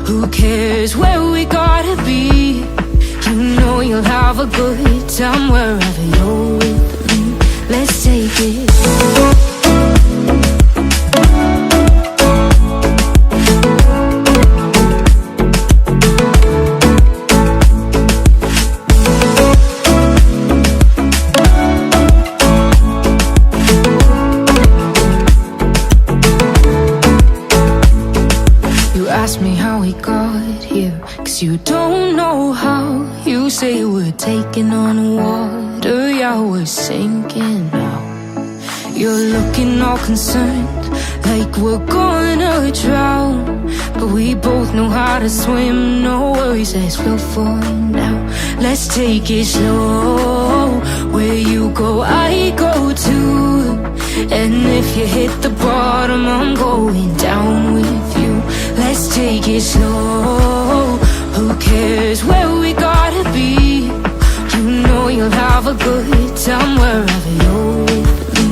Who cares where we gotta be? You know you'll have a good time wherever you're with me. Let's take it. Ask me how we got here, 'cause you don't know how. You say we're taking on water, yeah, we're sinking now. You're looking all concerned, like we're gonna drown. But we both know how to swim, no worries as we'll find out. Let's take it slow, where you go I go too. And if you hit the bottom, I'm going down with you. Let's take it slow. Who cares where we gotta be? You know you'll have a good time wherever you're with me.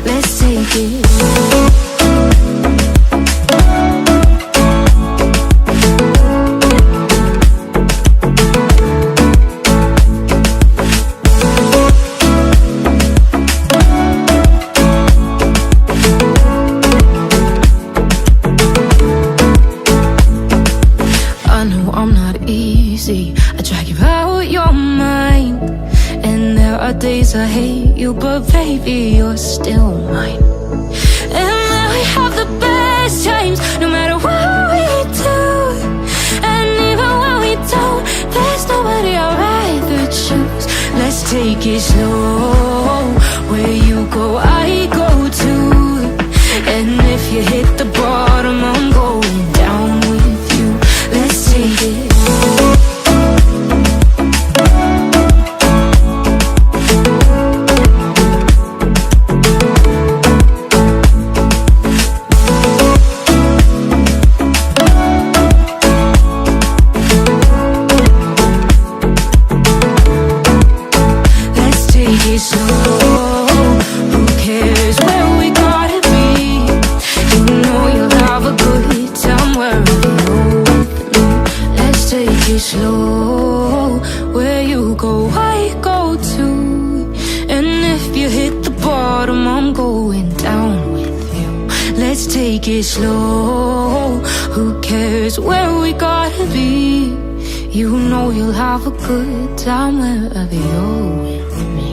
Let's take it. I drag you out your mind, and there are days I hate you, but baby, you're still mine. And then we have the best times, no matter what we do. And even when we don't, there's nobody I'd rather choose. Let's take it slow, where you go I go too. And if you hit the bottom, I'm going down with you. Let's take it. Slow, where you go I go too. And if you hit the bottom, I'm going down with you. Let's take it slow. Who cares where we gotta be? You know you'll have a good time wherever you're with me.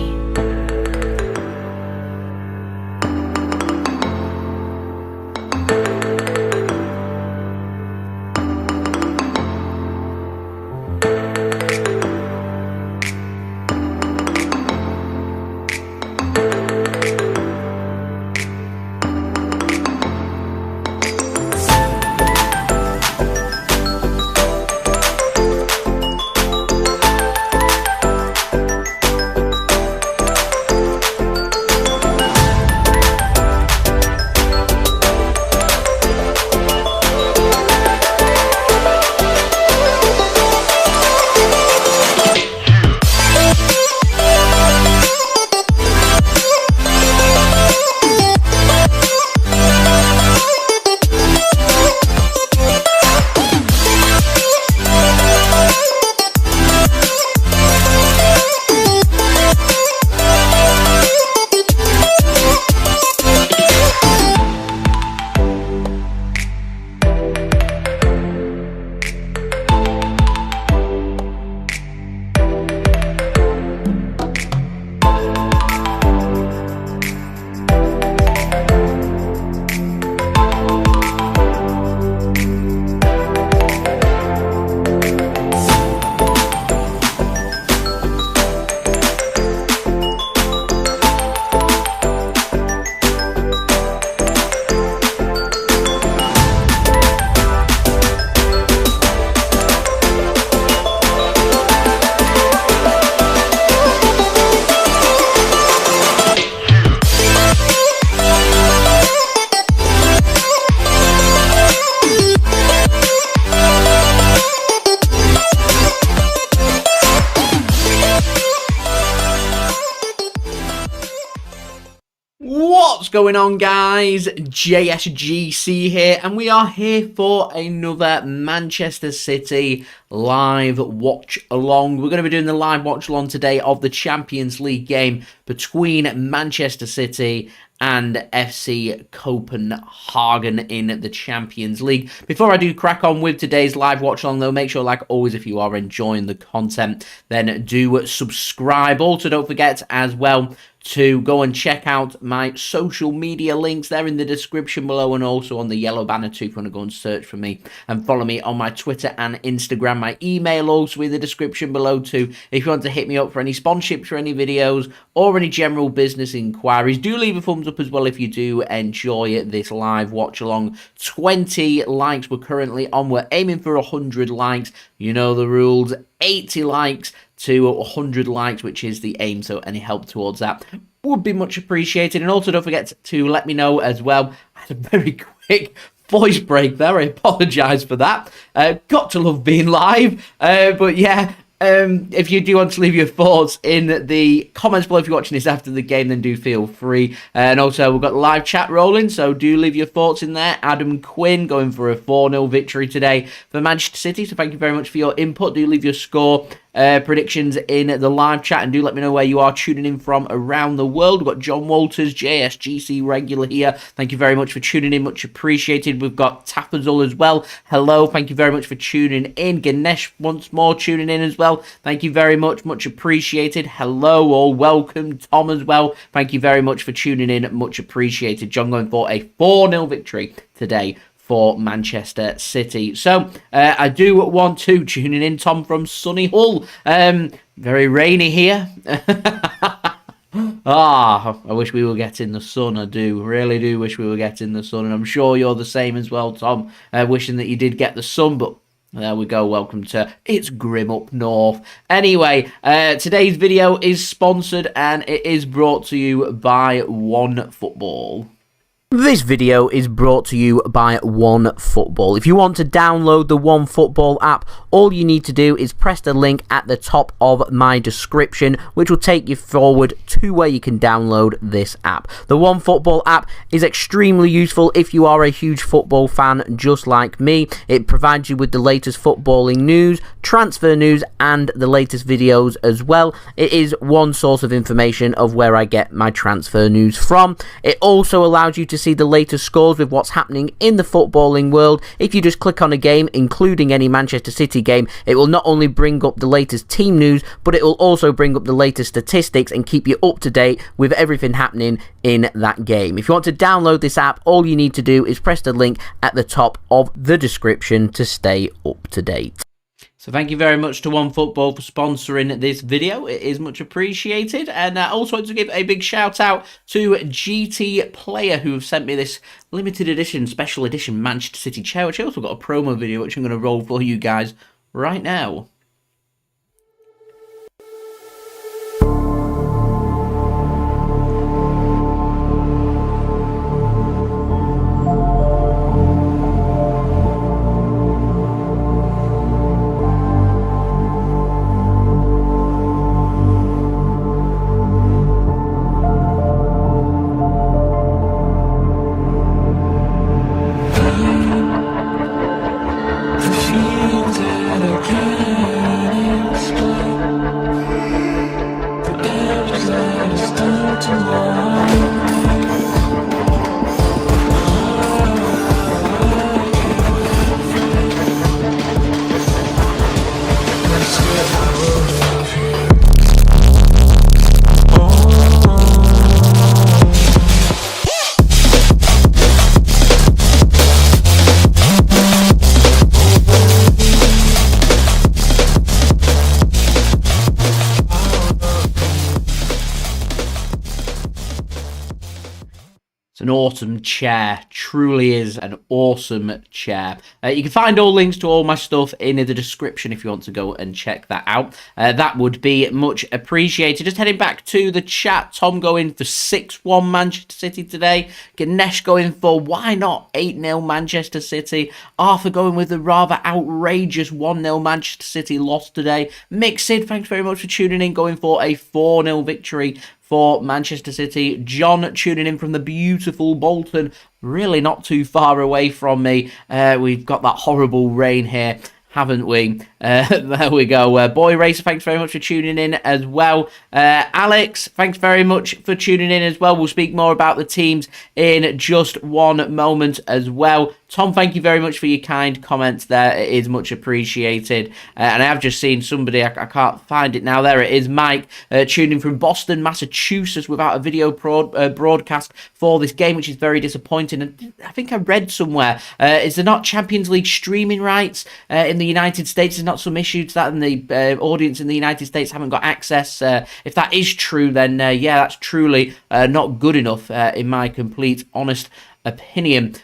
going on, guys? JSGC here, and we are here for another Manchester City live watch along. We're going to be doing the live watch along today of the Champions League game between Manchester City and FC Copenhagen in the Champions League. Before I do crack on with today's live watch along though, make sure, like always, if you are enjoying the content, then do subscribe. Also, don't forget as well to go and check out my social media links. They're in the description below and also on the yellow banner too if you want to go and search for me, and follow me on my Twitter and Instagram. My email also in the description below too if you want to hit me up for any sponsorships for any videos or any general business inquiries. Do leave a thumbs up as well if you do enjoy this live watch along. 20 likes we're currently on. We're aiming for 100 likes. You know the rules. 80 likes to 100 likes, which is the aim, so any help towards that would be much appreciated. And also don't forget to let me know as well. I had a very quick voice break there, I apologise for that. Got to love being live, but yeah. If you do want to leave your thoughts in the comments below if you're watching this after the game, then do feel free. And also, we've got live chat rolling, so do leave your thoughts in there. Adam Quinn going for a 4-0 victory today for Manchester City, so thank you very much for your input. Do leave your score predictions in the live chat, and do let me know where you are tuning in from around the world. We've got John Walters, JSGC regular here. Thank you very much for tuning in, much appreciated. We've got Tapazul as well. Hello, thank you very much for tuning in. Ganesh once more tuning in as well. Thank you very much, much appreciated. Hello all, welcome. Tom as well, thank you very much for tuning in, much appreciated. John going for a 4-0 victory today for Manchester City. So I do want to tuning in, Tom from sunny Hull. Very rainy here. I wish we were getting the sun. I do, really do wish we were getting the sun, and I'm sure you're the same as well, Tom. Wishing that you did get the sun, but there we go. Welcome to It's Grim Up North. Anyway, today's video is sponsored and it is brought to you by OneFootball. This video is brought to you by OneFootball. If you want to download the OneFootball app, all you need to do is press the link at the top of my description, which will take you forward to where you can download this app. The OneFootball app is extremely useful if you are a huge football fan just like me. It provides you with the latest footballing news, transfer news, and the latest videos as well. It is one source of information of where I get my transfer news from. It also allows you to see the latest scores with what's happening in the footballing world. If you just click on a game, including any Manchester City game, it will not only bring up the latest team news, but it will also bring up the latest statistics and keep you up to date with everything happening in that game. If you want to download this app, all you need to do is press the link at the top of the description to stay up to date. So thank you very much to OneFootball for sponsoring this video. It is much appreciated. And I also want to give a big shout out to GT Player, who have sent me this limited edition, special edition Manchester City chair, which I also got a promo video, which I'm going to roll for you guys right now. An awesome chair, truly is an awesome chair. You can find all links to all my stuff in the description if you want to go and check that out. That would be much appreciated. Just heading back to the chat, Tom going for 6-1 Manchester City today. Ganesh going for why not 8-0 Manchester City. Arthur going with the rather outrageous 1-0 Manchester City loss today. Mixed, thanks very much for tuning in, going for a 4-0 victory for Manchester City. John tuning in from the beautiful Bolton, really not too far away from me. We've got that horrible rain here, haven't we? There we go. Boy Racer, thanks very much for tuning in as well. Alex, thanks very much for tuning in as well. We'll speak more about the teams in just one moment as well. Tom, thank you very much for your kind comments there. It is much appreciated. And I have just seen somebody, I can't find it now. There it is, Mike, tuning from Boston, Massachusetts, without a video broadcast for this game, which is very disappointing. And I think I read somewhere, is there not Champions League streaming rights in the United States? There's not some issue to that, and the audience in the United States haven't got access. If that is true, then yeah, that's truly not good enough in my complete, honest opinion.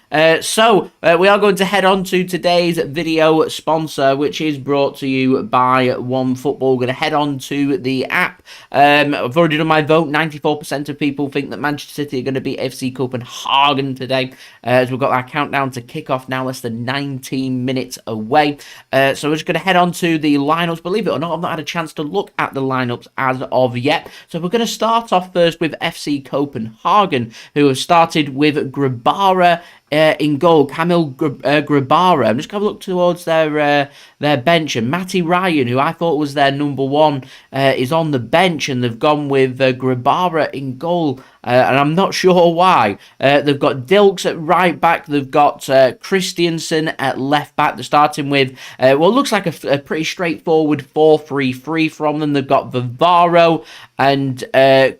So we are going to head on to today's video sponsor, which is brought to you by OneFootball. We're going to head on to the app. I've already done my vote. 94% of people think that Manchester City are going to beat FC Copenhagen today, as we've got our countdown to kickoff now, less than 19 minutes away. So we're just going to head on to the lineups. Believe it or not, I've not had a chance to look at the lineups as of yet. So we're going to start off first with FC Copenhagen, who have started with Grabara in goal. Kamil Grabara. I'm just going to look towards their bench, and Matty Ryan, who I thought was their number one, is on the bench, and they've gone with Grabara in goal. And I'm not sure why. They've got Dilks at right back. They've got Christiansen at left back. They're starting with what looks like a pretty straightforward 4-3-3 from them. They've got Vivaro and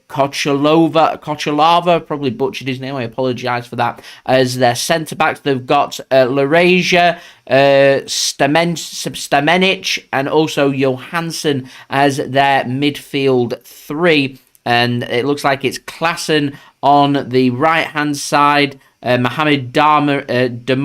Kochalava, probably butchered his name, I apologise for that, as their centre-backs. They've got Lareja, Stamenic, and also Johansson as their midfield three. And it looks like it's Klassen on the right-hand side, Mohamed Darami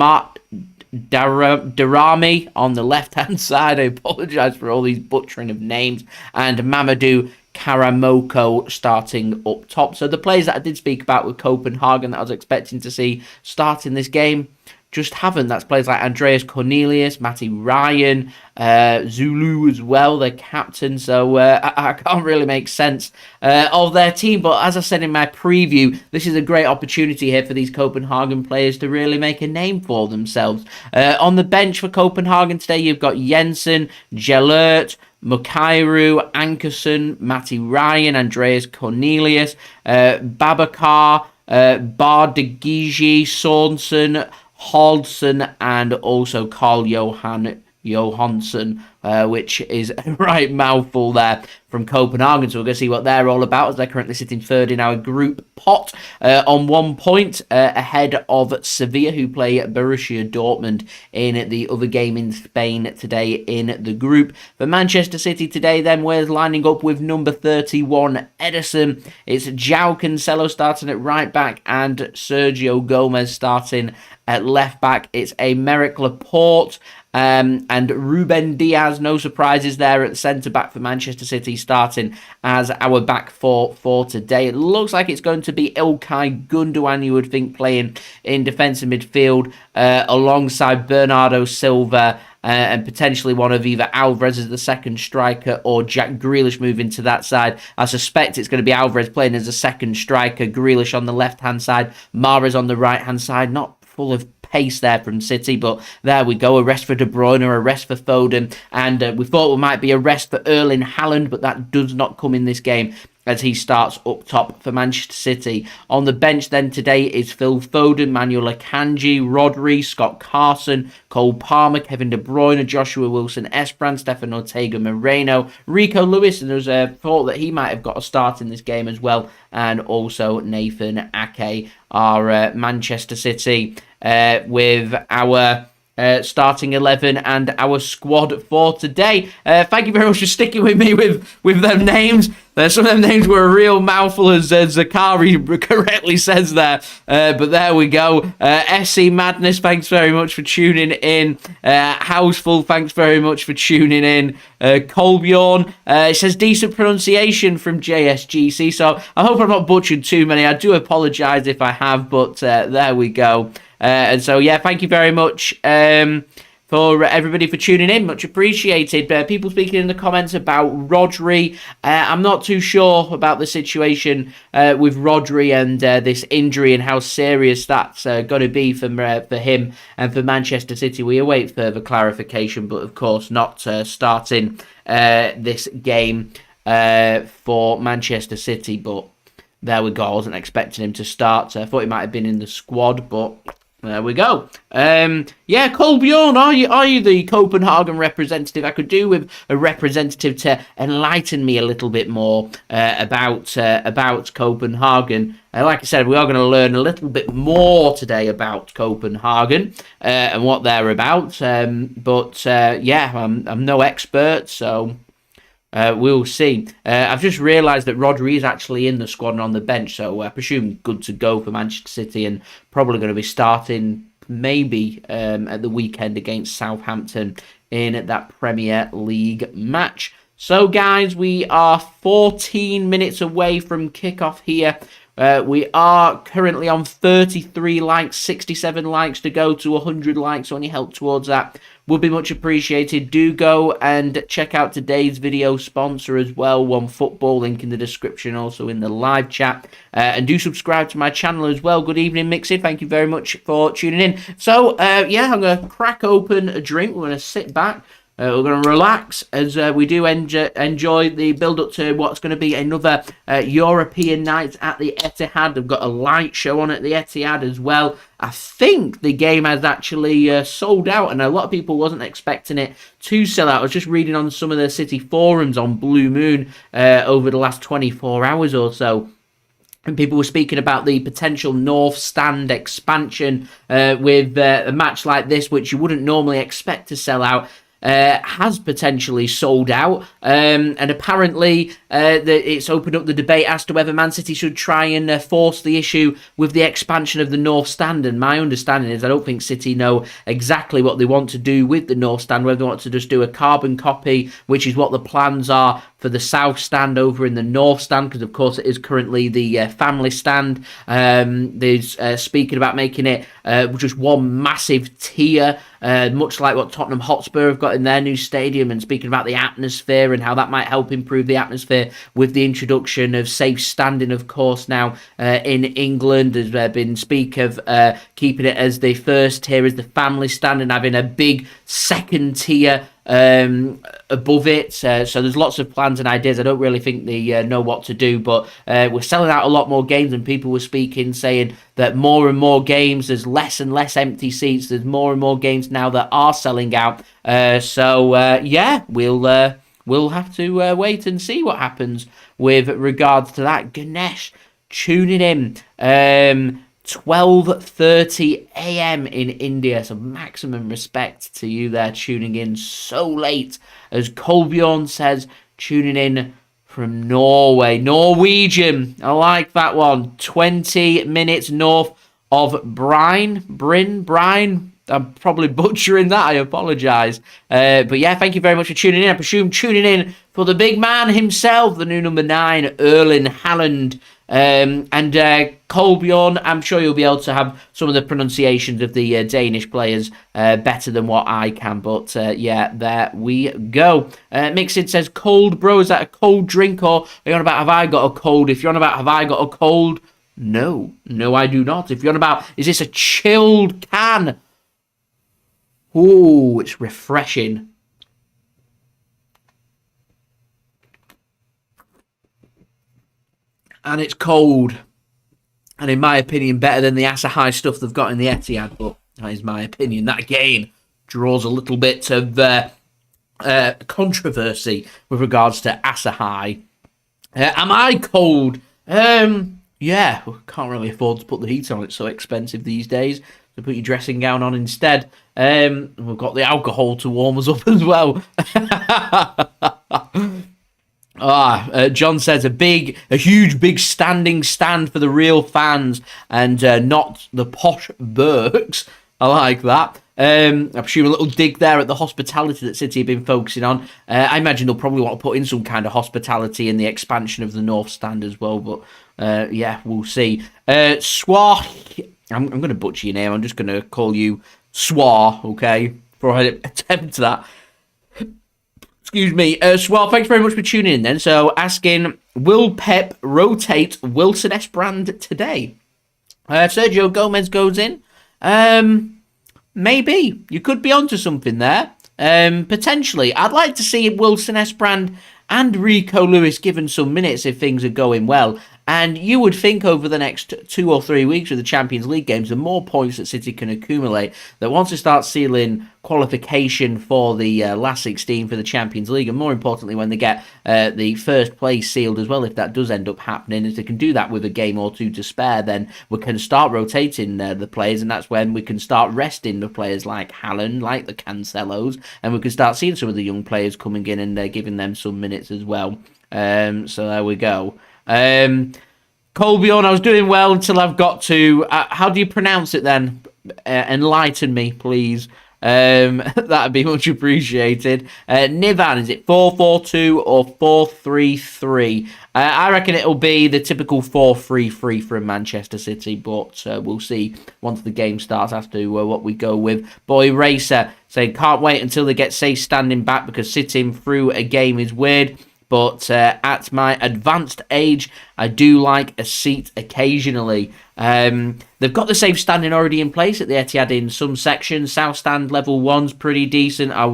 on the left-hand side. I apologise for all these butchering of names. And Mamadou Karamoko starting up top. So the players that I did speak about with Copenhagen that I was expecting to see starting this game just haven't. That's players like Andreas Cornelius, Matty Ryan, Zulu as well, their captain. So I can't really make sense of their team. But as I said in my preview, this is a great opportunity here for these Copenhagen players to really make a name for themselves. On the bench for Copenhagen today, you've got Jensen, Gelert, Mukairu, Ankerson, Matty Ryan, Andreas Cornelius, Babacar, Bardegiji, Sorensen, Hodson, and also Carl Johansson, which is a right mouthful there from Copenhagen. So we're going to see what they're all about, as they're currently sitting third in our group pot on 1 point ahead of Sevilla, who play Borussia Dortmund in the other game in Spain today in the group. For Manchester City today, then, we're lining up with number 31, Ederson. It's Joao Cancelo starting at right back and Sergio Gomez starting at left back. It's Aymeric Laporte and Ruben Dias, no surprises there at the centre-back for Manchester City, starting as our back four for today. It looks like it's going to be Ilkay Gundogan, you would think, playing in defensive midfield alongside Bernardo Silva, and potentially one of either Alvarez as the second striker or Jack Grealish moving to that side. I suspect it's going to be Alvarez playing as a second striker, Grealish on the left-hand side, Mahrez on the right-hand side. Not full of pace there from City, but there we go. A rest for De Bruyne, a rest for Foden, and we thought it might be a rest for Erling Haaland, but that does not come in this game, as he starts up top for Manchester City. On the bench then today is Phil Foden, Manuel Akanji, Rodri, Scott Carson, Cole Palmer, Kevin De Bruyne, Joshua Wilson-Esbrand, Stefan Ortega-Moreno, Rico Lewis, and there's a thought that he might have got a start in this game as well, and also Nathan Ake, our Manchester City, with our starting 11 and our squad for today. Thank you very much for sticking with me with them names. Some of them names were a real mouthful, as Zakari correctly says there. But there we go. SC Madness, thanks very much for tuning in. Houseful, thanks very much for tuning in. Colbjorn, it says decent pronunciation from JSGC. So I hope I've not butchered too many. I do apologise if I have, but there we go. And so, yeah, thank you very much for everybody for tuning in. Much appreciated. People speaking in the comments about Rodri. I'm not too sure about the situation with Rodri and this injury and how serious that's going to be for him and for Manchester City. We await further clarification, but of course not starting this game for Manchester City. But there we go. I wasn't expecting him to start. I thought he might have been in the squad, but there we go. Yeah, Kolbjorn, are you the Copenhagen representative? I could do with a representative to enlighten me a little bit more about Copenhagen. Like I said, we are going to learn a little bit more today about Copenhagen and what they're about. Yeah, I'm no expert, so we'll see. I've just realised that Rodri is actually in the squad and on the bench, so I presume good to go for Manchester City and probably going to be starting maybe at the weekend against Southampton in that Premier League match. So, guys, we are 14 minutes away from kickoff here. We are currently on 33 likes, 67 likes to go to 100 likes. So any help towards that would be much appreciated. Do go and check out today's video sponsor as well, One Football, link in the description, also in the live chat. And do subscribe to my channel as well. Good evening, Mixie. Thank you very much for tuning in. So, yeah, I'm going to crack open a drink. We're going to sit back. We're going to relax as we do enjoy the build-up to what's going to be another European night at the Etihad. They've got a light show on at the Etihad as well. I think the game has actually sold out, and a lot of people wasn't expecting it to sell out. I was just reading on some of the City forums on Blue Moon over the last 24 hours or so. And people were speaking about the potential North Stand expansion with a match like this, which you wouldn't normally expect to sell out. Has potentially sold out, and apparently it's opened up the debate as to whether Man City should try and force the issue with the expansion of the North Stand. And my understanding is I don't think City know exactly what they want to do with the North Stand, whether they want to just do a carbon copy, which is what the plans are for the South Stand over in the North Stand, because of course it is currently the family stand. There's speaking about making it just one massive tier, much like what Tottenham Hotspur have got in their new stadium, and speaking about the atmosphere and how that might help improve the atmosphere with the introduction of safe standing, of course, now in England. There's been speak of keeping it as the first tier as the family stand and having a big second tier above it. So there's lots of plans and ideas. I don't really think they know what to do, but we're selling out a lot more games, and people were speaking, saying that more and more games, there's less and less empty seats. There's more and more games now that are selling out. Yeah, we'll have to wait and see what happens with regards to that. Ganesh tuning in 12:30 a.m. in India, so maximum respect to you there tuning in so late. As Kolbjorn says, tuning in from Norway. Norwegian, I like that one. 20 minutes north of Bryn. I'm probably butchering that, I apologise. But yeah, thank you very much for tuning in. I presume tuning in for the big man himself, the new number 9, Erling Haaland. And Kolbjorn, I'm sure you'll be able to have some of the pronunciations of the Danish players better than what I can. But yeah, there we go. Mixid says, cold, bro, is that a cold drink, or are you on about have I got a cold? If you're on about have I got a cold, no, I do not. If you're on about is this a chilled can? Ooh, it's refreshing. And it's cold. And in my opinion, better than the Asahi stuff they've got in the Etihad. But that is my opinion. That, again, draws a little bit of controversy with regards to Asahi. Am I cold? Yeah, can't really afford to put the heat on. It's so expensive these days. So put your dressing gown on instead. We've got the alcohol to warm us up as well. John says a huge, big standing stand for the real fans and not the posh Burks. I like that. I presume a little dig there at the hospitality that City have been focusing on. I imagine they'll probably want to put in some kind of hospitality in the expansion of the North Stand as well. But yeah, we'll see. Swar, I'm going to butcher your name. I'm just going to call you Swar, okay? before I attempt that. Excuse me. Well, thanks very much for tuning in then. So, asking, will Pep rotate Wilson-Esbrand today? Sergio Gomez goes in. Maybe. You could be onto something there. Potentially. I'd like to see Wilson-Esbrand and Rico Lewis given some minutes if things are going well. And you would think over the next 2 or 3 weeks of the Champions League games, the more points that City can accumulate, that once they start sealing qualification for the last 16 for the Champions League, and more importantly, when they get the first place sealed as well, if that does end up happening, if they can do that with a game or two to spare, then we can start rotating the players, and that's when we can start resting the players like Haaland, like the Cancelos, and we can start seeing some of the young players coming in and giving them some minutes as well. So there we go. Colbjorn, I was doing well until I've got to, how do you pronounce it then? Enlighten me, please. That'd be much appreciated. Nivan, is it 4-4-2 or 4-3-3? I reckon it'll be the typical 4-3-3 from Manchester City, but we'll see once the game starts as to what we go with. Boy Racer saying, can't wait until they get safe standing back because sitting through a game is weird. But at my advanced age, I do like a seat occasionally. They've got the safe standing already in place at the Etihad in some sections. South Stand level 1's pretty decent. I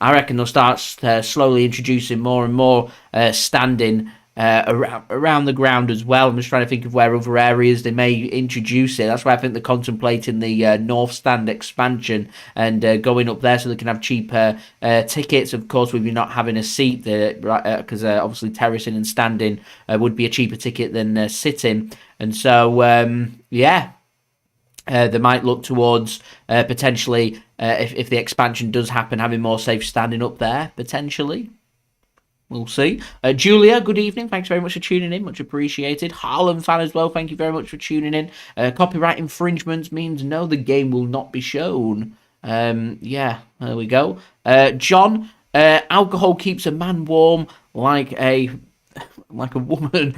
reckon they'll start slowly introducing more and more standing around the ground as well. I'm just trying to think of where other areas they may introduce it. That's why I think they're contemplating the North Stand expansion and going up there so they can have cheaper tickets. Of course, with you not having a seat there, because obviously terracing and standing would be a cheaper ticket than sitting. And so, they might look towards potentially, if the expansion does happen, having more safe standing up there, potentially. We'll see. Julia, good evening. Thanks very much for tuning in. Much appreciated. Haaland fan as well. Thank you very much for tuning in. Copyright infringements means no, the game will not be shown. There we go. John, alcohol keeps a man warm like a woman.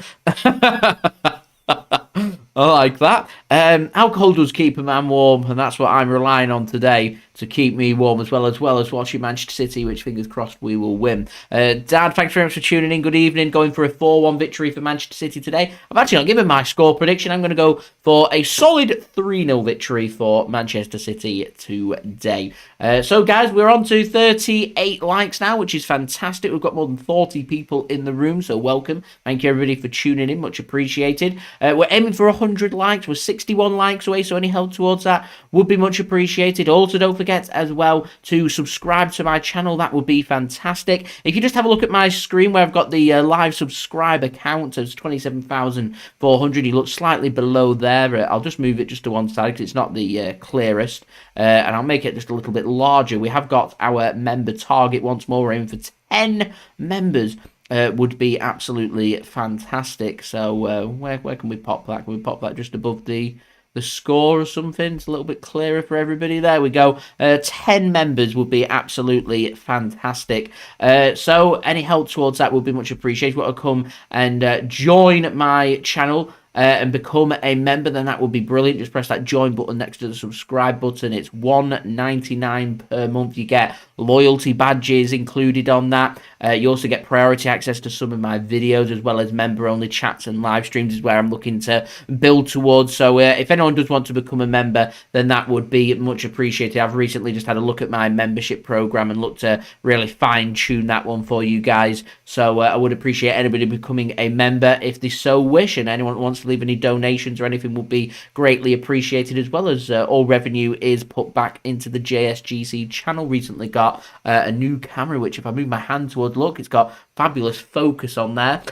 I like that. Alcohol does keep a man warm, and that's what I'm relying on today to keep me warm as well as watching Manchester City, which fingers crossed we will win. Dad, thanks very much for tuning in. Good evening. Going for a 4-1 victory for Manchester City today. I've actually not given my score prediction. I'm going to go for a solid 3-0 victory for Manchester City today. So, guys, we're on to 38 likes now, which is fantastic. We've got more than 40 people in the room, so welcome. Thank you, everybody, for tuning in. Much appreciated. We're aiming for 100 likes. We're 61 likes away, so any help towards that would be much appreciated. Also, don't forget as well to subscribe to my channel. That would be fantastic. If you just have a look at my screen where I've got the live subscriber count as 27,400, you look slightly below there. I'll just move it just to one side because it's not the clearest, and I'll make it just a little bit larger. We have got our member target once more. We're aiming for 10 members. Would be absolutely fantastic. So where can we pop that? Can we pop that just above the score or something? It's a little bit clearer for everybody. There we go. 10 members would be absolutely fantastic. So any help towards that would be much appreciated. Want to come and join my channel and become a member, then that would be brilliant. Just press that join button next to the subscribe button. It's $1.99 per month. You get loyalty badges included on that. You also get priority access to some of my videos, as well as member-only chats and live streams is where I'm looking to build towards. So if anyone does want to become a member, then that would be much appreciated. I've recently just had a look at my membership program and looked to really fine-tune that one for you guys. So I would appreciate anybody becoming a member if they so wish, and anyone who wants to leave any donations or anything would be greatly appreciated, as well as all revenue is put back into the JSGC channel. Recently got a new camera, which if I move my hand towards, look, it's got fabulous focus on there.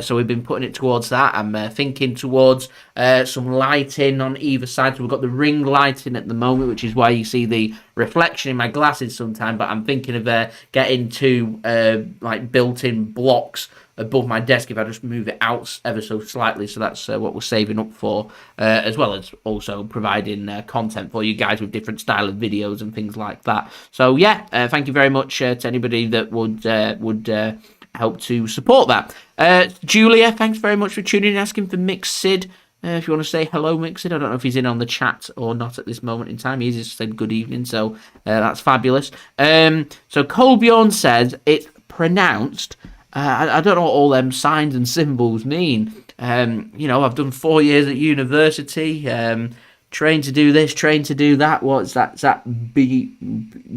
So we've been putting it towards that. I'm thinking towards some lighting on either side. So we've got the ring lighting at the moment, which is why you see the reflection in my glasses sometimes. But I'm thinking of getting two like built-in blocks above my desk if I just move it out ever so slightly. So that's what we're saving up for, as well as also providing content for you guys with different style of videos and things like that. So yeah, thank you very much to anybody that would help to support that. Julia, thanks very much for tuning in, asking for mixed Sid. If you want to say hello, Mixed, I don't know if he's in on the chat or not at this moment in time. He's just said good evening, so that's fabulous. So Colbjorn says it's pronounced. I don't know what all them signs and symbols mean. I've done 4 years at university. Trained to do this, trained to do that. What's that? Is that Bruyne?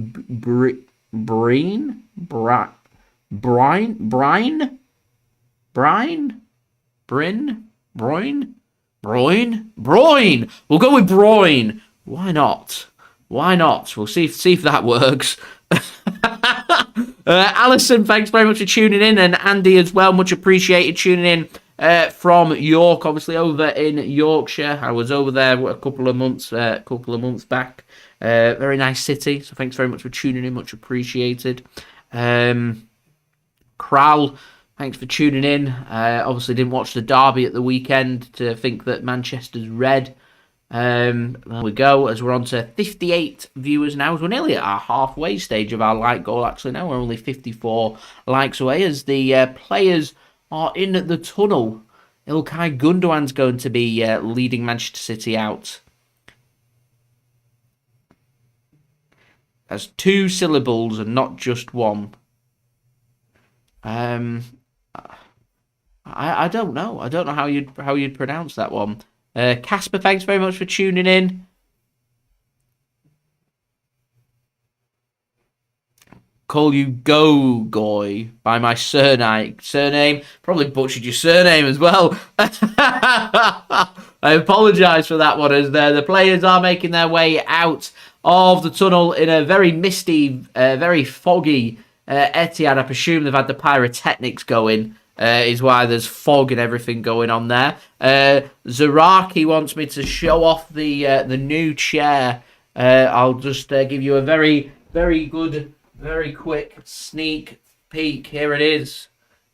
We'll go with Bruyne. Why not? We'll see if that works. Alison, thanks very much for tuning in, and Andy as well, much appreciated tuning in from York, obviously over in Yorkshire. I was over there a couple of months back. Very nice city, so thanks very much for tuning in, much appreciated. Kral, thanks for tuning in. Obviously didn't watch the derby at the weekend to think that Manchester's red. There we go, as we're on to 58 viewers now. We're nearly at our halfway stage of our like goal, actually. Now we're only 54 likes away as the players are in the tunnel. Ilkay Gundogan's going to be leading Manchester City out. That's 2 syllables and not just one. I don't know. I don't know how you'd pronounce that one. Casper, thanks very much for tuning in. Call you Goy by my surname. Probably butchered your surname as well. I apologise for that one, as the players are making their way out of the tunnel in a very misty, very foggy Etihad. I presume they've had the pyrotechnics going, is why there's fog and everything going on there. Zaraki wants me to show off the new chair. I'll just give you a very, very good, very quick sneak peek. Here it is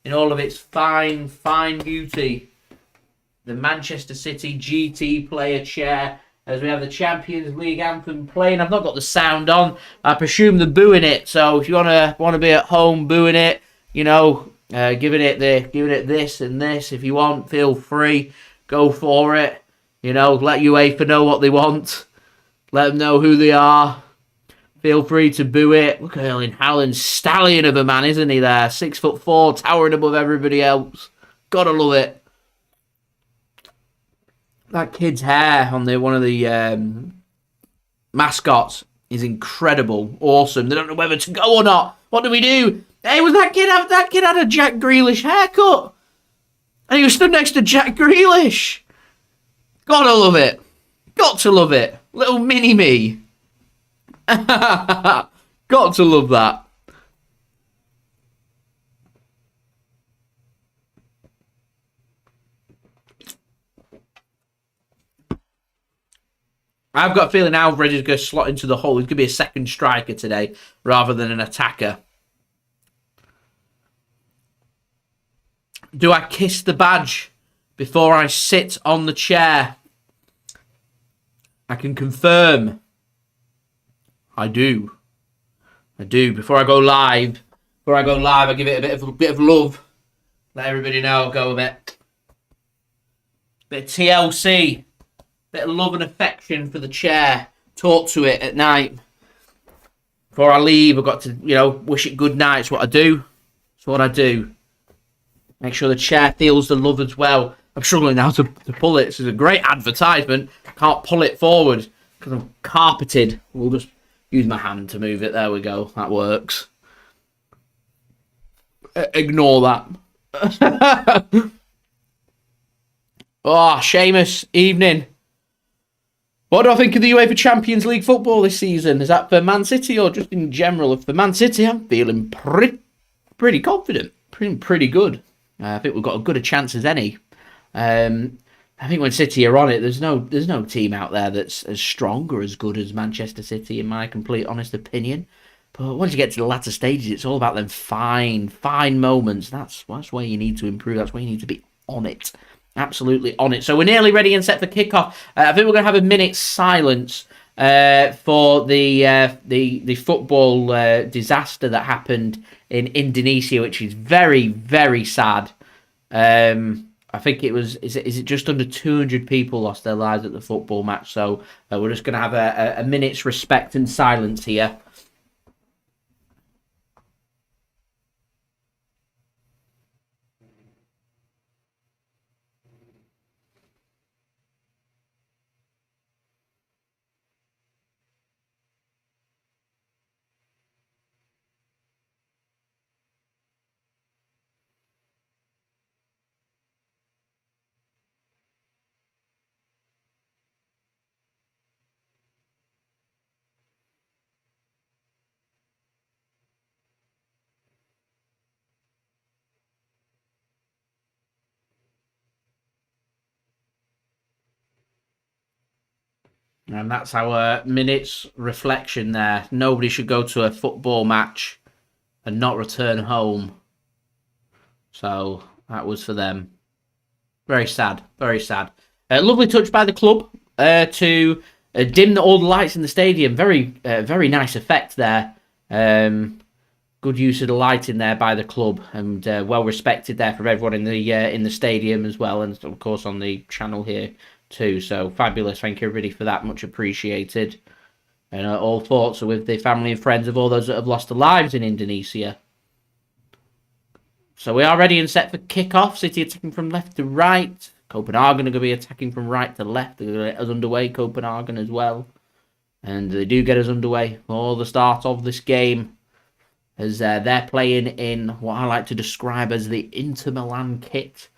in all of its fine beauty. The Manchester City GT player chair, as we have the Champions League anthem playing. I've not got the sound on. I presume they're booing it. So if you want to be at home booing it, giving it this and this, if you want, feel free, go for it. Let UEFA know what they want. Let them know who they are. Feel free to boo it. Look at Erling Haaland, stallion of a man, isn't he? There, 6'4", towering above everybody else. Gotta love it. That kid's hair on one of the mascots is incredible, awesome. They don't know whether to go or not. What do we do? Hey, that kid had a Jack Grealish haircut, and he was stood next to Jack Grealish. Gotta love it. Got to love it. Little mini me. Got to love that. I've got a feeling Alvarez is going to slot into the hole. He's going to be a second striker today rather than an attacker. Do I kiss the badge before I sit on the chair? I can confirm. I do. Before I go live, I give it a bit of love. Let everybody know. Go a bit of TLC. Bit of love and affection for the chair. Talk to it at night. Before I leave, I've got to, wish it good night. It's what I do. Make sure the chair feels the love as well. I'm struggling now to pull it. This is a great advertisement. Can't pull it forward because I'm carpeted. We'll just use my hand to move it. There we go. That works. Ignore that. Seamus, evening. What do I think of the UEFA Champions League football this season? Is that for Man City or just in general? For Man City, I'm feeling pretty confident. Pretty good. I think we've got as good a chance as any. I think when City are on it, there's no team out there that's as strong or as good as Manchester City, in my complete honest opinion. But once you get to the latter stages, it's all about them fine moments. That's where you need to improve. That's where you need to be on it. Absolutely on it. So we're nearly ready and set for kickoff. I think we're going to have a minute's silence for the football disaster that happened in Indonesia, which is very, very sad. I think it was, is it just under 200 people lost their lives at the football match. So we're just going to have a minute's respect and silence here. And that's our minute's reflection there. Nobody should go to a football match and not return home. So that was for them. Very sad. Very sad. Lovely touch by the club to dim all the lights in the stadium. Very nice effect there. Good use of the lighting there by the club, and well respected there from everyone in the stadium as well, and of course on the channel here too. So fabulous. Thank you everybody for that. Much appreciated. And all thoughts are with the family and friends of all those that have lost their lives in Indonesia. So we are ready and set for kickoff. City attacking from left to right. Copenhagen are going to be attacking from right to left. They're going to get us underway, Copenhagen as well. And they do get us underway for the start of this game, as they're playing in what I like to describe as the Inter Milan kit.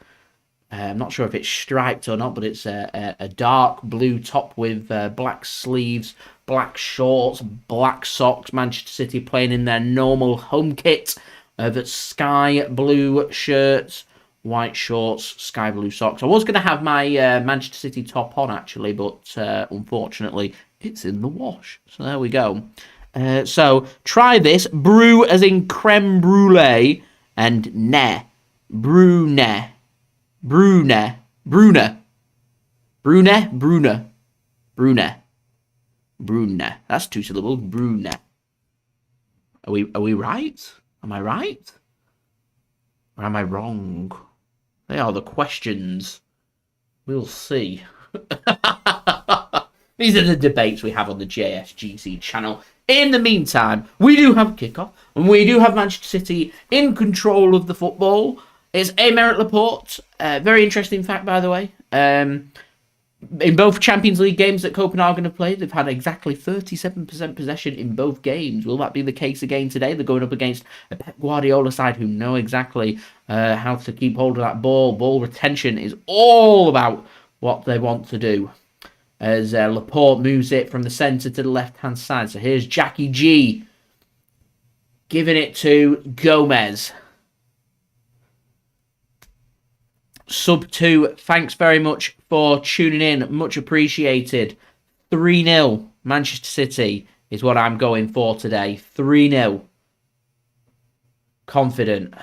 I'm not sure if it's striped or not, but it's a dark blue top with black sleeves, black shorts, black socks. Manchester City playing in their normal home kit of sky blue shirts, white shorts, sky blue socks. I was going to have my Manchester City top on, actually, but unfortunately, it's in the wash. So there we go. So try this. Brew as in creme brulee and ne. Brune. Brune. Brune. Brune. Brune. Brune. Brune. That's 2 syllables. Brune. Are we right? Am I right? Or am I wrong? They are the questions. We'll see. These are the debates we have on the JSGC channel. In the meantime, we do have kickoff, and we do have Manchester City in control of the football. It's Aymeric Laporte. Very interesting fact, by the way. In both Champions League games that Copenhagen have played, they've had exactly 37% possession in both games. Will that be the case again today? They're going up against a Pep Guardiola side who know exactly how to keep hold of that ball. Ball retention is all about what they want to do. As Laporte moves it from the centre to the left-hand side. So here's Jackie G giving it to Gomez. Sub 2, thanks very much for tuning in. Much appreciated. 3-0 Manchester City is what I'm going for today. 3-0. Confident.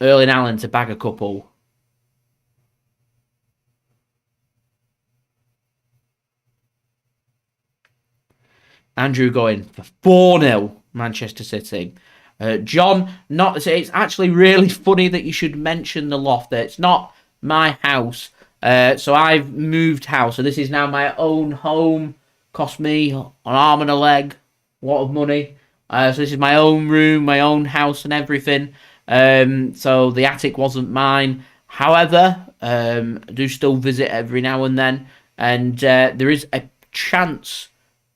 Erling Haaland to bag a couple. Andrew going for 4-0 Manchester City. John, it's actually really funny that you should mention the loft there. It's not my house. So I've moved house. So this is now my own home. Cost me an arm and a leg. A lot of money. So this is my own room, my own house and everything. So the attic wasn't mine. However, I do still visit every now and then. And there is a chance,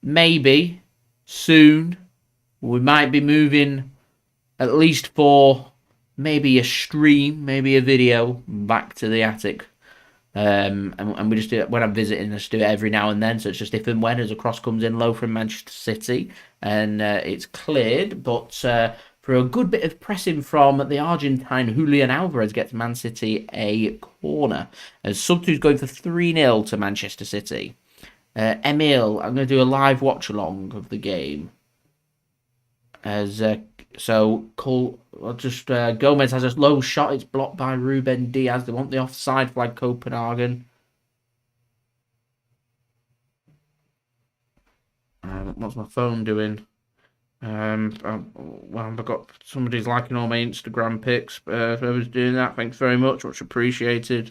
maybe, soon, we might be moving, at least for maybe a stream, maybe a video, back to the attic. And we just do it when I'm visiting. I just do it every now and then. So it's just if and when as a cross comes in low from Manchester City, and it's cleared. But for a good bit of pressing from the Argentine, Julian Alvarez gets Man City a corner. As sub 2 is going for 3-0 to Manchester City. Emil, I'm going to do a live watch along of the game. As Gomez has a low shot. It's blocked by Ruben Dias. They want the offside flag, Copenhagen. What's my phone doing? I've got somebody's liking all my Instagram pics. Whoever's doing that, thanks very much. Much appreciated.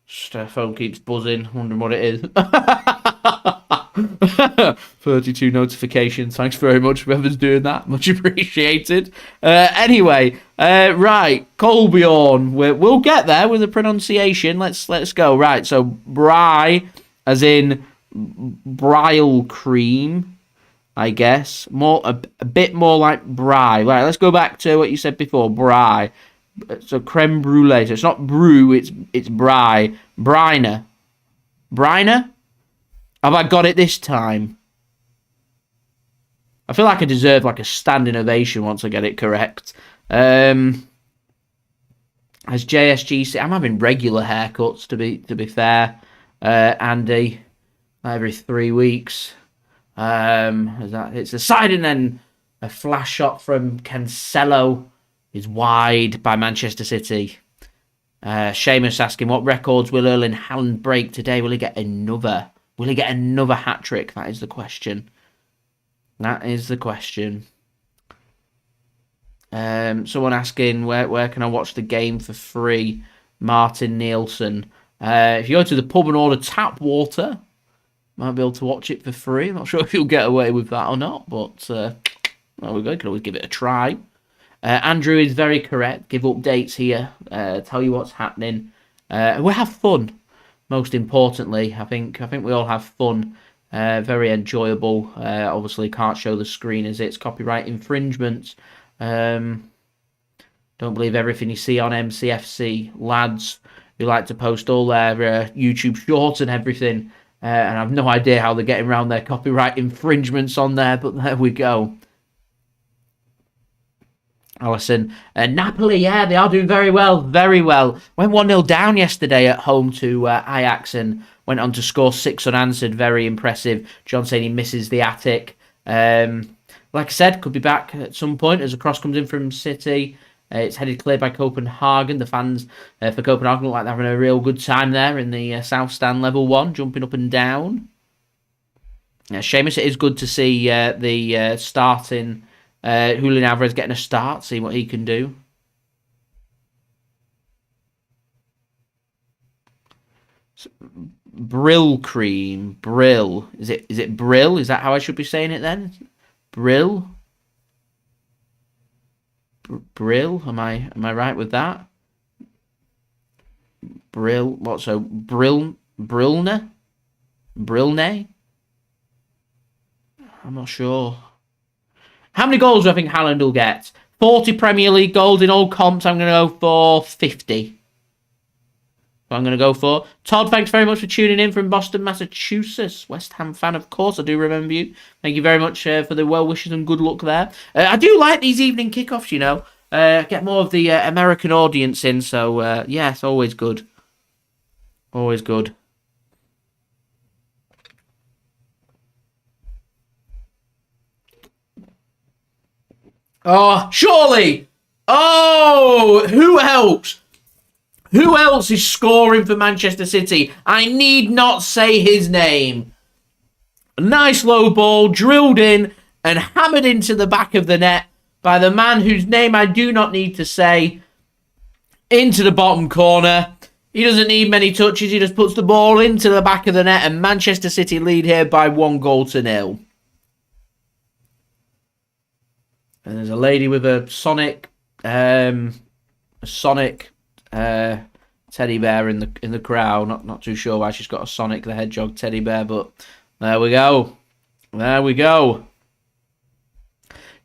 Phone keeps buzzing, wondering what it is. 32 notifications. Thanks very much, whoever's doing that. Much appreciated. Anyway, right, Colbjorn. We'll get there with the pronunciation. Let's go. Right, so Bry, as in Brile cream, I guess. A bit more like Bry. Right, let's go back to what you said before. Bry. So creme brulee. So it's not brew, it's Bry. Bruyne. Bruyne? Have I got it this time? I feel like I deserve like a standing ovation once I get it correct. As JSGC, I'm having regular haircuts to be fair. Andy, every 3 weeks. It's a side and then a flash shot from Cancelo is wide by Manchester City. Seamus asking, what records will Erling Haaland break today? Will he get another? Will he get another hat-trick? That is the question. That is the question. Someone asking, where can I watch the game for free? Martin Nielsen. If you go to the pub and order tap water, might be able to watch it for free. I'm not sure if you'll get away with that or not, but well, we can always give it a try. Andrew is very correct. Give updates here. Tell you what's happening. We have fun. Most importantly, I think we all have fun. Very enjoyable. Obviously, can't show the screen as it's copyright infringement. Don't believe everything you see on MCFC. Lads who like to post all their YouTube shorts and everything. And I've no idea how they're getting around their copyright infringements on there, but there we go. Alison. Napoli, yeah, they are doing very well, very well. Went 1-0 down yesterday at home to Ajax and went on to score 6 unanswered. Very impressive. John saying he misses the attic. Like I said, could be back at some point as a cross comes in from City. It's headed clear by Copenhagen. The fans for Copenhagen look like they're having a real good time there in the South Stand level 1, jumping up and down. Seamus, it is good to see the starting... Julian Alvarez getting a start, see what he can do. Brill cream, Brill. Is it Brill? Is that how I should be saying it then? Brill. Brill. Am I right with that? Brill. What? So Brillne. I'm not sure. How many goals do I think Haaland will get? 40 Premier League goals in all comps. I'm going to go for 50. I'm going to go for. Todd, thanks very much for tuning in from Boston, Massachusetts. West Ham fan, of course. I do remember you. Thank you very much for the well wishes and good luck there. I do like these evening kickoffs, you know. Get more of the American audience in. So, yeah, it's always good. Always good. Oh, surely. Oh, who else? Who else is scoring for Manchester City? I need not say his name. A nice low ball, drilled in and hammered into the back of the net by the man whose name I do not need to say. Into the bottom corner. He doesn't need many touches. He just puts the ball into the back of the net and Manchester City lead here by 1-0. And there's a lady with a Sonic teddy bear in the crowd. Not too sure why she's got a Sonic the Hedgehog teddy bear, but there we go. There we go.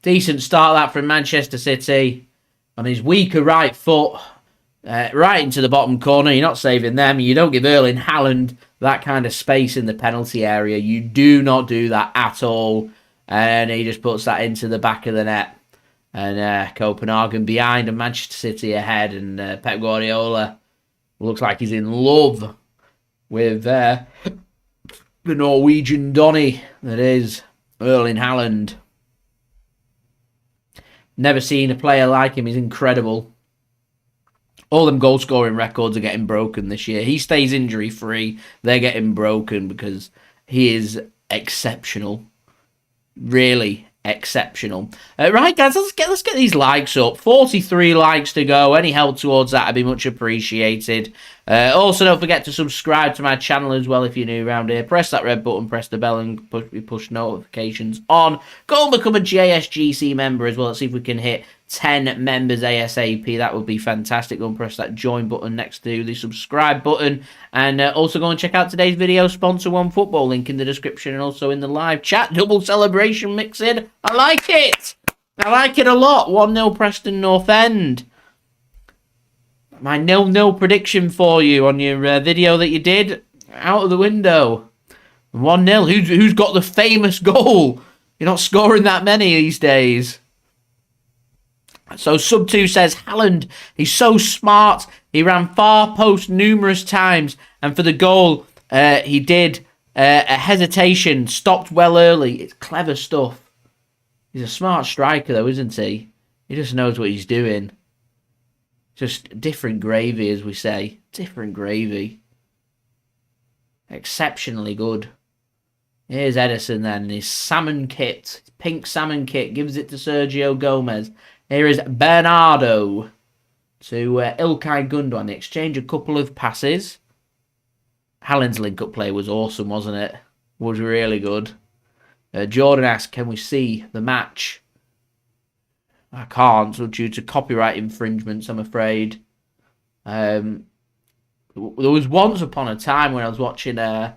Decent start that from Manchester City on his weaker right foot, right into the bottom corner. You're not saving them. You don't give Erling Haaland that kind of space in the penalty area. You do not do that at all. And he just puts that into the back of the net. And Copenhagen behind and Manchester City ahead. And Pep Guardiola looks like he's in love with the Norwegian Donny that is Erling Haaland. Never seen a player like him. He's incredible. All them goal scoring records are getting broken this year. He stays injury free. They're getting broken because he is exceptional. Really exceptional. Right, guys, let's get these likes up. 43 likes to go. Any help towards that would be much appreciated. Also, don't forget to subscribe to my channel as well if you're new around here. Press that red button, press the bell, and push notifications on. Go and become a JSGC member as well. Let's see if we can hit 10 members ASAP. That would be fantastic. Go and press that join button next to the subscribe button. And also go and check out today's video sponsor, One Football. Link in the description and also in the live chat. Double celebration mix-in. I like it. I like it a lot. 1-0 Preston North End. My 0-0 prediction for you on your video that you did, out of the window. 1-0. Who's got the famous goal? You're not scoring that many these days. So Sub2 says, Haaland, he's so smart. He ran far post numerous times. And for the goal, he did a hesitation, stopped well early. It's clever stuff. He's a smart striker though, isn't he? He just knows what he's doing. Just different gravy, as we say. Different gravy. Exceptionally good. Here's Ederson then in his salmon kit. His pink salmon kit. Gives it to Sergio Gomez. Here is Bernardo to Ilkay Gundogan. They exchange a couple of passes. Haaland's link-up play was awesome, wasn't it? Was really good. Jordan asks, can we see the match? I can't, so due to copyright infringements, I'm afraid. There was once upon a time when I was watching a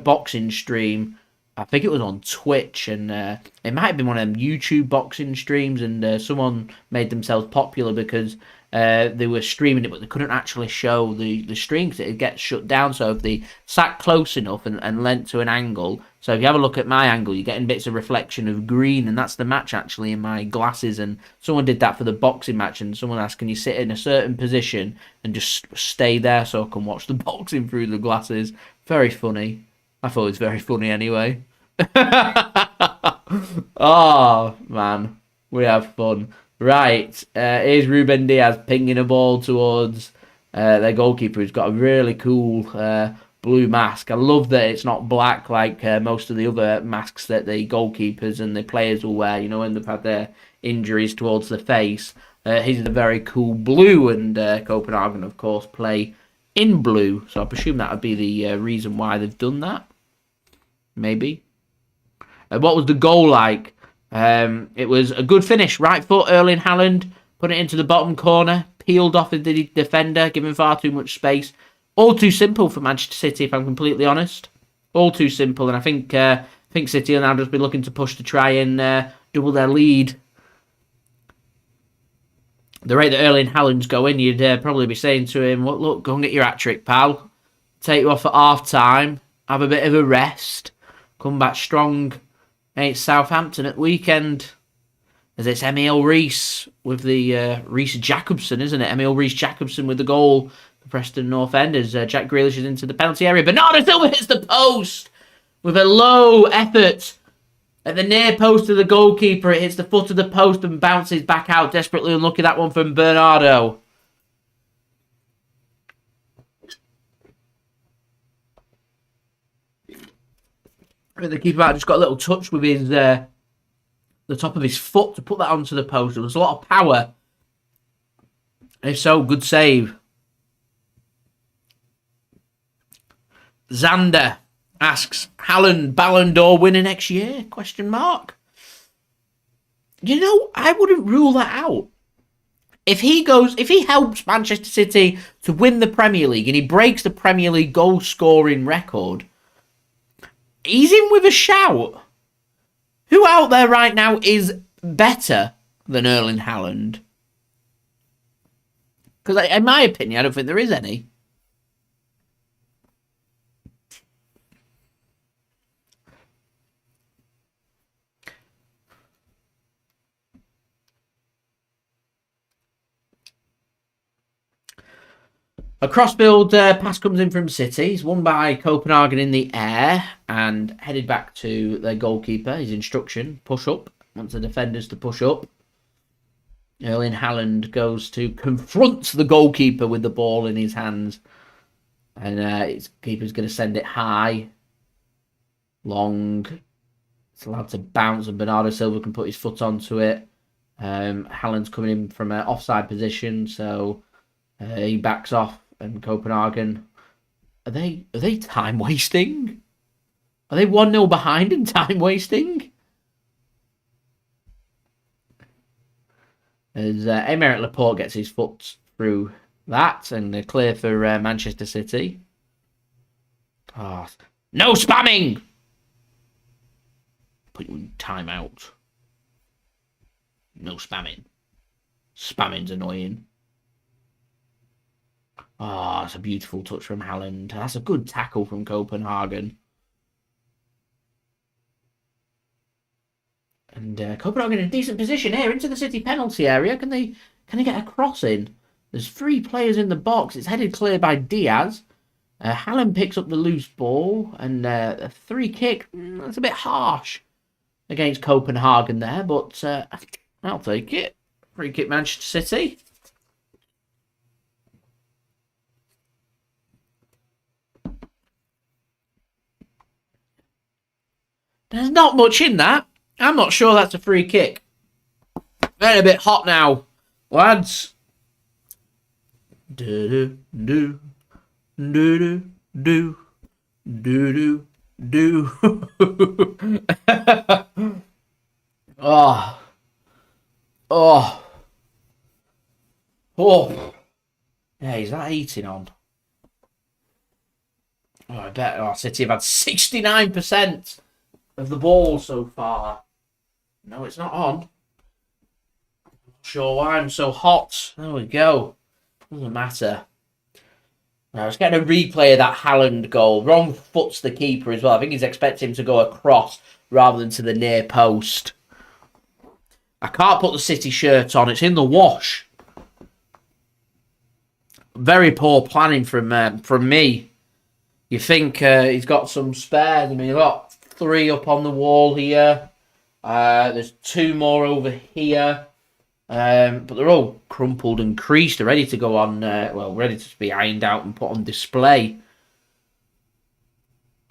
boxing stream. I think it was on Twitch, and it might have been one of them YouTube boxing streams, and someone made themselves popular because they were streaming it, but they couldn't actually show the stream because it gets shut down. So if they sat close enough and leant to an angle, so if you have a look at my angle, you're getting bits of reflection of green, and that's the match actually in my glasses. And someone did that for the boxing match, and someone asked, can you sit in a certain position and just stay there so I can watch the boxing through the glasses? Very funny. I thought it was very funny anyway. Oh, man. We have fun. Right. Here's Ruben Dias pinging a ball towards their goalkeeper, who's got a really cool blue mask. I love that it's not black like most of the other masks that the goalkeepers and the players will wear, you know, when they've had their injuries towards the face. He's a very cool blue, and Copenhagen, of course, play in blue. So I presume that would be the reason why they've done that. Maybe. What was the goal like? It was a good finish. Right foot, Erling Haaland. Put it into the bottom corner. Peeled off of the defender. Giving far too much space. All too simple for Manchester City, if I'm completely honest. All too simple. And I think City will now just be looking to push to try and double their lead. The rate that Erling Haaland's going, you'd probably be saying to him, well, look, go and get your hat-trick, pal. Take you off at half-time. Have a bit of a rest. Come back strong against Southampton at the weekend. As it's Emil Reese with the Reese Jacobson, isn't it? Emil Reese Jacobson with the goal for Preston North End as Jack Grealish is into the penalty area. Bernardo Silva hits the post with a low effort at the near post of the goalkeeper. It hits the foot of the post and bounces back out. Desperately unlucky, that one from Bernardo. The keeper might have just got a little touch with his the top of his foot to put that onto the post. There was a lot of power. If so, good save. Xander asks, Haaland Ballon d'Or winner next year? Question mark. You know, I wouldn't rule that out. If he helps Manchester City to win the Premier League and he breaks the Premier League goal scoring record, he's in with a shout. Who out there right now is better than Erling Haaland? Because in my opinion, I don't think there is any. A cross-field pass comes in from City. It's won by Copenhagen in the air and headed back to their goalkeeper. His instruction, push up. Wants the defenders to push up. Erling Haaland goes to confront the goalkeeper with the ball in his hands. And his keeper's going to send it high. Long. It's allowed to bounce and Bernardo Silva can put his foot onto it. Haaland's coming in from an offside position, so he backs off and Copenhagen, are they time wasting? Are they 1-0 behind and time wasting? As Aymeric Laporte gets his foot through that, and they're clear for Manchester City. Oh, no spamming! Put you in timeout. No spamming. Spamming's annoying. Oh, it's a beautiful touch from Haaland. That's a good tackle from Copenhagen. And Copenhagen in a decent position here into the City penalty area. Can they get a cross in? There's 3 players in the box. It's headed clear by Dias. Haaland picks up the loose ball, and a free kick. That's a bit harsh against Copenhagen there, but I'll take it. Free kick, Manchester City. There's not much in that. I'm not sure that's a free kick. Getting a bit hot now, lads. Do do do do do do do. Oh. Oh. Oh. Yeah, is that eating on? Oh, I bet City have had 69% of the ball so far. No, it's not on. Not sure why I'm so hot. There we go. Doesn't matter. Now, let's get a replay of that Haaland goal. Wrong foot's the keeper as well. I think he's expecting him to go across rather than to the near post. I can't put the City shirt on. It's in the wash. Very poor planning from me. You think he's got some spares. I mean, you've got 3 up on the wall here. There's 2 more over here. But they're all crumpled and creased. They're ready to go on, ready to be ironed out and put on display.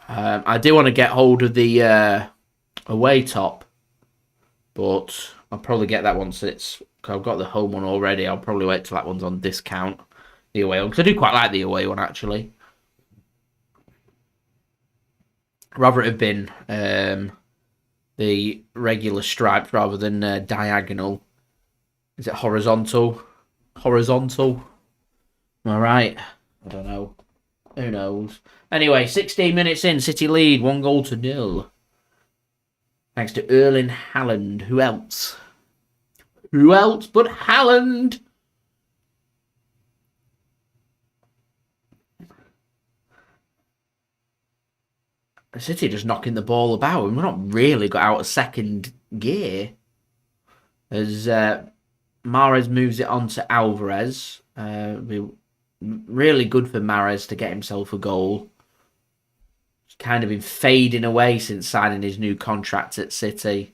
I do want to get hold of the away top. But I'll probably get that once I've got the home one already. I'll probably wait till that one's on discount. The away one. Because I do quite like the away one, actually. Rather it have been the regular stripes rather than diagonal. Is it horizontal? Horizontal? Am I right? I don't know. Who knows? Anyway, 16 minutes in, City lead, 1-0. Thanks to Erling Haaland. Who else? Who else but Haaland? City just knocking the ball about, and we're not really got out of second gear. As Mahrez moves it on to Alvarez. Be really good for Mahrez to get himself a goal. He's kind of been fading away since signing his new contract at City.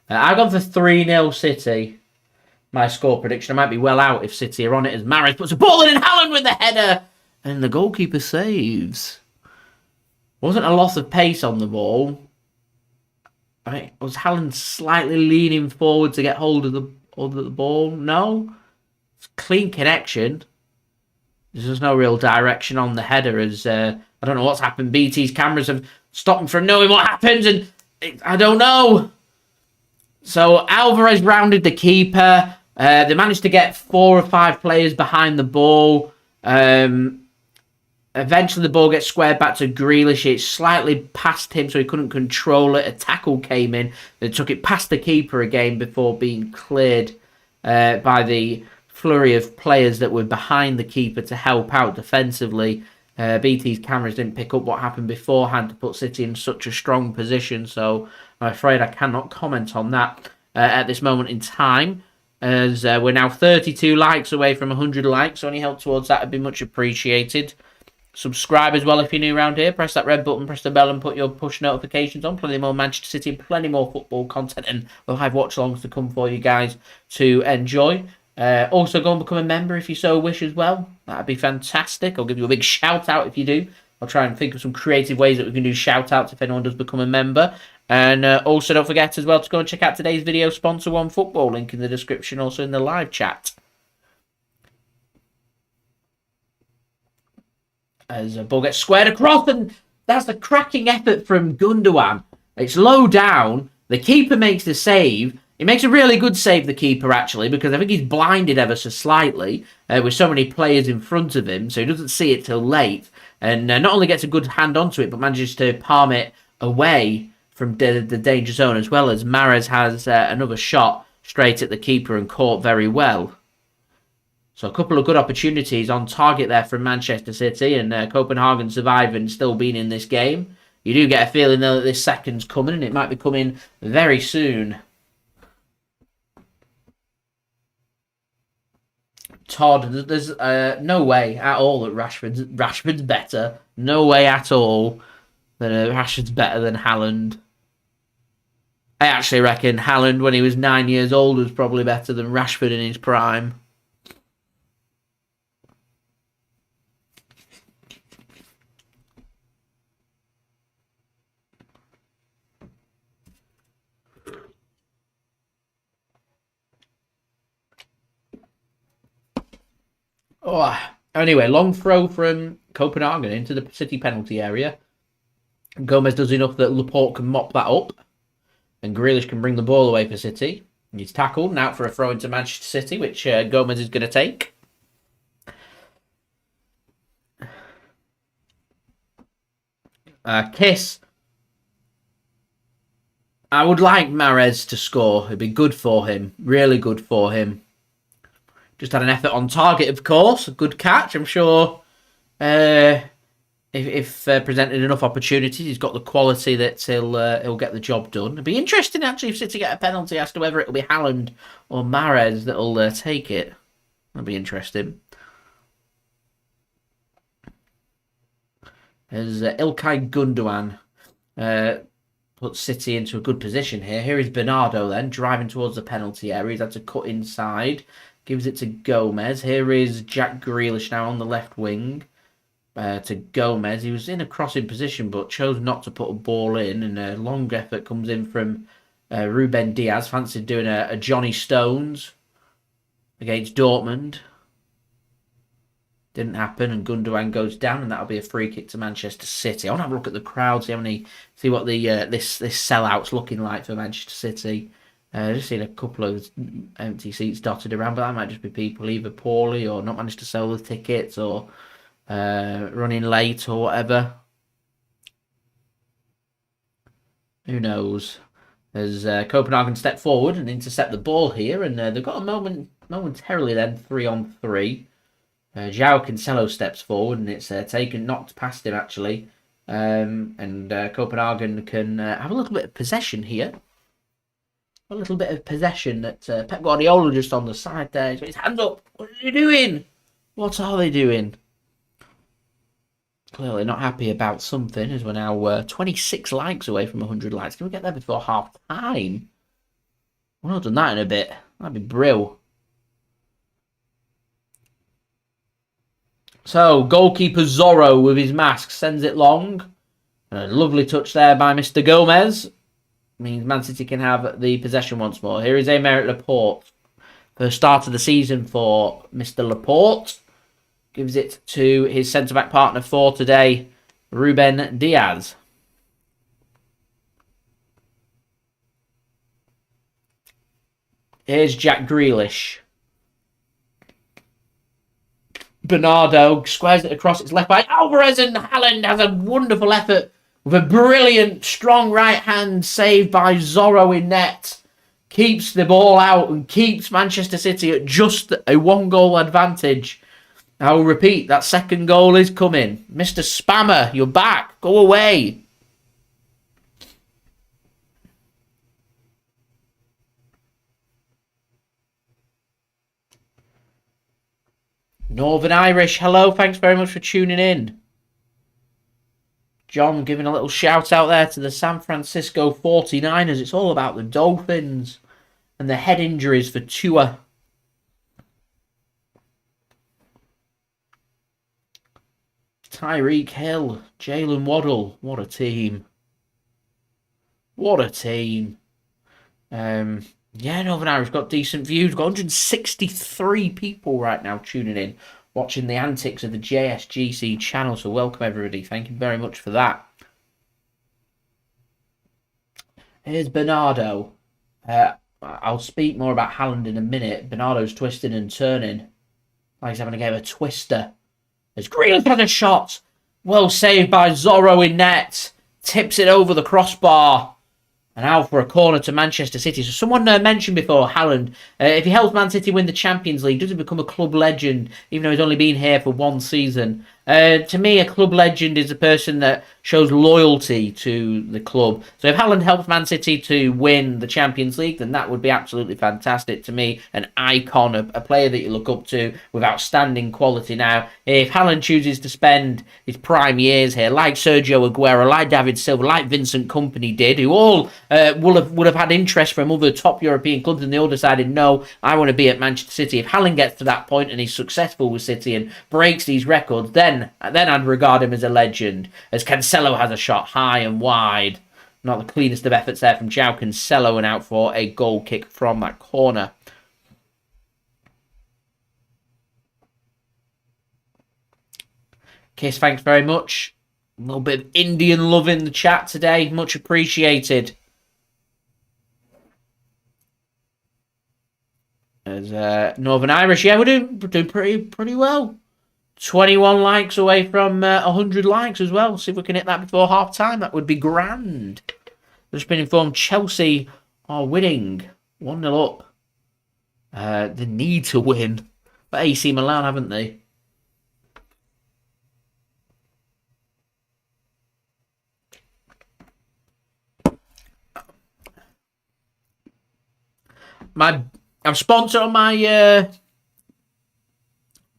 I've gone for 3-0 City. My score prediction. I might be well out if City are on it as Mahrez puts a ball in and Haaland with the header. And the goalkeeper saves. Wasn't a loss of pace on the ball. I mean, was Haaland slightly leaning forward to get hold of the ball? No. It's clean connection. There's just no real direction on the header as I don't know what's happened. BT's cameras have stopped him from knowing what happens, and I don't know. So Alvarez rounded the keeper. They managed to get 4 or 5 players behind the ball. Eventually, the ball gets squared back to Grealish. It's slightly past him, so he couldn't control it. A tackle came in. They took it past the keeper again before being cleared by the flurry of players that were behind the keeper to help out defensively. BT's cameras didn't pick up what happened beforehand to put City in such a strong position, so I'm afraid I cannot comment on that at this moment in time. As we're now 32 likes away from 100 likes, so any help towards that would be much appreciated. Subscribe as well if you're new around here. Press that red button, press the bell and put your push notifications on. Plenty more Manchester City and plenty more football content and live watch-alongs to come for you guys to enjoy. Also go and become a member if you so wish as well. That'd be fantastic. I'll give you a big shout out if you do. I'll try and think of some creative ways that we can do shout outs if anyone does become a member. And also don't forget as well to go and check out today's video sponsor One Football. Link in the description, also in the live chat. As a ball gets squared across, and that's a cracking effort from Gundogan. It's low down. The keeper makes the save. He makes a really good save, the keeper, actually, because I think he's blinded ever so slightly with so many players in front of him, so he doesn't see it till late. And not only gets a good hand onto it, but manages to palm it away from the danger zone, as well as Mahrez has another shot straight at the keeper and caught very well. So a couple of good opportunities on target there from Manchester City, and Copenhagen surviving, still being in this game. You do get a feeling, though, that this second's coming, and it might be coming very soon. Todd, there's no way at all that Rashford's better. No way at all that Rashford's better than Haaland. I actually reckon Haaland, when he was 9 years old, was probably better than Rashford in his prime. Oh, anyway, long throw from Copenhagen into the City penalty area. Gomez does enough that Laporte can mop that up. And Grealish can bring the ball away for City. He's tackled and out for a throw into Manchester City, which Gomez is going to take. Kiss. I would like Mahrez to score. It'd be good for him. Really good for him. Just had an effort on target, of course. A good catch. I'm sure if presented enough opportunities, he's got the quality that he'll get the job done. It'd be interesting, actually, if City get a penalty as to whether it'll be Haaland or Mahrez that'll take it. That'd be interesting. As Ilkay Gundogan puts City into a good position here. Here is Bernardo then, driving towards the penalty area. He's had to cut inside. Gives it to Gomez. Here is Jack Grealish now on the left wing. To Gomez. He was in a crossing position but chose not to put a ball in. And a long effort comes in from Ruben Dias. Fancied doing a Johnny Stones against Dortmund. Didn't happen, and Gundogan goes down, and that'll be a free kick to Manchester City. I want to have a look at the crowd, see what the this sellout's looking like for Manchester City. Just seen a couple of empty seats dotted around, but that might just be people either poorly or not managed to sell the tickets or running late or whatever. Who knows? As Copenhagen step forward and intercept the ball here, and they've got a momentarily then 3-on-3. Joao Cancelo steps forward, and it's knocked past him actually. And Copenhagen can have a little bit of possession here. A little bit of possession that Pep Guardiola just on the side there. He's got his hands up. What are you doing? What are they doing? Clearly not happy about something, as we're now 26 likes away from 100 likes. Can we get there before half time? We've not done that in a bit. That'd be brill. So, goalkeeper Zorro with his mask sends it long. A lovely touch there by Mr. Gomez. Means Man City can have the possession once more. Here is Aymeric Laporte. First start of the season for Mr. Laporte. Gives it to his centre-back partner for today, Ruben Dias. Here's Jack Grealish. Bernardo squares it across its left by Alvarez, and Haaland has a wonderful effort with a brilliant, strong right hand save by Zorro in net. Keeps the ball out and keeps Manchester City at just a 1-goal advantage. I will repeat, that second goal is coming. Mr. Spammer, you're back. Go away. Northern Irish, hello. Thanks very much for tuning in. John giving a little shout out there to the San Francisco 49ers. It's all about the Dolphins and the head injuries for Tua. Tyreek Hill, Jalen Waddle. What a team. What a team. Yeah, Northern Irish got decent views. Got 163 people right now tuning in watching the antics of the JSGC channel. So welcome everybody. Thank you very much for that. Here's Bernardo. I'll speak more about Haaland in a minute. Bernardo's twisting and turning. Like he's having a game of twister. As Grealish has a shot. Well saved by Zorro in net. Tips it over the crossbar. And out for a corner to Manchester City. So someone mentioned before, Haaland, if he helps Man City win the Champions League, does he become a club legend, even though he's only been here for one season? To me, a club legend is a person that shows loyalty to the club. So if Haaland helps Man City to win the Champions League, then that would be absolutely fantastic. To me, an icon, a player that you look up to with outstanding quality. Now, if Haaland chooses to spend his prime years here, like Sergio Aguero, like David Silva, like Vincent Kompany did, who all would have had interest from other top European clubs, and they all decided, no, I want to be at Manchester City. If Haaland gets to that point and he's successful with City and breaks these records, then I'd regard him as a legend. As Cancelo has a shot high and wide. Not the cleanest of efforts there from Joao Cancelo, and out for a goal kick from that corner. Kiss, thanks very much. A little bit of Indian love in the chat today. Much appreciated. As Northern Irish, yeah, we're doing pretty well. 21 likes away from 100 likes as well. See if we can hit that before half time. That would be grand. Just been informed Chelsea are winning 1-0 up. They need to win. But AC Milan, haven't they? I'm sponsored on my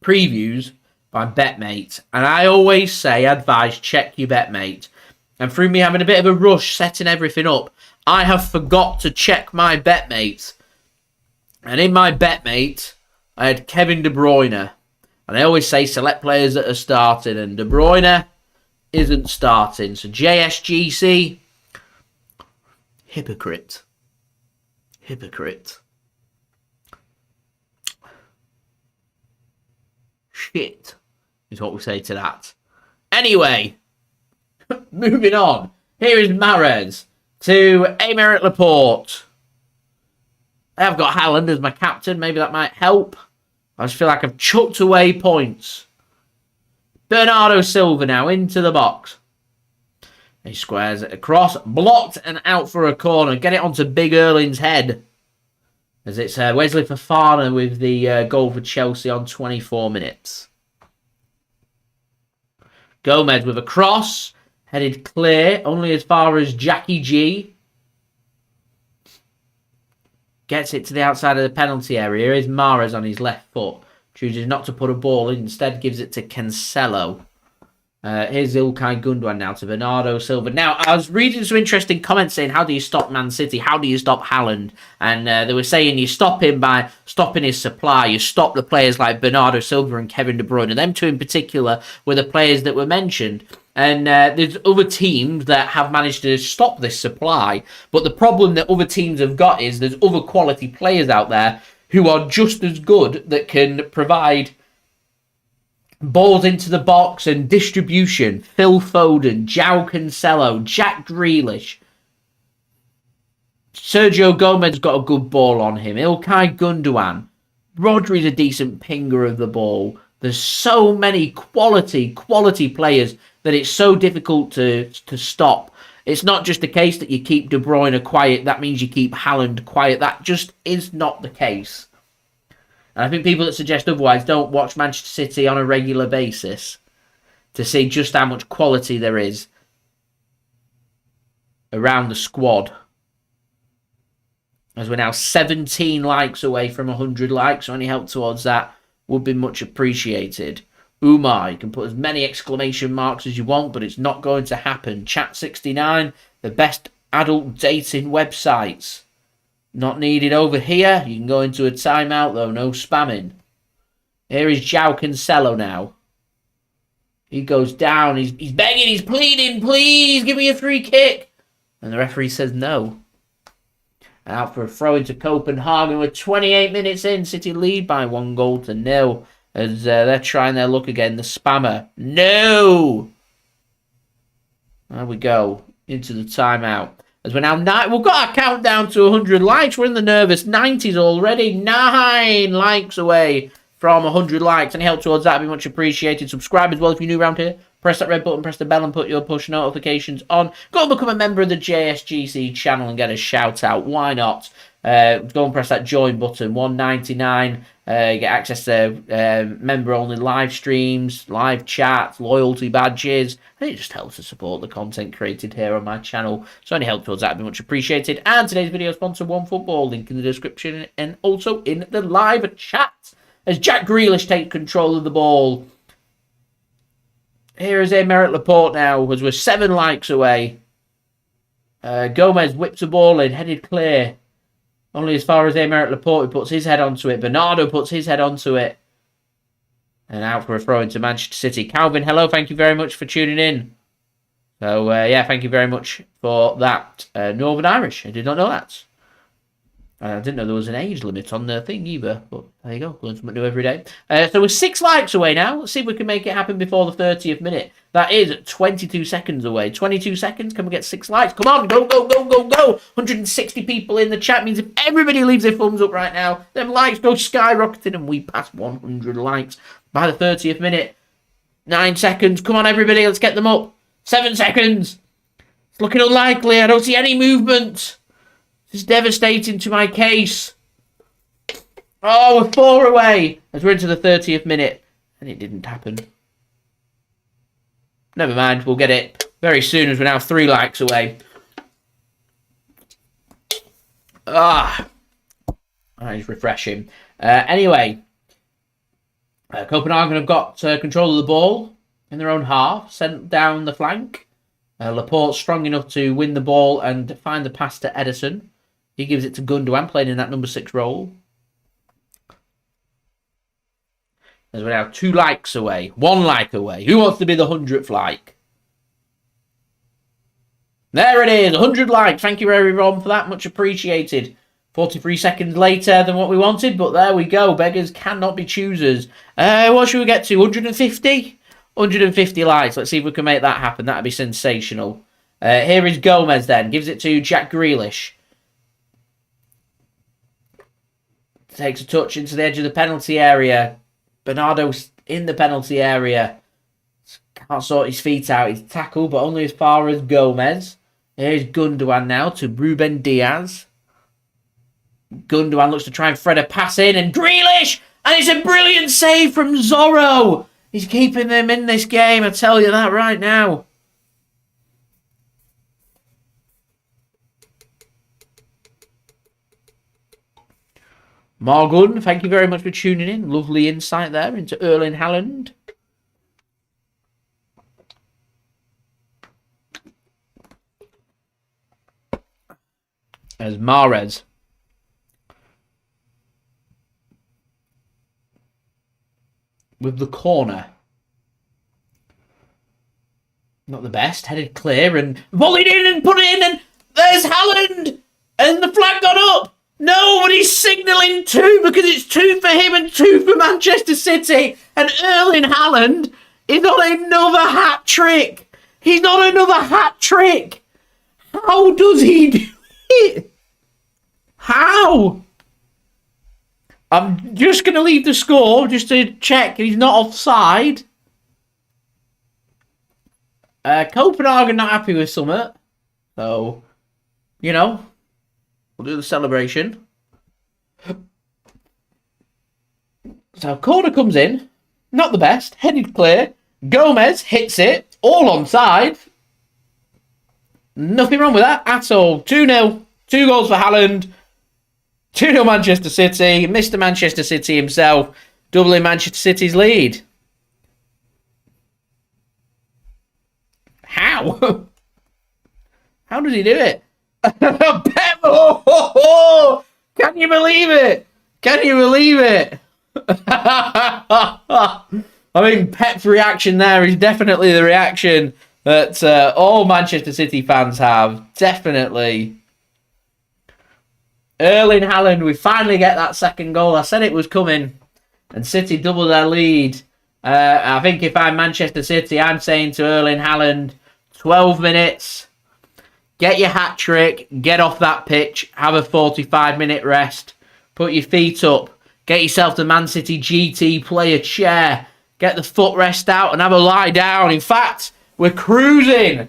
previews by BetMate, and I always say, advise, check your BetMate. And through me having a bit of a rush setting everything up, I have forgot to check my BetMate. And in my BetMate, I had Kevin De Bruyne. And I always say select players that are starting, and De Bruyne isn't starting. So JSGC, hypocrite. Shit is what we say to that. Anyway, moving on. Here is Mahrez to Aymeric Laporte. I've got Haaland as my captain. Maybe that might help. I just feel like I've chucked away points. Bernardo Silva now into the box. He squares it across. Blocked and out for a corner. Get it onto Big Erling's head. As it's Wesley Fofana with the goal for Chelsea on 24 minutes. Gomez with a cross. Headed clear. Only as far as Jackie G. Gets it to the outside of the penalty area. Here is Mahrez on his left foot. Chooses not to put a ball in. Instead gives it to Cancelo. Here's Ilkay Gundogan now to Bernardo Silva. Now, I was reading some interesting comments saying, how do you stop Man City? How do you stop Haaland? And they were saying you stop him by stopping his supply. You stop the players like Bernardo Silva and Kevin De Bruyne. Them two in particular were the players that were mentioned. And there's other teams that have managed to stop this supply. But the problem that other teams have got is there's other quality players out there who are just as good that can provide balls into the box and distribution. Phil Foden, Joao Cancelo, Jack Grealish. Sergio Gomez got a good ball on him. Ilkay Gundogan. Rodri's a decent pinger of the ball. There's so many quality players that it's so difficult to stop. It's not just the case that you keep De Bruyne quiet. That means you keep Haaland quiet. That just is not the case. And I think people that suggest otherwise don't watch Manchester City on a regular basis to see just how much quality there is around the squad. As we're now 17 likes away from 100 likes, so any help towards that would be much appreciated. Umar, you can put as many exclamation marks as you want, but it's not going to happen. Chat69, the best adult dating websites. Not needed over here. You can go into a timeout, though. No spamming. Here is Joao Cancelo now. He goes down. He's begging. He's pleading. Please give me a free kick. And the referee says no. Out for a throw into Copenhagen. We're 28 minutes in. City lead by 1-0. as they're trying their luck again. The spammer. No! There we go. Into the timeout. As we're now we've got our countdown to 100 likes. We're in the nervous 90s already. 9 likes away from 100 likes. Any help towards that would be much appreciated. Subscribe as well if you're new around here. Press that red button, press the bell, and put your push notifications on. Go and become a member of the JSGC channel and get a shout out. Why not? Go and press that join button. $1.99. You get access to member-only live streams, live chats, loyalty badges. And it just helps to support the content created here on my channel. So any help towards that would be much appreciated. And today's video sponsor, OneFootball. Link in the description and also in the live chat. As Jack Grealish takes control of the ball. Here is Aymeric Laporte now, as we're 7 likes away. Gomez whips the ball in, headed clear. Only as far as Aymeric Laporte puts his head onto it. Bernardo puts his head onto it. And out for a throw into Manchester City. Kalvin, hello, thank you very much for tuning in. So, yeah, thank you very much for that. Northern Irish, I did not know that. I didn't know there was an age limit on the thing either, but there you go, learn something new every day. So we're 6 likes away now. Let's see if we can make it happen before the 30th minute. That is 22 seconds away. 22 seconds, can we get 6 likes? Come on, go, go, go, go, go. 160 people in the chat means if everybody leaves their thumbs up right now, them likes go skyrocketing and we pass 100 likes by the 30th minute. 9 seconds, come on everybody, let's get them up. 7 seconds. It's looking unlikely, I don't see any movement. This is devastating to my case. Oh, we're 4 away as we're into the 30th minute. And it didn't happen. Never mind, we'll get it very soon as we're now 3 likes away. That is refreshing. Anyway, Copenhagen have got control of the ball in their own half. Sent down the flank. Laporte strong enough to win the ball and find the pass to Ederson. He gives it to Gundogan, playing in that number 6 role. As we're now 2 likes away. 1 like away. Who wants to be the 100th like? There it is. 100 likes. Thank you everyone for that. Much appreciated. 43 seconds later than what we wanted. But there we go. Beggars cannot be choosers. What should we get to? 150? 150 likes. Let's see if we can make that happen. That'd be sensational. Here is Gomez then. Gives it to Jack Grealish. Takes a touch into the edge of the penalty area. Bernardo's in the penalty area. Can't sort his feet out. He's tackled, but only as far as Gomez. Here's Gundogan now to Ruben Dias. Gundogan looks to try and thread a pass in, and Grealish! And it's a brilliant save from Zorro! He's keeping them in this game, I tell you that right now. Morgan, thank you very much for tuning in. Lovely insight there into Erling Haaland. As Mahrez. With the corner. Not the best. Headed clear and volleyed in and put it in, and there's Haaland! And the flag got up! No, but he's signalling 2 because it's 2 for him and 2 for Manchester City. And Erling Haaland is on another hat trick. He's on another hat trick. How does he do it? How? I'm just going to leave the score just to check he's not offside. Copenhagen not happy with Summit. So, you know. We'll do the celebration. So, corner comes in. Not the best. Headed clear. Gomez hits it. All onside. Nothing wrong with that at all. 2-0. 2 goals for Haaland. 2-0 Manchester City. Mr. Manchester City himself. Doubling Manchester City's lead. How? How does he do it? Pep! Oh, can you believe it? Can you believe it? I mean, Pep's reaction there is definitely the reaction that all Manchester City fans have. Definitely. Erling Haaland, we finally get that second goal. I said it was coming. And City double their lead. I think if I'm Manchester City, I'm saying to Erling Haaland, 12 minutes, get your hat-trick, get off that pitch, have a 45-minute rest, put your feet up, get yourself the Man City GT, play a chair, get the footrest out and have a lie down. In fact, we're cruising.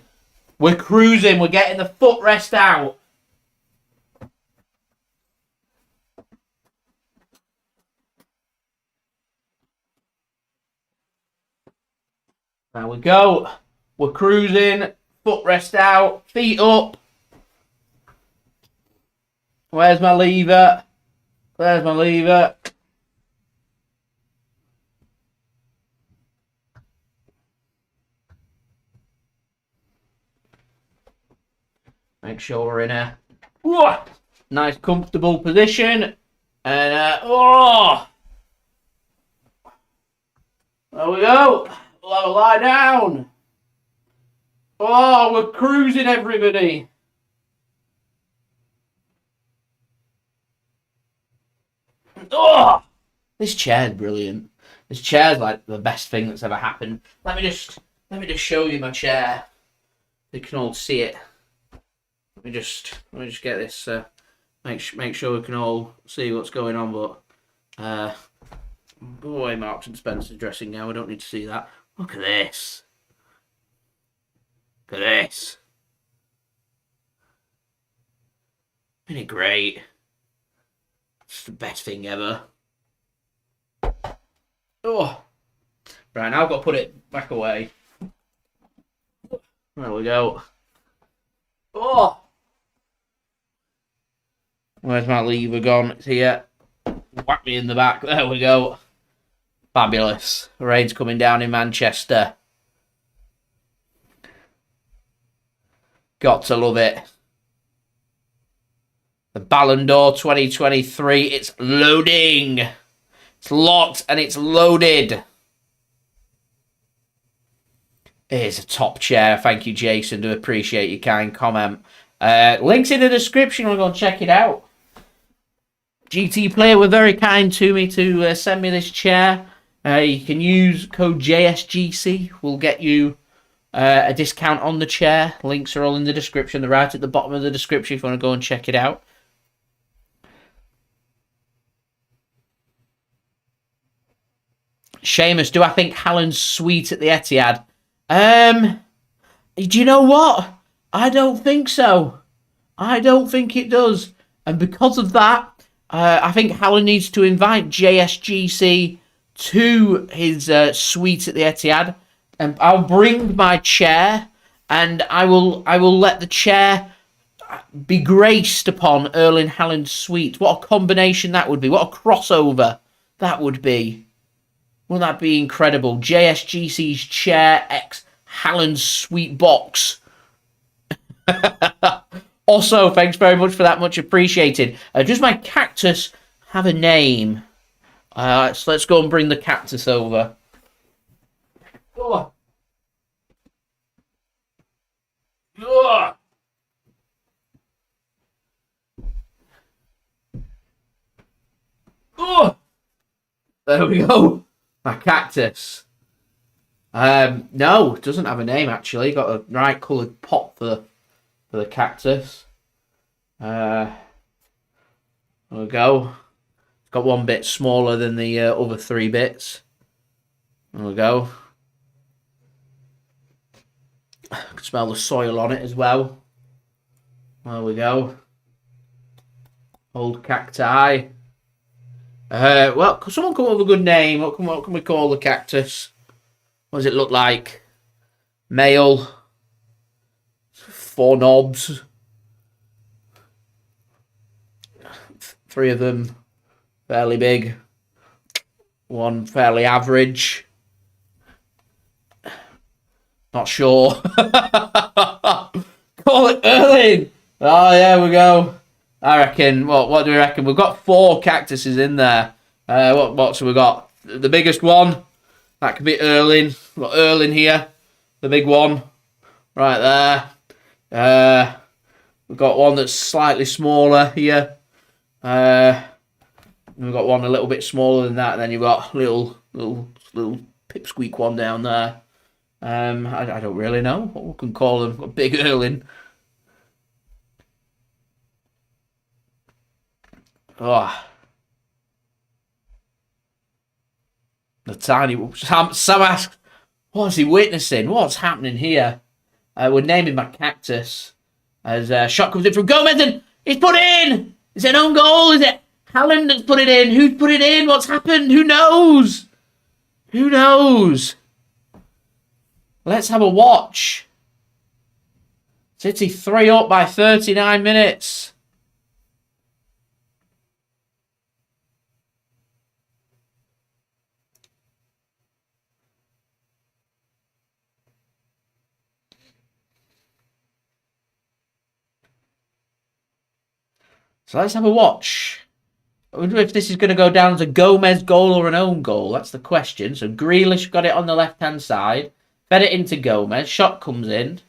We're cruising. We're getting the footrest out. There we go. We're cruising. Footrest out. Feet up. Where's my lever? There's my lever. Make sure we're in a nice comfortable position. And there we go. We'll have a lie down. Oh, we're cruising, everybody. Oh, this chair's brilliant. This chair's like the best thing that's ever happened. Let me just show you my chair. You can all see it. Let me just get this. Make sure we can all see what's going on. But boy, Marks and Spencer's dressing now. We don't need to see that. Look at this. Look at this. Isn't it great? It's the best thing ever. Oh, right, now I've got to put it back away. There we go. Oh, where's my lever gone? It's here. Whack me in the back. There we go. Fabulous. The rain's coming down in Manchester. Got to love it. The Ballon d'Or 2023. It's loading. It's locked and it's loaded. It is a top chair. Thank you, Jason. Do appreciate your kind comment. Links in the description. We're going to check it out. GT Player were very kind to me to send me this chair. You can use code JSGC. We'll get you a discount on the chair. Links are all in the description. They're right at the bottom of the description if you want to go and check it out. Seamus, do I think Haaland's sweet at the Etihad? Do you know what? I don't think so. I don't think it does. And because of that, I think Haaland needs to invite JSGC to his suite at the Etihad. And I'll bring my chair and I will let the chair be graced upon Erling Haaland's suite. What a combination that would be. What a crossover that would be. Wouldn't that be incredible? JSGC's chair x Haaland's sweet box. Also, thanks very much for that. Much appreciated. Does my cactus have a name? So let's go and bring the cactus over. Oh. Oh. Oh. There we go. My cactus. No, it doesn't have a name actually. Got a right coloured pot for the cactus. There we go. It's got one bit smaller than the other three bits. There we go. I can smell the soil on it as well. There we go. Old cacti. Well, could someone come up with a good name? What can we call the cactus? What does it look like? Male. 4 knobs. 3 of them fairly big. 1 fairly average. Not sure. Call it Erling. Oh, there we go. I reckon, what do we reckon? We've got 4 cactuses in there. What so we got? The biggest one. That could be Erling. We've got Erling here. The big one. Right there. We've got one that's slightly smaller here. We've got one a little bit smaller than that, and then you've got little pipsqueak one down there. I don't really know what we can call them. Got big Erling. Oh. The tiny... Sam asks, what's he witnessing? What's happening here? We're naming my cactus. As shot comes in from Gomez and he's put it in! Is it an own goal? Is it Haaland that's put it in? Who's put it in? What's happened? Who knows? Who knows? Let's have a watch. City 3 up by 39 minutes. So let's have a watch. I wonder if this is going to go down as a Gomez goal or an own goal. That's the question. So Grealish got it on the left-hand side. Fed it into Gomez. Shot comes in.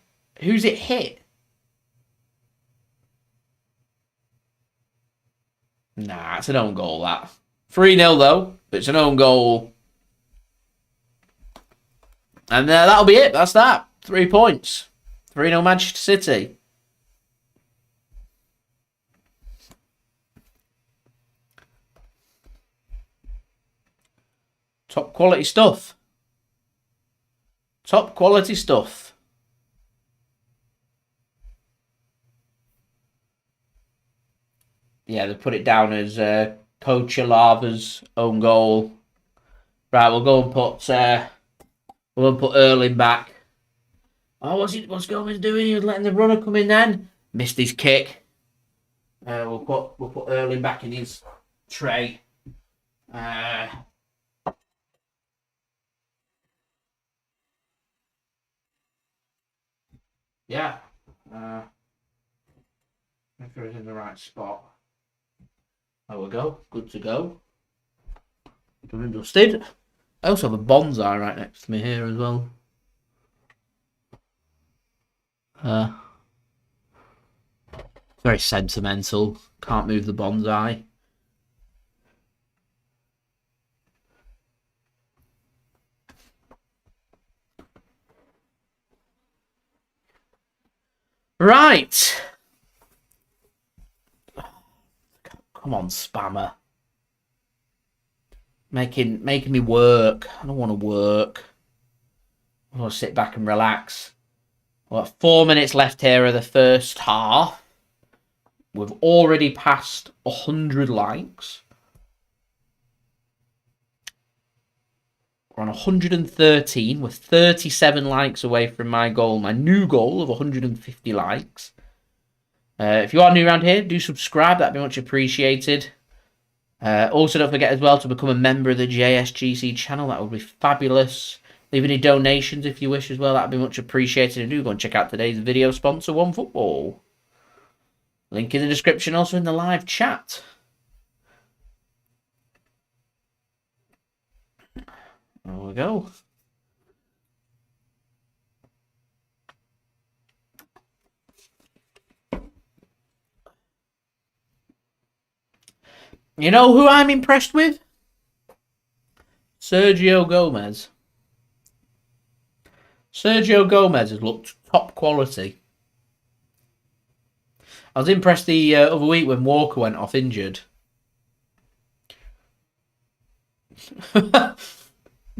Who's it hit? Nah, it's an own goal, that. 3-0, though. But it's an own goal. And that'll be it. That's that. 3 points. 3-0 Manchester City. Top quality stuff. Top quality stuff. Yeah, they put it down as Coach Lava's own goal. Right, we'll go and put Erling back. Oh, what's Gomez doing? He was letting the runner come in then. Missed his kick. We'll put Erling back in his tray. Yeah. Make sure it's in the right spot. There we go. Good to go. Done and dusted. I also have a bonsai right next to me here as well. Very sentimental. Can't move the bonsai. Right. Come on, spammer. Making me work. I don't want to work. I want to sit back and relax. We've got 4 minutes left here of the first half. We've already passed 100 likes. We're on 113. We're 37 likes away from my goal. My new goal of 150 likes. If you are new around here, do subscribe. That'd be much appreciated. Also, don't forget as well to become a member of the JSGC channel. That would be fabulous. Leave any donations if you wish as well. That'd be much appreciated. And do go and check out today's video sponsor, OneFootball. Link in the description, also in the live chat. There we go. You know who I'm impressed with? Sergio Gomez. Sergio Gomez has looked top quality. I was impressed the other week when Walker went off injured.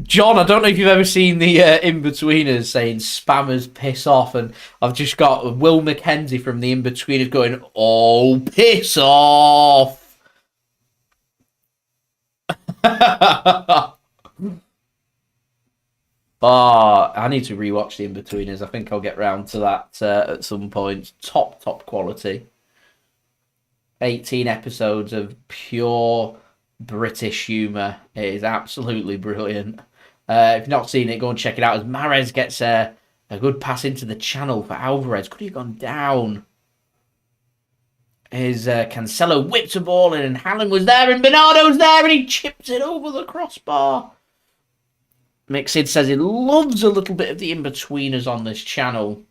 John, I don't know if you've ever seen the in-betweeners saying spammers piss off, and I've just got Will McKenzie from the in-betweeners going, oh, piss off. Oh, I need to rewatch the in-betweeners. I think I'll get round to that at some point. Top quality. 18 episodes of pure British humour. It is absolutely brilliant. If you've not seen it, go and check it out. As Mahrez gets a good pass into the channel for Alvarez. Could he have gone down? His Cancelo whipped a ball in, and Haaland was there, and Bernardo's there, and he chips it over the crossbar. Mixid says he loves a little bit of the in-betweeners on this channel.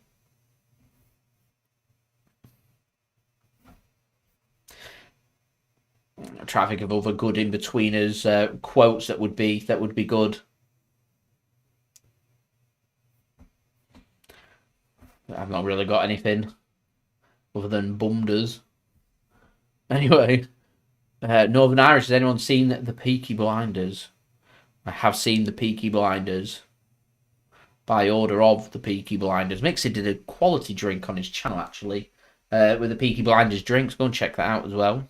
try to think of other good in-betweeners, quotes that would be good. I've not really got anything other than bumders. Anyway, Northern Irish, has anyone seen the Peaky Blinders? I have seen the Peaky Blinders. By order of the Peaky Blinders. Mixie did a quality drink on his channel, actually, with the Peaky Blinders drinks. Go and check that out as well.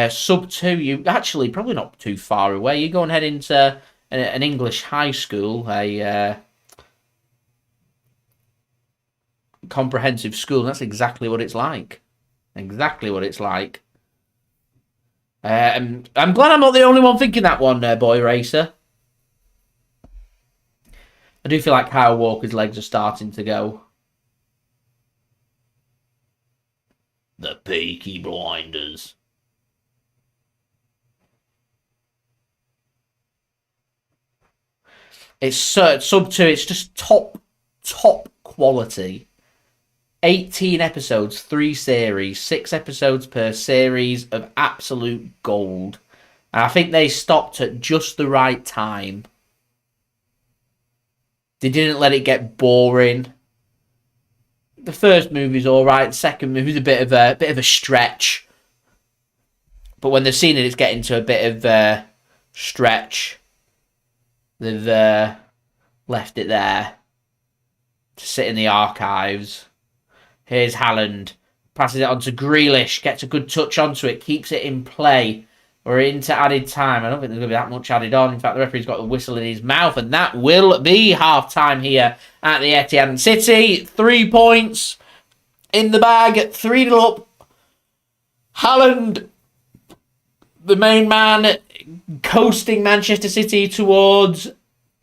Sub 2, you actually probably not too far away. You go and head into an English high school, a comprehensive school. That's exactly what it's like. Exactly what it's like. I'm glad I'm not the only one thinking that one, Boy Racer. I do feel like Kyle Walker's legs are starting to go. The Peaky Blinders. It's sub 2. It's just top quality. 18 episodes, 3 series, 6 episodes per series of absolute gold. And I think they stopped at just the right time. They didn't let it get boring. The first movie's all right. The second movie's a bit of a stretch. But when they've seen it, it's getting to a bit of a stretch. They've left it there to sit in the archives. Here's Haaland. Passes it on to Grealish. Gets a good touch onto it. Keeps it in play. We're into added time. I don't think there's going to be that much added on. In fact, the referee's got the whistle in his mouth, and that will be half-time here at the Etihad. City, 3 points in the bag, 3-0 up. Haaland, the main man, coasting Manchester City towards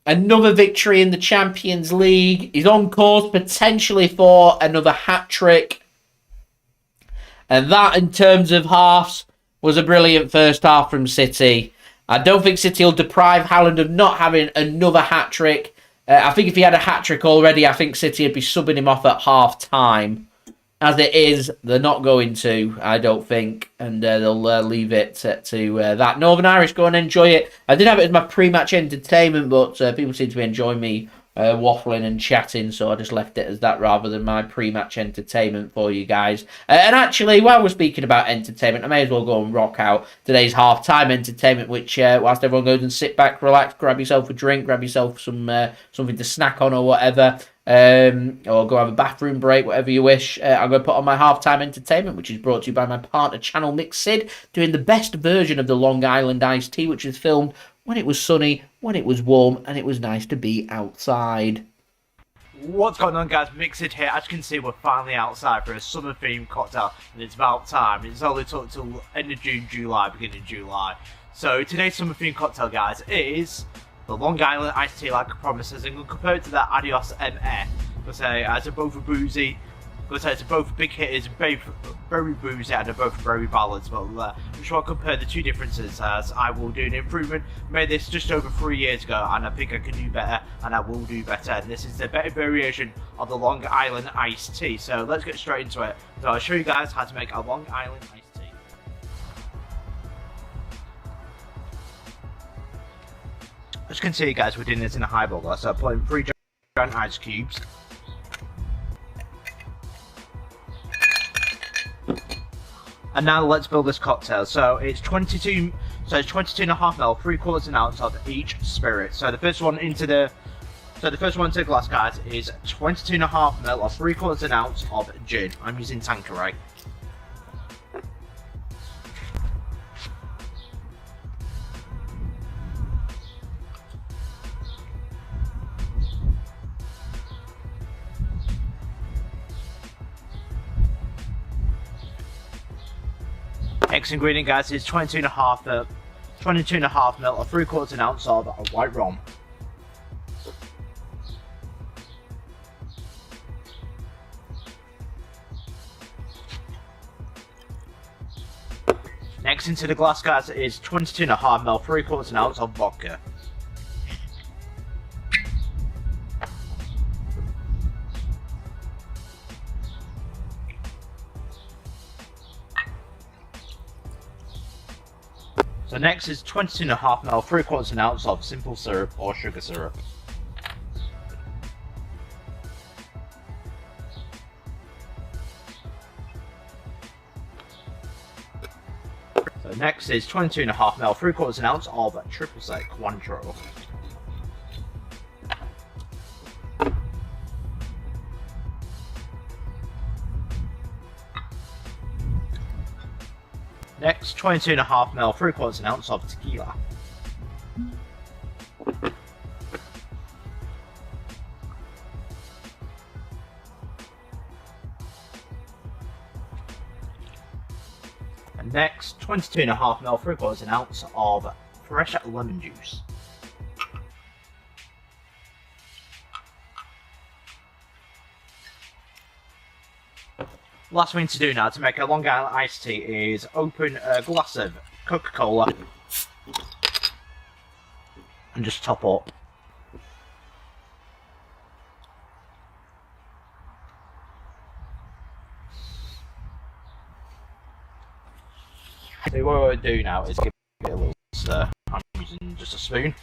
another victory in the Champions League. He's on course potentially for another hat-trick. And that, in terms of halves, was a brilliant first half from City. I don't think City will deprive Haaland of not having another hat-trick. I think if he had a hat-trick already, I think City would be subbing him off at half-time. As it is, they're not going to, I don't think, and they'll leave it to that. Northern Irish, go and enjoy it. I did have it as my pre-match entertainment, but people seem to be enjoying me waffling and chatting, so I just left it as that rather than my pre-match entertainment for you guys. And actually, while we're speaking about entertainment, I may as well go and rock out today's half-time entertainment, which, whilst everyone goes and sit back, relax, grab yourself a drink, grab yourself some something to snack on or whatever, or go have a bathroom break, whatever you wish. I'm going to put on my half-time entertainment, which is brought to you by my partner channel Mix Sid, doing the best version of the Long Island iced tea, which is filmed when it was sunny, when it was warm, and it was nice to be outside. What's going on, guys? Mix Sid here. As you can see, we're finally outside for a summer-themed cocktail, and it's about time. It's only took till end of June, July, beginning of July. So today's summer-themed cocktail, guys, is the Long Island iced tea, like I promised, and compared to that Adios MF. I'll say, as they're both boozy, I'll say it's both big hitters, very boozy, and they're both very balanced. But I'm just want to compare the two differences, as I will do an improvement. Made this just over 3 years ago, and I think I can do better, and I will do better. And this is the better variation of the Long Island iced tea. So let's get straight into it. So I'll show you guys how to make a Long Island iced tea. As you can see, guys, we're doing this in a highball glass. So I'm putting 3 giant ice cubes. And now let's build this cocktail. So it's 22 and a half ml, 3/4 ounce of each spirit. So the first one into the glass, guys, is 22 and a half ml or 3/4 ounce of gin. I'm using Tanqueray. Next ingredient, guys, is 22 and a half ml or 3/4 ounce of white rum. Next into the glass, guys, is 22 and a half ml, 3/4 ounce of vodka. So next is 22.5ml, 3/4 ounce of simple syrup or sugar syrup. So next is 22.5ml, 3/4 ounce of triple sec Cointreau. Next, 22.5ml, 3/4 ounce of tequila. And next, 22.5ml, 3/4 ounce of fresh lemon juice. Last thing to do now to make a Long Island iced tea is open a glass of Coca-Cola and just top up. So what I do now is give it a little stir. I'm using just a spoon. You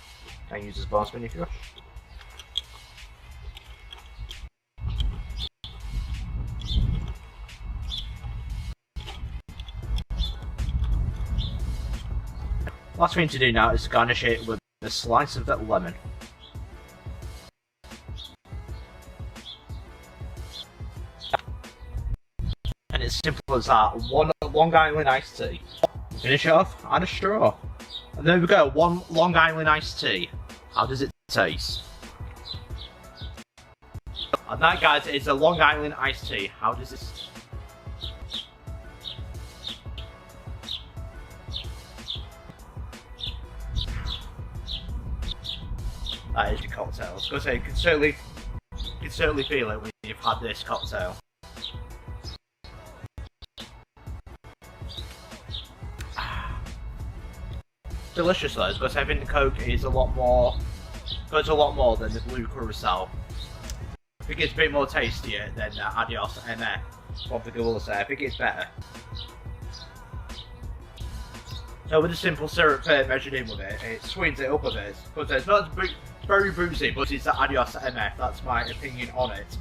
can use this bar spoon if you wish. Last thing to do now is to garnish it with a slice of that lemon. And it's simple as that. One Long Island iced tea. Finish it off, add a straw. And there we go, one Long Island iced tea. How does it taste? And that, guys, is a Long Island iced tea. How does it? That is your cocktail. I was going to say, you can certainly feel it when you've had this cocktail. Delicious though, because I think the Coke is goes a lot more than the blue Curacao. I think it's a bit more tastier than Adios MF. One thing I will say, I think it's better. So with the simple syrup measured in with it, it sweetens it up a bit. But it's not very boozy, but it's the Adios MF, that's my opinion on it.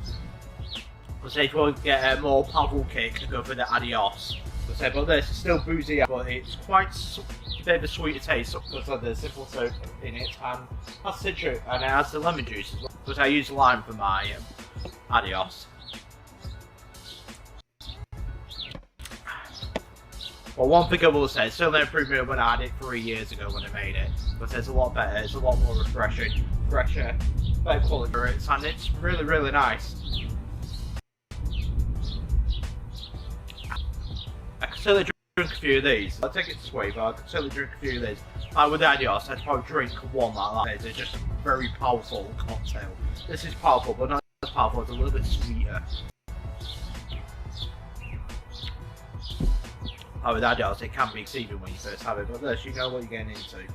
But if you want to get a more powerful kick, go for the Adios. But this is still boozy, but it's quite a bit of a sweeter taste because of the simple syrup in it, and has citric, and it has the lemon juice as well. But I use lime for my Adios. Well, one thing I will say, it's still an improvement when I had it 3 years ago when I made it. But it's a lot better, it's a lot more refreshing, fresher, better quality for it, and it's really, really nice. I can certainly drink a few of these. I'll take it this way, but I can certainly drink a few of these. With Adios, I'd probably drink one like that. It's just a very powerful cocktail. This is powerful, but not as powerful, it's a little bit sweeter. With Adios, it can be deceiving when you first have it, but this, you know what you're getting into.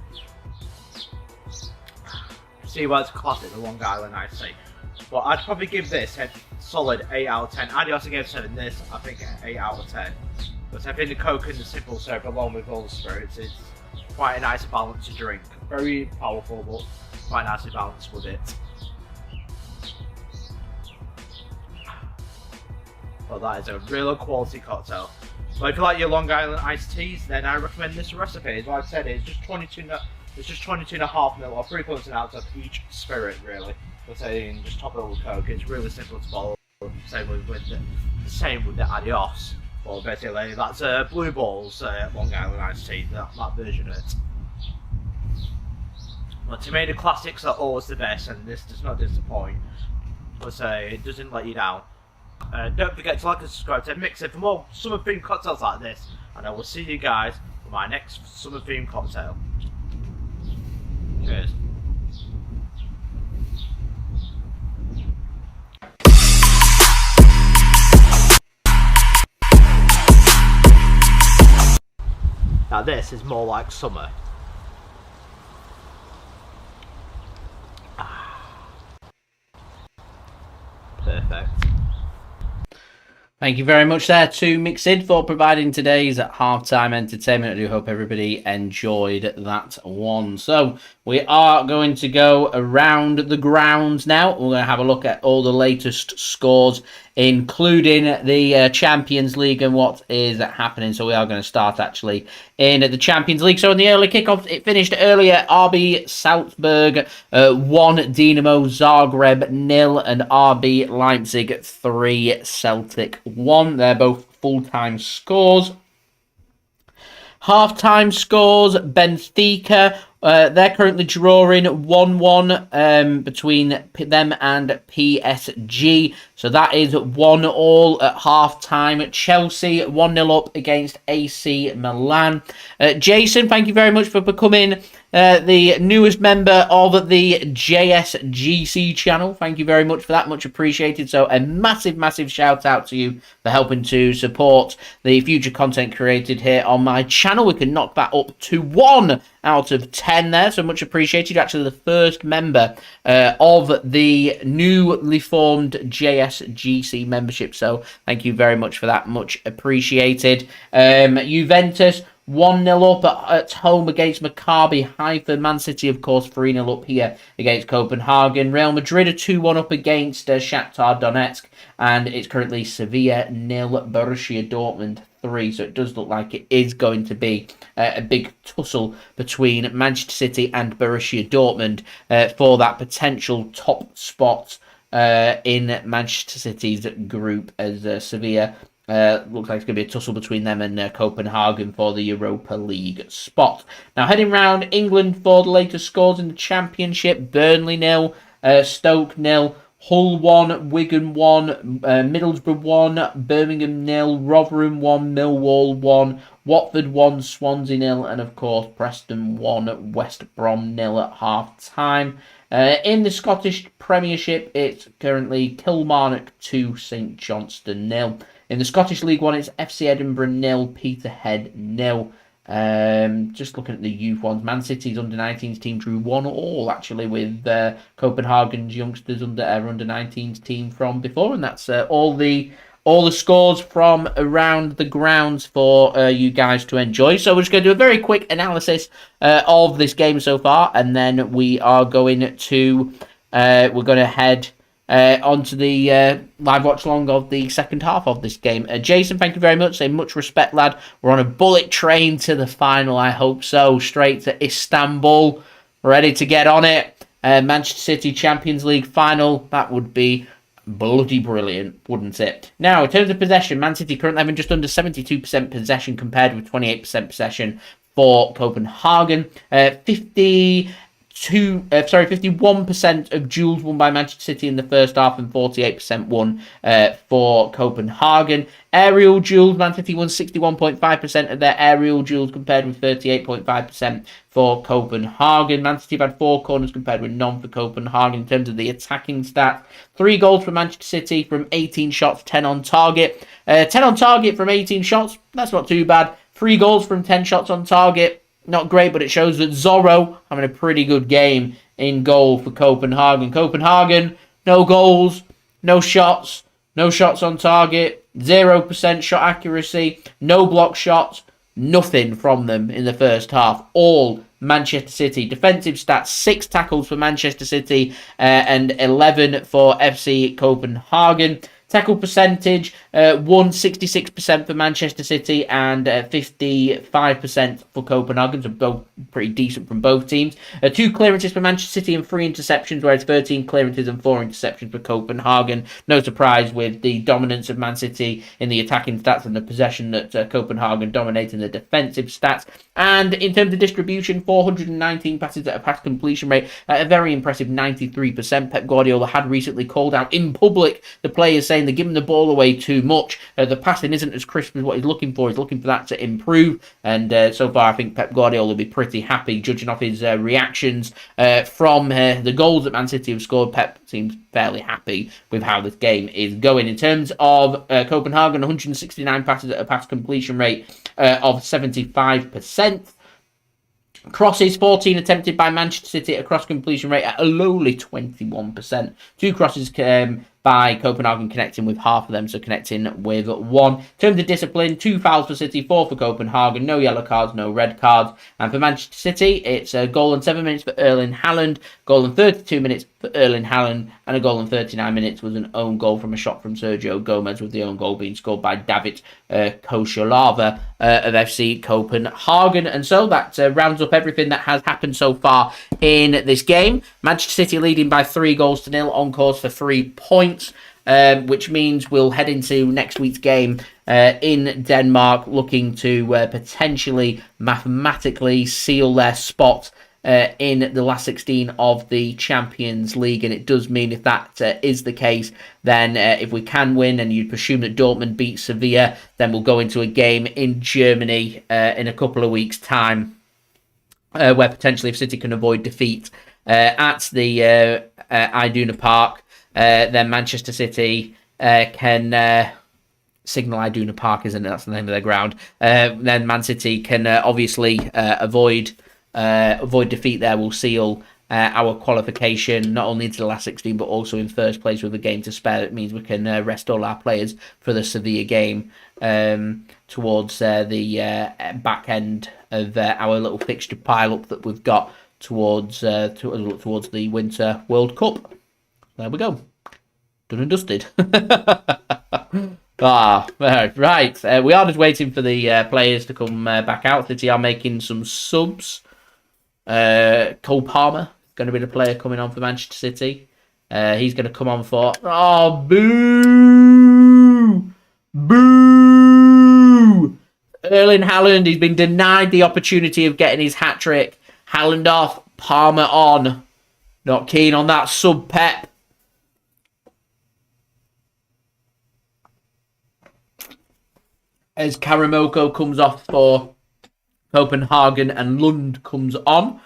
See why it's a classic, the Long Island iced tea. But I'd probably give this a solid 8 out of 10. Adios, I gave 7. This, I think, 8 out of 10. But I think the Coke and the simple syrup, along with all the spirits, is quite a nice balance to drink. Very powerful, but quite nicely balanced with it. Well, that is a real quality cocktail. So if you like your Long Island iced teas, then I recommend this recipe. As I said, it's just 22.5ml or 3/4 ounce of each spirit, really. But saying just top it all with Coke. It's really simple to follow. Same with the Adios. Well, basically, that's Blue Ball's Long Island iced tea, that version of it. But tomato classics are always the best, and this does not disappoint. But it doesn't let you down. Don't forget to like and subscribe to Mix It for more summer themed cocktails like this, and I will see you guys for my next summer themed cocktail. Cheers. Now this is more like summer. Perfect. Thank you very much there to Mixed for providing today's halftime entertainment. I do hope everybody enjoyed that one. So we are going to go around the grounds now. We're going to have a look at all the latest scores, including the Champions League and what is happening. So we are going to start actually in the Champions League. So in the early kickoff, it finished earlier. RB Salzburg 1, Dinamo Zagreb 0, and RB Leipzig 3, Celtic 1. They're both full-time scores. Half-time scores, Benfica, they're currently drawing 1-1 between them and PSG. So that is 1-1 at half-time. Chelsea 1-0 up against AC Milan. Jason, thank you very much for becoming the newest member of the JSGC channel. Thank you very much for that. Much appreciated. So a massive, massive shout out to you for helping to support the future content created here on my channel. We can knock that up to 1 out of 10 there. So much appreciated. You're actually the first member of the newly formed JSGC membership. So thank you very much for that. Much appreciated. Juventus 1-0 up at home against Maccabi Haifa. Man City, of course, 3-0 up here against Copenhagen. Real Madrid are 2-1 up against Shakhtar Donetsk. And it's currently Sevilla 0, Borussia Dortmund 3. So it does look like it is going to be a big tussle between Manchester City and Borussia Dortmund for that potential top spot in Manchester City's group, as Sevilla looks like it's going to be a tussle between them and Copenhagen for the Europa League spot. Now heading round England for the latest scores in the Championship. Burnley 0, Stoke 0, Hull 1, Wigan 1, Middlesbrough 1, Birmingham 0, Rotherham 1, Millwall 1, Watford 1, Swansea 0, and of course Preston 1, West Brom 0 at half-time. In the Scottish Premiership, it's currently Kilmarnock 2, St Johnstone 0. In the Scottish League One, it's FC Edinburgh 0, Peterhead 0. Just looking at the youth ones, Man City's under-19s team drew 1-1 actually with Copenhagen's youngsters under-19s team from before, and that's all the scores from around the grounds for you guys to enjoy. So we're just going to do a very quick analysis of this game so far, and then we are going to head onto the live watch along of the second half of this game. Jason, thank you very much. Say much respect, lad. We're on a bullet train to the final, I hope so. Straight to Istanbul. Ready to get on it. Manchester City Champions League final. That would be bloody brilliant, wouldn't it? Now, in terms of possession, Man City currently having just under 72% possession compared with 28% possession for Copenhagen. 51% of duels won by Manchester City in the first half and 48% won for Copenhagen. Aerial duels, Man City won 61.5% of their aerial duels compared with 38.5% for Copenhagen. Man City have had 4 corners compared with none for Copenhagen. In terms of the attacking stats, 3 goals for Manchester City from 18 shots, 10 on target. 10 on target from 18 shots, that's not too bad. 3 goals from 10 shots on target. Not great, but it shows that Zorro having a pretty good game in goal for Copenhagen. Copenhagen, no goals, no shots on target, 0% shot accuracy, no block shots, nothing from them in the first half. All Manchester City. Defensive stats, 6 tackles for Manchester City and 11 for FC Copenhagen. Tackle percentage, 66% for Manchester City and 55% for Copenhagen, so both pretty decent from both teams. 2 clearances for Manchester City and 3 interceptions, whereas 13 clearances and 4 interceptions for Copenhagen. No surprise with the dominance of Man City in the attacking stats and the possession that Copenhagen dominating the defensive stats. And in terms of distribution, 419 passes at a pass completion rate at a very impressive 93%. Pep Guardiola had recently called out in public the players, saying they're giving the ball away too much. The passing isn't as crisp as what he's looking for. He's looking for that to improve. And so far, I think Pep Guardiola will be pretty happy, judging off his reactions from the goals that Man City have scored. Pep seems fairly happy with how this game is going. In terms of Copenhagen, 169 passes at a pass completion rate of 75%. Crosses, 14 attempted by Manchester City at a cross completion rate at a lowly 21%. 2 crosses by Copenhagen connecting with half of them, so connecting with 1. In terms of discipline, 2 fouls for City, 4 for Copenhagen, no yellow cards, no red cards. And for Manchester City, it's a goal in 7 minutes for Erling Haaland, goal in 32 minutes for Erling Haaland, and a goal in 39 minutes was an own goal from a shot from Sergio Gomez, with the own goal being scored by David Koshalava of FC Copenhagen. And so that rounds up everything that has happened so far in this game. Manchester City leading by 3-0 on course for 3 points, which means we'll head into next week's game in Denmark, looking to potentially mathematically seal their spot in the last 16 of the Champions League. And it does mean if that is the case, then if we can win, and you'd presume that Dortmund beat Sevilla, then we'll go into a game in Germany in a couple of weeks' time, where potentially if City can avoid defeat at the Iduna Park, then Manchester City can... Signal Iduna Park, isn't it? That's the name of their ground. Then Man City can obviously avoid defeat there. Will seal our qualification not only into the last 16 but also in first place with a game to spare. It means we can rest all our players for the Sevilla game towards the back end of our little fixture pile up that we've got towards the Winter World Cup. There we go. Done and dusted. Right. We are just waiting for the players to come back out. City are making some subs. Cole Palmer going to be the player coming on for Manchester City. He's going to come on for... Oh, boo! Boo! Erling Haaland, he's been denied the opportunity of getting his hat-trick. Haaland off, Palmer on. Not keen on that sub, Pep. As Karamoko comes off for Copenhagen and Lund comes on.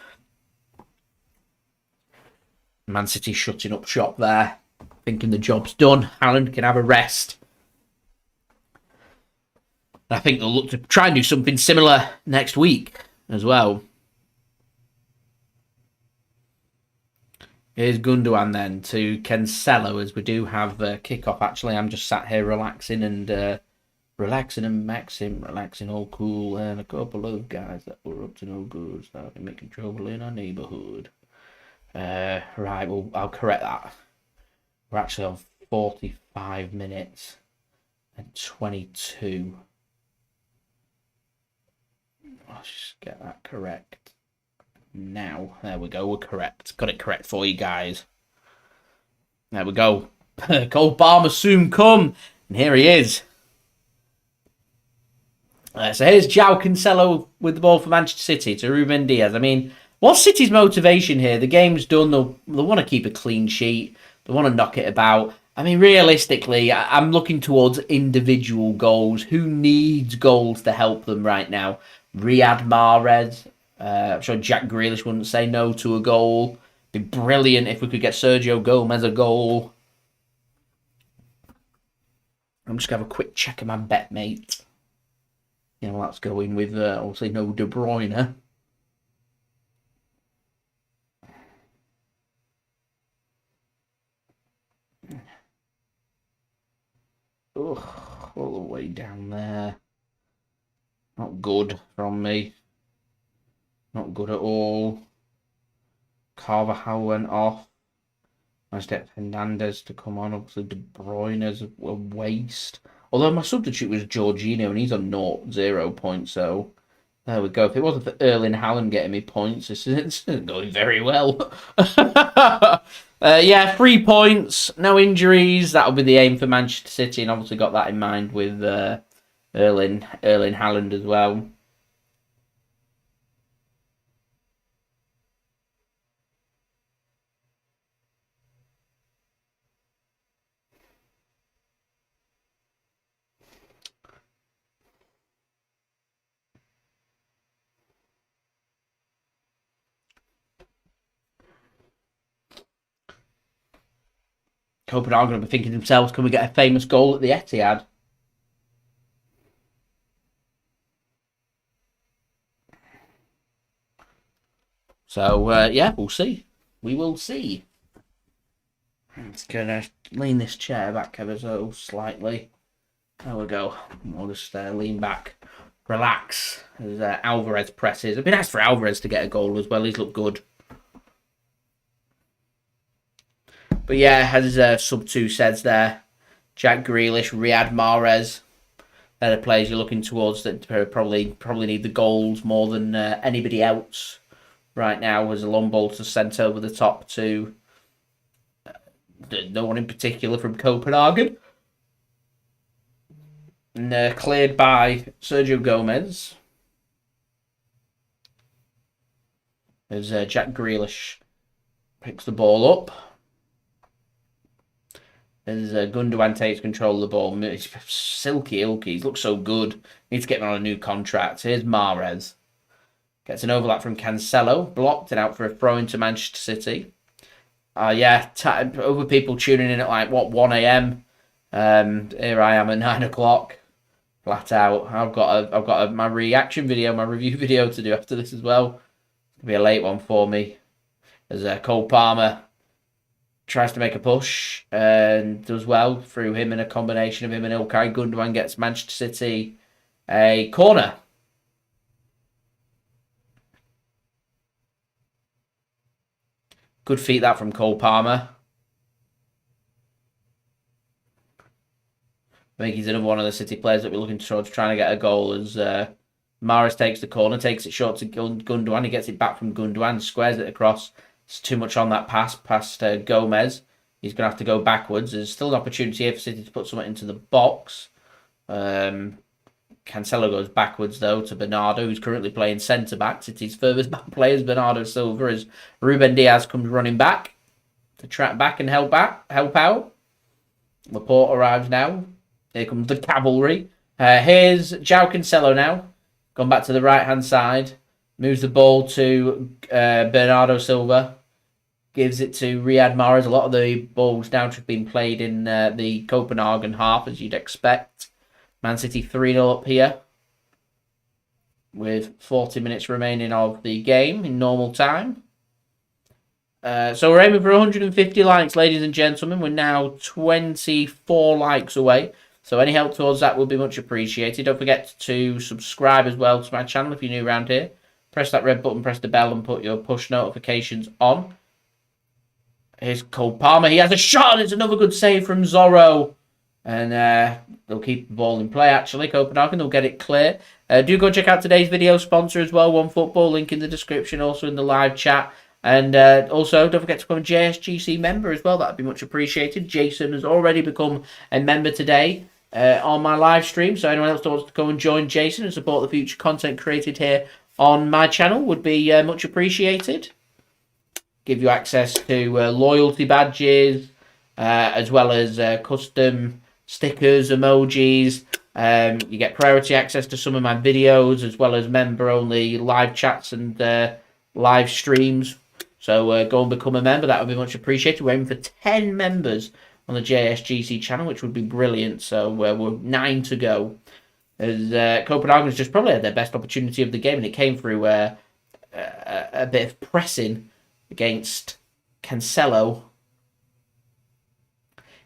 Man City shutting up shop there, thinking the job's done. Haaland can have a rest. And I think they'll look to try and do something similar next week as well. Here's Gundogan then to Cancelo, as we do have kickoff. Actually, I'm just sat here relaxing and relaxing all cool, and a couple of guys that were up to no good started making trouble in our neighbourhood. Right, well, I'll correct that. We're actually on 45 minutes and 22. Let's just get that correct now. There we go, we're correct. Got it correct for you guys. There we go. Cole Palmer soon come, and here he is. So here's Joao Cancelo with the ball for Manchester City to Ruben Dias. I mean, what's City's motivation here? The game's done. They'll want to keep a clean sheet. They want to knock it about. I mean, realistically, I'm looking towards individual goals. Who needs goals to help them right now? Riyad Mahrez. I'm sure Jack Grealish wouldn't say no to a goal. It'd be brilliant if we could get Sergio Gomez a goal. I'm just going to have a quick check of my bet, mate. You know, that's going with, obviously, no De Bruyne. Ugh, all the way down there. Not good from me. Not good at all. Carvajal went off. Nice to get Hernandez to come on. Obviously, De Bruyne is a waste. Although my substitute was Jorginho and he's on 0 points, so there we go. If it wasn't for Erling Haaland getting me points, this isn't going very well. Yeah, 3 points, no injuries. That'll be the aim for Manchester City, and obviously got that in mind with Erling Haaland as well. Copenhagen will be thinking to themselves, can we get a famous goal at the Etihad? So, yeah, we'll see. We will see. I'm just going to lean this chair back ever so slightly. There we go. We'll just lean back. Relax. As Alvarez presses. It'd be nice for Alvarez to get a goal as well. He's looked good. But yeah, as sub-2 says there, Jack Grealish, Riyad Mahrez, they're the players you're looking towards that probably need the goals more than anybody else right now, as a long ball to sent over the top to no one in particular from Copenhagen. And cleared by Sergio Gomez. As Jack Grealish picks the ball up. As Gundogan takes control of the ball. It's silky Ilkay. He's looked so good. Needs to get him on a new contract. Here's Mahrez. Gets an overlap from Cancelo. Blocked and out for a throw into Manchester City. Other people tuning in at like, 1 a.m. Here I am at 9 o'clock. Flat out. I've got my reaction video, my review video to do after this as well. It'll be a late one for me. As Cole Palmer tries to make a push and does well through him, and a combination of him and Ilkay Gundogan gets Manchester City a corner. Good feat that from Cole Palmer. I think he's another one of the City players that we're looking towards trying to get a goal, as Mahrez takes the corner, takes it short to Gundogan. He gets it back from Gundogan, squares it across. It's too much on that pass past Gomez. He's going to have to go backwards. There's still an opportunity here for City to put something into the box. Cancelo goes backwards, though, to Bernardo, who's currently playing centre-back. City's furthest back players, Bernardo Silva, as Ruben Dias comes running back to track back and help out. Laporte arrives now. Here comes the cavalry. Here's Joao Cancelo now. Gone back to the right-hand side. Moves the ball to Bernardo Silva. Gives it to Riyad Mahrez. A lot of the balls now have been played in the Copenhagen half, as you'd expect. Man City 3-0 up here, with 40 minutes remaining of the game in normal time. So we're aiming for 150 likes, ladies and gentlemen. We're now 24 likes away. So any help towards that will be much appreciated. Don't forget to subscribe as well to my channel if you're new around here. Press that red button, press the bell, and put your push notifications on. Here's Cole Palmer. He has a shot, and it's another good save from Zorro. And they'll keep the ball in play, actually. Copenhagen, they'll get it clear. Do go check out today's video sponsor as well, OneFootball. Link in the description, also in the live chat. And also, don't forget to become a JSGC member as well. That would be much appreciated. Jason has already become a member today on my live stream. So anyone else that wants to go and join Jason and support the future content created here on my channel would be much appreciated. Give you access to loyalty badges, as well as custom stickers, emojis. You get priority access to some of my videos, as well as member-only live chats and live streams. So go and become a member. That would be much appreciated. We're aiming for 10 members on the JSGC channel, which would be brilliant. So we're 9 to go. As Copenhagen's just probably had their best opportunity of the game, and it came through a bit of pressing against Cancelo.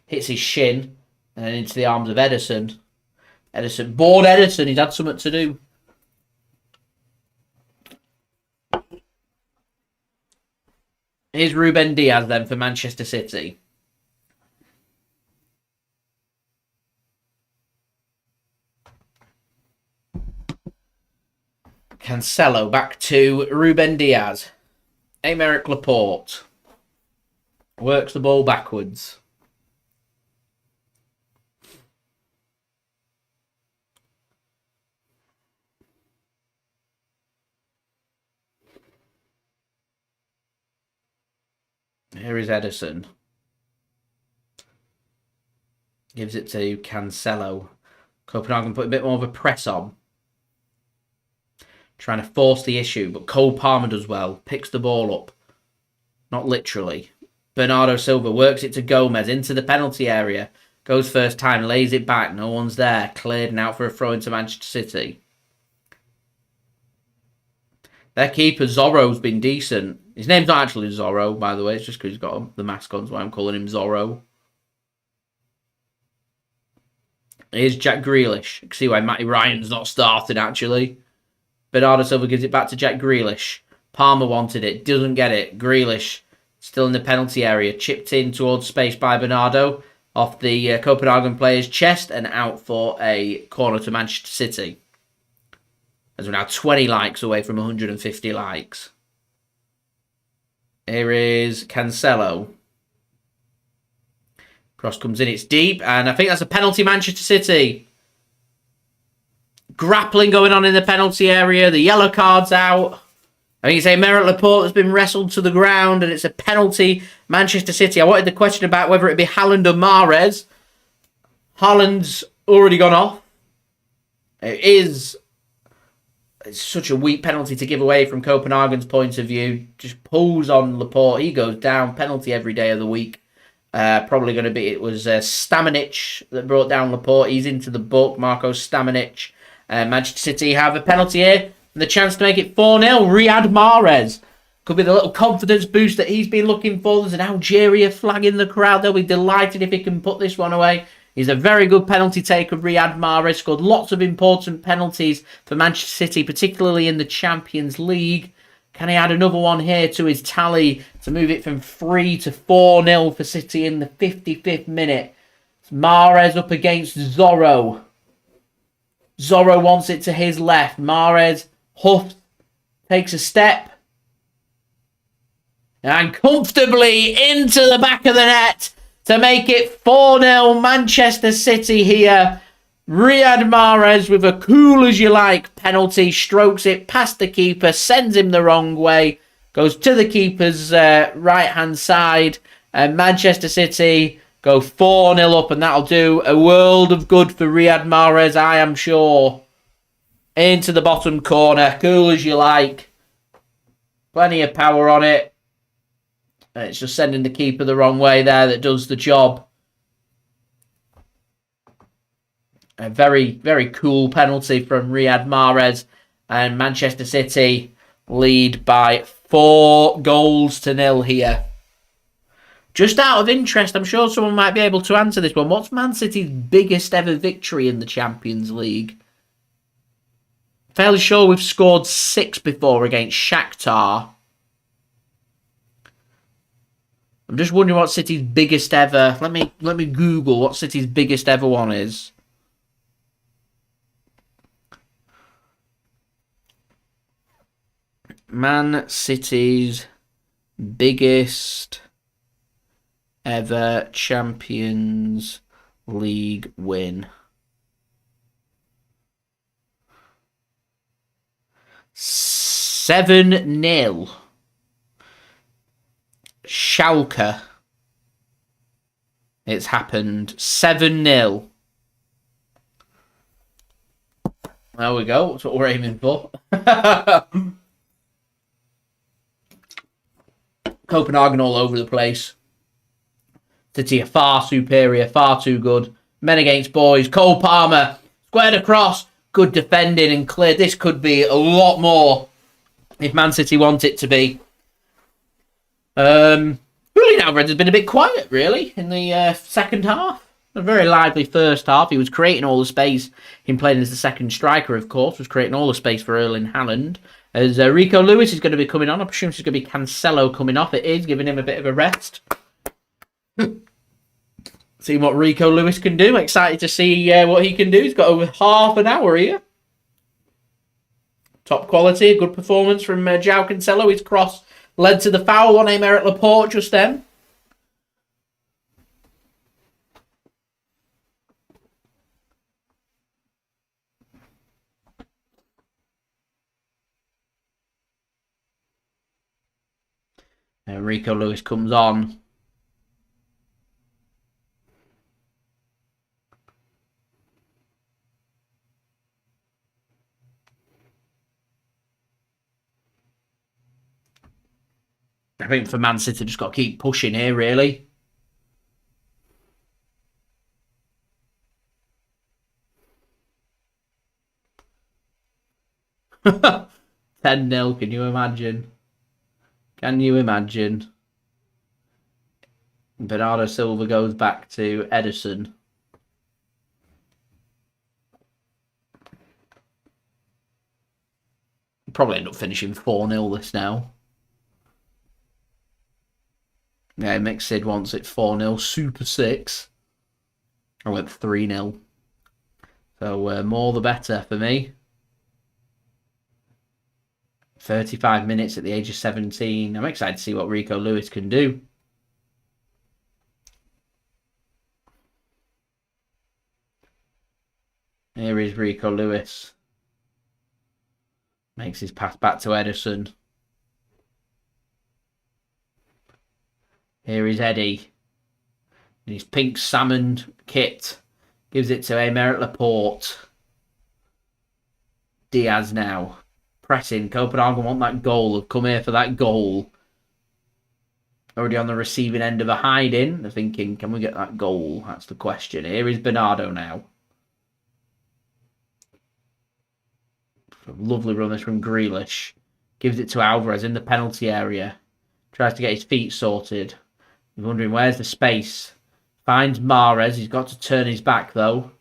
Hits his shin and into the arms of Ederson. Bored Ederson, he's had something to do. Here's Ruben Dias then for Manchester City. Cancelo back to Ruben Dias. Aymeric Laporte works the ball backwards. Here is Ederson. Gives it to Cancelo. Copenhagen put a bit more of a press on. Trying to force the issue, but Cole Palmer does well. Picks the ball up. Not literally. Bernardo Silva works it to Gomez into the penalty area. Goes first time, lays it back. No one's there. Cleared and out for a throw into Manchester City. Their keeper, Zorro's been decent. His name's not actually Zorro, by the way. It's just because he's got the mask on, so I'm calling him Zorro. Here's Jack Grealish. You can see why Matty Ryan's not starting, actually. Bernardo Silva gives it back to Jack Grealish. Palmer wanted it. Doesn't get it. Grealish still in the penalty area. Chipped in towards space by Bernardo. Off the Copenhagen player's chest and out for a corner to Manchester City. As we're now 20 likes away from 150 likes. Here is Cancelo. Cross comes in, it's deep, and I think that's a penalty, Manchester City. Grappling going on in the penalty area, the yellow card's out. I think it's Aymeric Laporte that's been wrestled to the ground, and it's a penalty, Manchester City. I wanted the question about whether it be Haaland or Mahrez. Haaland's already gone off. It's such a weak penalty to give away from Copenhagen's point of view. Just pulls on Laporte. He goes down. Penalty every day of the week. Probably going to be, it was Stamanic that brought down Laporte. He's into the book. Marco Stamanic. Manchester City have a penalty here. And the chance to make it 4-0. Riyad Mahrez. Could be the little confidence boost that he's been looking for. There's an Algeria flag in the crowd. They'll be delighted if he can put this one away. He's a very good penalty taker, Riyad Mahrez. Scored lots of important penalties for Manchester City, particularly in the Champions League. Can he add another one here to his tally to move it from 3 to 4-0 for City in the 55th minute? It's Mahrez up against Zorro. Zorro wants it to his left. Mahrez huffs, takes a step. And comfortably into the back of the net to make it 4-0 Manchester City here. Riyad Mahrez with a cool as you like penalty. Strokes it past the keeper. Sends him the wrong way. Goes to the keeper's right-hand side. And Manchester City go 4-0 up. And that'll do a world of good for Riyad Mahrez, I am sure. Into the bottom corner. Cool as you like. Plenty of power on it. And it's just sending the keeper the wrong way there that does the job. A very, very cool penalty from Riyad Mahrez. And Manchester City lead by 4-0 here. Just out of interest, I'm sure someone might be able to answer this one. What's Man City's biggest ever victory in the Champions League? Fairly sure we've scored 6 before against Shakhtar. I'm just wondering what City's biggest ever... Let me Google what City's biggest ever one is. Man City's biggest ever Champions League win. 7-0. Schalke. It's happened. 7-0. There we go. That's what we're aiming for. Copenhagen all over the place. City are far superior, far too good. Men against boys. Cole Palmer squared across. Good defending and cleared. This could be a lot more if Man City want it to be. Julian Alvarez has been a bit quiet, really, in the second half. A very lively first half. He was creating all the space. Him playing as the second striker, of course, was creating all the space for Erling Haaland. As Rico Lewis is going to be coming on. I presume it's going to be Cancelo coming off. It is, giving him a bit of a rest. See what Rico Lewis can do. Excited to see what he can do. He's got over half an hour here. Top quality. A good performance from Joao Cancelo. His cross led to the foul on Aymeric Laporte just then. And Rico Lewis comes on. I think for Man City, just got to keep pushing here, really. 10-0. Can you imagine? Can you imagine? Bernardo Silva goes back to Ederson. Probably end up finishing 4-0 this now. Yeah, Mixed wants it 4-0. Super 6. I went 3-0. So more the better for me. 35 minutes at the age of 17. I'm excited to see what Rico Lewis can do. Here is Rico Lewis. Makes his pass back to Ederson. Here is Eddie. In his pink salmon kit. Gives it to Aymeric Laporte. Diaz now. Pressing. Copenhagen want that goal. Have come here for that goal. Already on the receiving end of a hiding. They're thinking, can we get that goal? That's the question. Here is Bernardo now. Lovely run this from Grealish. Gives it to Alvarez in the penalty area. Tries to get his feet sorted. He's wondering where's the space. Finds Mahrez. He's got to turn his back though.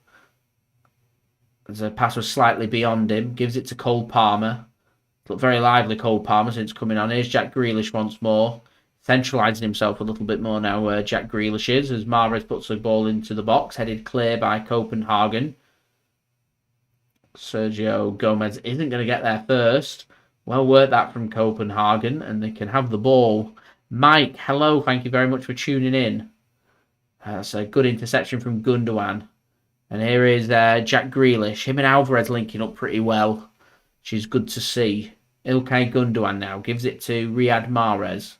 As the pass was slightly beyond him. Gives it to Cole Palmer. Looked very lively, Cole Palmer, since coming on. Here's Jack Grealish once more. Centralising himself a little bit more now, Jack Grealish is. As Mahrez puts the ball into the box. Headed clear by Copenhagen. Sergio Gomez isn't going to get there first. Well worked that from Copenhagen, and they can have the ball. Mike, hello, thank you very much for tuning in. That's a good interception from Gundogan. And here is Jack Grealish. Him and Alvarez linking up pretty well, which is good to see. Ilkay Gundogan now gives it to Riyad Mahrez.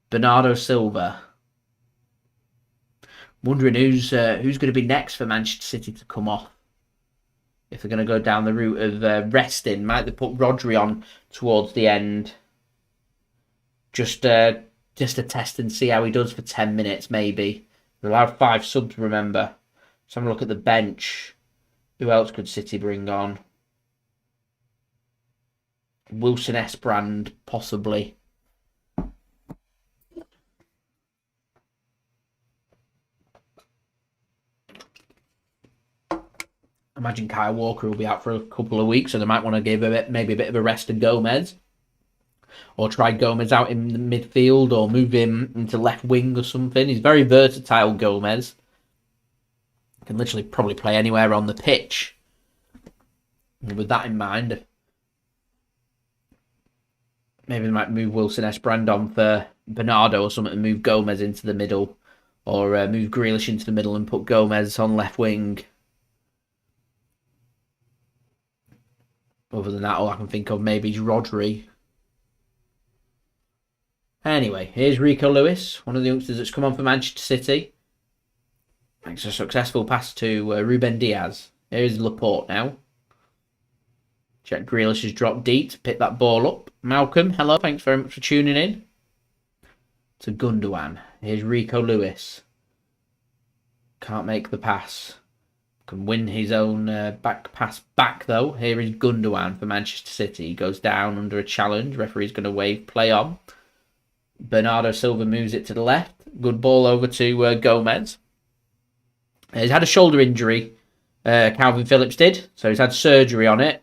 Bernardo Silva. Wondering who's going to be next for Manchester City to come off. If they're going to go down the route of resting, might they put Rodri on towards the end? Just to test and see how he does for 10 minutes, maybe. They're allowed 5 subs, remember. Let's have a look at the bench. Who else could City bring on? Wilson-Esbrand, possibly. I imagine Kyle Walker will be out for a couple of weeks, so they might want to give maybe a bit of a rest to Gomez. Or try Gomez out in the midfield, or move him into left wing or something. He's very versatile, Gomez. Can literally probably play anywhere on the pitch. And with that in mind, maybe they might move Wilson-Esbrand on for Bernardo or something and move Gomez into the middle. Or move Grealish into the middle and put Gomez on left wing. Other than that, all I can think of maybe is Rodri. Anyway, here's Rico Lewis, one of the youngsters that's come on for Manchester City. Makes a successful pass to Ruben Dias. Here's Laporte now. Jack Grealish has dropped deep to pick that ball up. Malcolm, hello, thanks very much for tuning in. To Gundogan. Here's Rico Lewis. Can't make the pass. Can win his own back pass back though. Here is Gundogan for Manchester City. He goes down under a challenge. Referee's going to wave play on. Bernardo Silva moves it to the left. Good ball over to Gomez. He's had a shoulder injury. Kalvin Phillips did. So he's had surgery on it.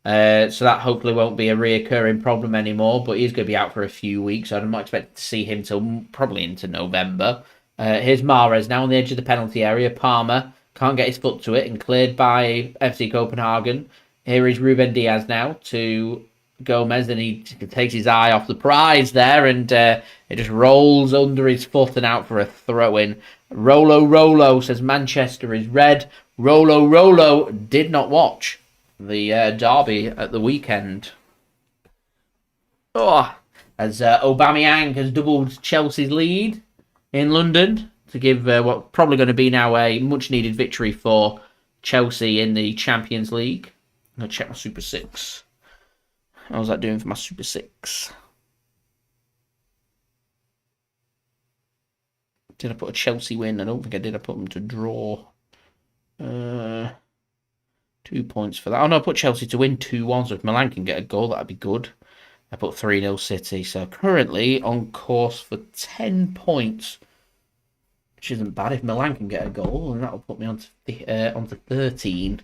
So that hopefully won't be a reoccurring problem anymore. But he's going to be out for a few weeks. So I'm not expecting to see him till probably into November. Here's Mahrez now on the edge of the penalty area. Palmer can't get his foot to it and cleared by FC Copenhagen. Here is Ruben Dias now to Gomez, and he takes his eye off the prize there, and it just rolls under his foot and out for a throw-in. Rolo, Rolo, says Manchester is red. Rolo, Rolo did not watch the derby at the weekend. Oh, as Aubameyang has doubled Chelsea's lead in London to give what probably going to be now a much-needed victory for Chelsea in the Champions League. I'm going to check my Super 6. How's that doing for my Super 6? Did I put a Chelsea win? I don't think I did. I put them to draw. 2 points for that. Oh no, I put Chelsea to win 2-1, so if Milan can get a goal, that'd be good. I put 3-0 City, so currently on course for 10 points, which isn't bad. If Milan can get a goal, and that'll put me onto 13.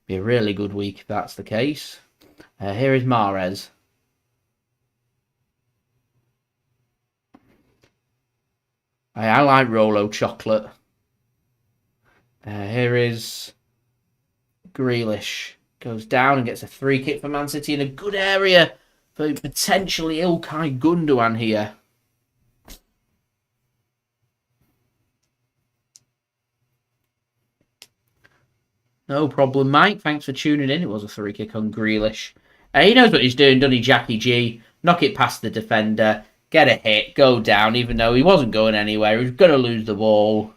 Be a really good week if that's the case. Here is Mahrez. I like Rolo chocolate. Here is Grealish. Goes down and gets a free kick for Man City in a good area for potentially Ilkay Gundogan here. No problem, Mike. Thanks for tuning in. It was a free kick on Grealish. He knows what he's doing, doesn't he, Jackie G? Knock it past the defender, get a hit, go down, even though he wasn't going anywhere. He was going to lose the ball.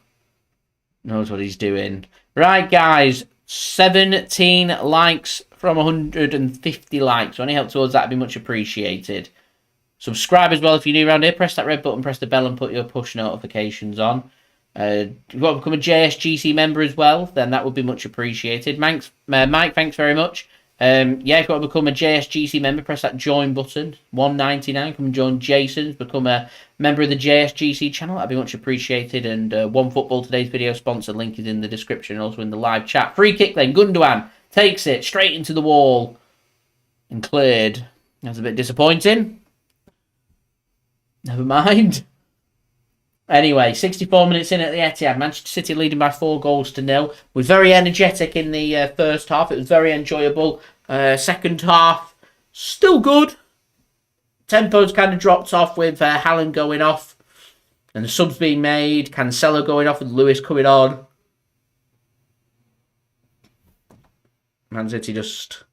Knows what he's doing. Right, guys. 17 likes from 150 likes. So any help towards that would be much appreciated. Subscribe as well if you're new around here. Press that red button, press the bell, and put your push notifications on. If you want to become a JSGC member as well, then that would be much appreciated. Mike, thanks very much. Yeah, if you want to become a JSGC member, press that join button. $1.99. Come and join Jason's. Become a member of the JSGC channel. That'd be much appreciated. And OneFootball, today's video sponsor, link is in the description and also in the live chat. Free kick then. Gundogan takes it straight into the wall and cleared. That's a bit disappointing. Never mind. Anyway, 64 minutes in at the Etihad. Manchester City leading by 4-0. Was very energetic in the first half. It was very enjoyable. Second half, still good. Tempo's kind of dropped off with Haaland going off. And the subs being made. Cancelo going off with Lewis coming on. Man City just...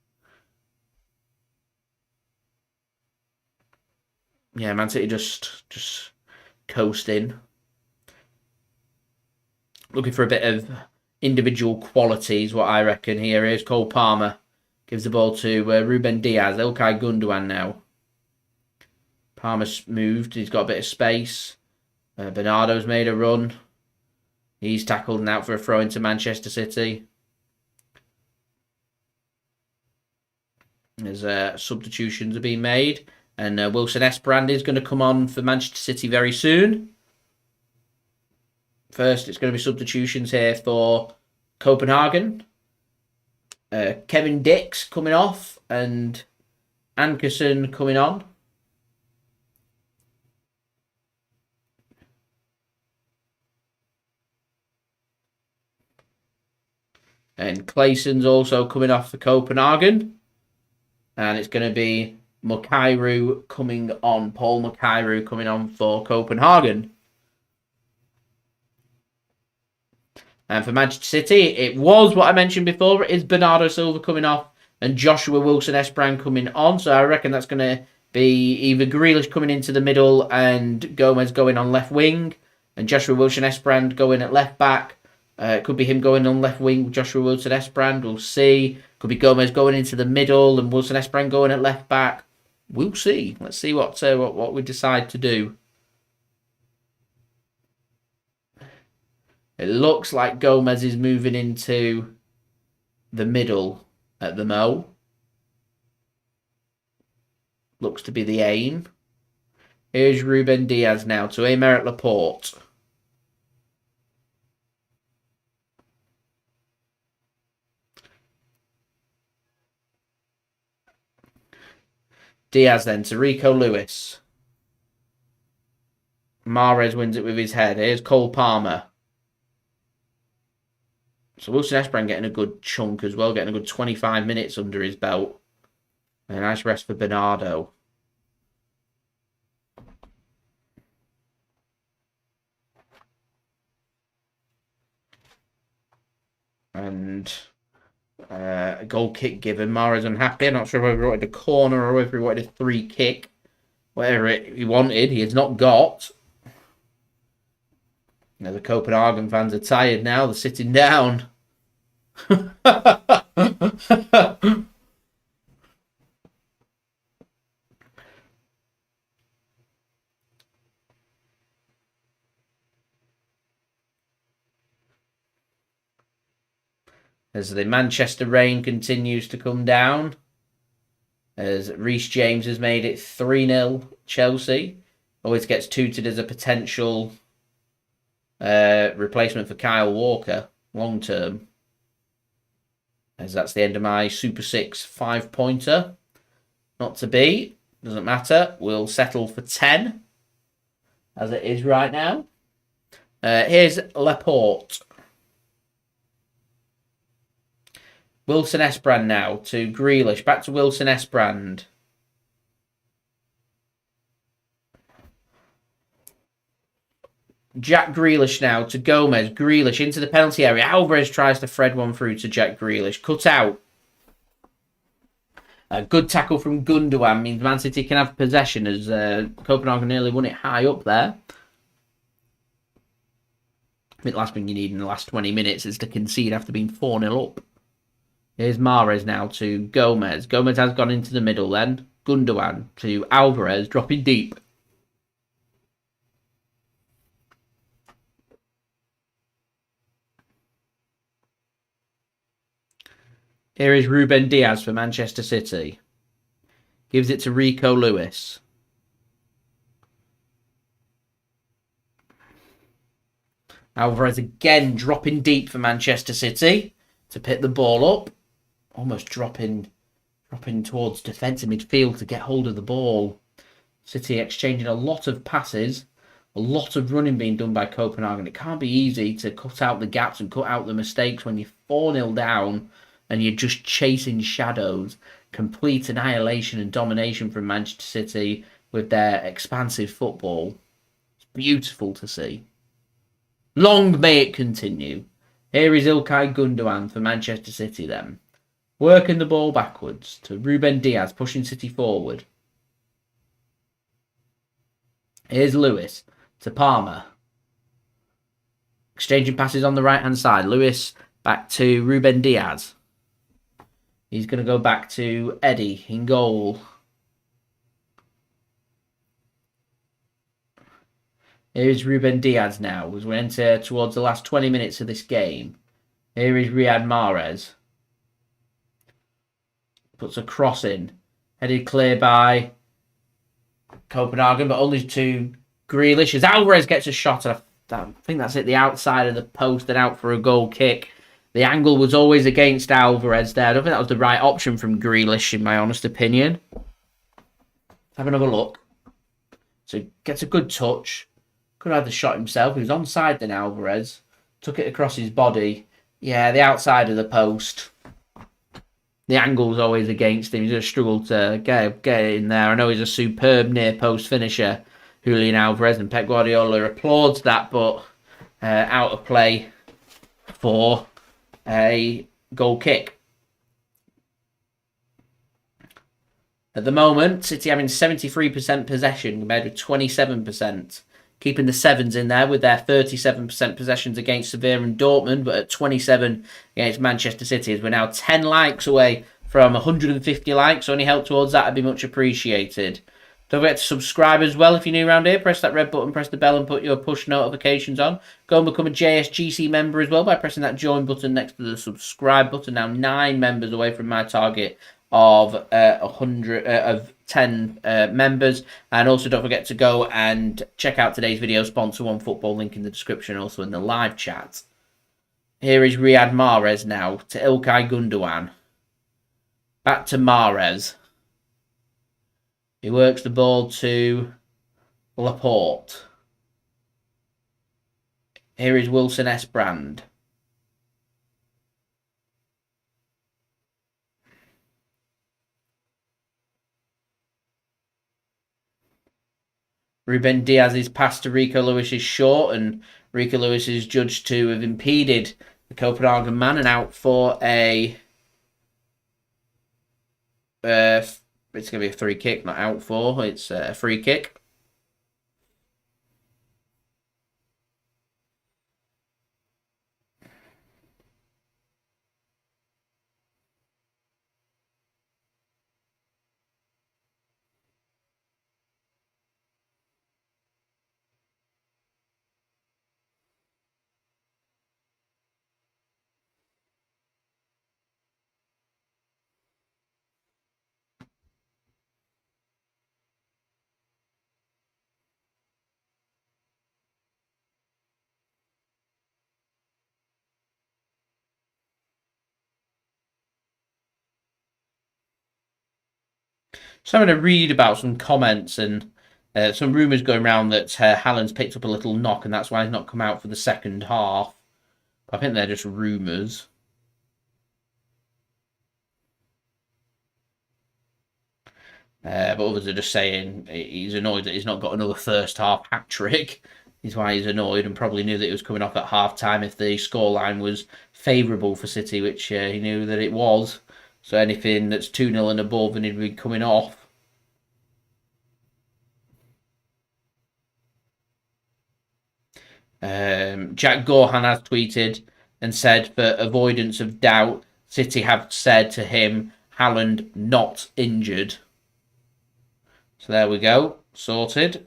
Yeah, Man City just coasting. Looking for a bit of individual qualities, what I reckon here. Here's Cole Palmer. Gives the ball to Ruben Dias. Ilkay Gundogan now. Palmer's moved. He's got a bit of space. Bernardo's made a run. He's tackled and out for a throw into Manchester City. There's substitutions are being made. And Wilson-Esbrand is going to come on for Manchester City very soon. First, it's going to be substitutions here for Copenhagen. Kevin Dix coming off and Ankerson coming on. And Claeson's also coming off for Copenhagen. And it's going to be Mukairu coming on. Paul Mukairu coming on for Copenhagen. And for Manchester City, it was what I mentioned before. It is Bernardo Silva coming off and Joshua Wilson-Esbrand coming on. So I reckon that's going to be either Grealish coming into the middle and Gomez going on left wing. And Joshua Wilson-Esbrand going at left back. It could be him going on left wing with Joshua Wilson-Esbrand. We'll see. Could be Gomez going into the middle and Wilson-Esbrand going at left back. We'll see. Let's see what we decide to do. It looks like Gomez is moving into the middle at the mo. Looks to be the aim. Here's Ruben Dias now to Aymeric Laporte. Diaz then to Rico Lewis. Mahrez wins it with his head. Here's Cole Palmer. So Wilson-Esbrand getting a good chunk as well, getting a good 25 minutes under his belt. And a nice rest for Bernardo. And a goal kick given. Mahrez unhappy. I'm not sure whether he wanted a corner or whether he wanted a free kick. Whatever he wanted, he has not got. Now the Copenhagen fans are tired now. They're sitting down. as the Manchester rain continues to come down, as Reece James has made it 3-0 Chelsea. Always gets touted as a potential replacement for Kyle Walker long term. As that's the end of my Super 6 5-pointer. Not to be. Doesn't matter. We'll settle for 10 as it is right now. Here's Laporte. Wilson-Esbrand now to Grealish. Back to Wilson-Esbrand. Jack Grealish now to Gomez. Grealish into the penalty area. Alvarez tries to thread one through to Jack Grealish. Cut out. A good tackle from Gundogan means Man City can have possession as Copenhagen nearly won it high up there. I think the last thing you need in the last 20 minutes is to concede after being 4-0 up. Here's Mahrez now to Gomez. Gomez has gone into the middle then. Gundogan to Alvarez, dropping deep. Here is Ruben Dias for Manchester City. Gives it to Rico Lewis. Alvarez again dropping deep for Manchester City to pick the ball up. Almost dropping towards defensive midfield to get hold of the ball. City exchanging a lot of passes. A lot of running being done by Copenhagen. It can't be easy to cut out the gaps and cut out the mistakes when you're 4-0 down and you're just chasing shadows. Complete annihilation and domination from Manchester City with their expansive football. It's beautiful to see. Long may it continue. Here is Ilkay Gundogan for Manchester City then. Working the ball backwards to Ruben Dias, pushing City forward. Here's Lewis to Palmer. Exchanging passes on the right-hand side. Lewis back to Ruben Dias. He's going to go back to Eddie in goal. Here's Ruben Dias now as we enter towards the last 20 minutes of this game. Here is Riyad Mahrez. Puts a cross in. Headed clear by Copenhagen, but only to Grealish. As Alvarez gets a shot, I think that's at the outside of the post and out for a goal kick. The angle was always against Alvarez there. I don't think that was the right option from Grealish, in my honest opinion. Have another look. So gets a good touch. Could have had the shot himself. He was onside then, Alvarez. Took it across his body. Yeah, the outside of the post. The angle's always against him. He's just struggled to get it in there. I know he's a superb near-post finisher, Julian Alvarez, and Pep Guardiola applauds that, but out of play for a goal kick. At the moment, City having 73% possession compared with 27%. Keeping the sevens in there with their 37% possessions against Sevilla and Dortmund, but at 27 against Manchester City, as we're now 10 likes away from 150 likes. So any help towards that would be much appreciated. Don't forget to subscribe as well if you're new around here. Press that red button, press the bell and put your push notifications on. Go and become a JSGC member as well by pressing that join button next to the subscribe button. Now 9 members away from my target of 10 members. And also don't forget to go and check out today's video sponsor One Football, link in the description, also in the live chat. Here is Riyad Mahrez now to Ilkay Gundogan. Back to Mahrez. He works the ball to Laporte. Here is Wilson-Esbrand. Ruben Dias's pass to Rico Lewis is short, and Rico Lewis is judged to have impeded the Copenhagen man and out for a... it's going to be a free kick, not out for. It's a free kick. Just having a read about some comments and some rumours going around that Haaland's picked up a little knock and that's why he's not come out for the second half. I think they're just rumours. But others are just saying he's annoyed that he's not got another first half hat-trick. Is why he's annoyed and probably knew that he was coming off at half-time if the scoreline was favourable for City, which he knew that it was. So anything that's 2-0 and above and he'd be coming off. Jack Gorhan has tweeted and said, for avoidance of doubt, City have said to him, Haaland not injured. So there we go, sorted.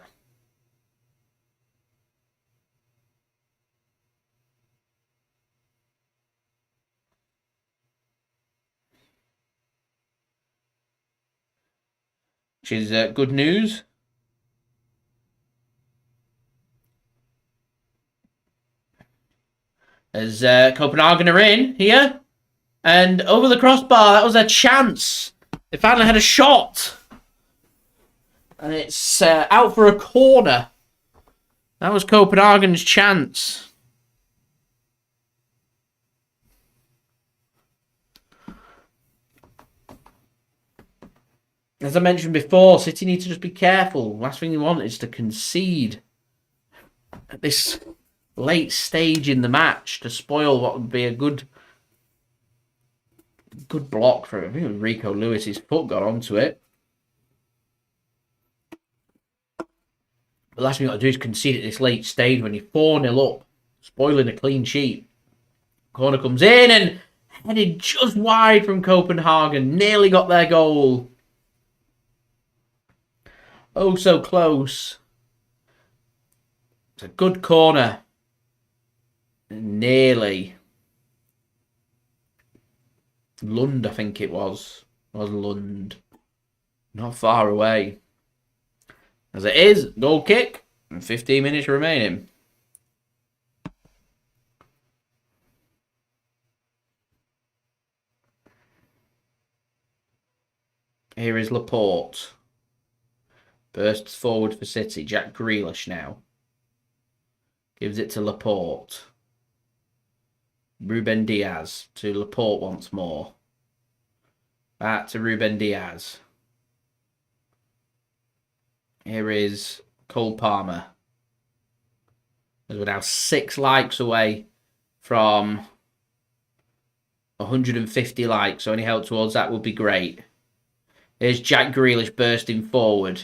Which is good news. As Copenhagen are in here. And over the crossbar, that was a chance. They finally had a shot. And it's out for a corner. That was Copenhagen's chance. As I mentioned before, City need to just be careful. Last thing you want is to concede at this late stage in the match to spoil what would be a good block for him. I think it was Rico Lewis. His foot got onto it. The last thing you got to do is concede at this late stage when you're 4-0 up, spoiling a clean sheet. Corner comes in and headed just wide from Copenhagen. Nearly got their goal. Oh, so close. It's a good corner. Nearly. Lund, I think it was. It was Lund. Not far away. As it is, goal kick. And 15 minutes remaining. Here is Laporte. Bursts forward for City. Jack Grealish now. Gives it to Laporte. Ruben Dias to Laporte once more. Back to Ruben Dias. Here is Cole Palmer. As we're now 6 likes away from 150 likes. So any help towards that would be great. Here's Jack Grealish bursting forward.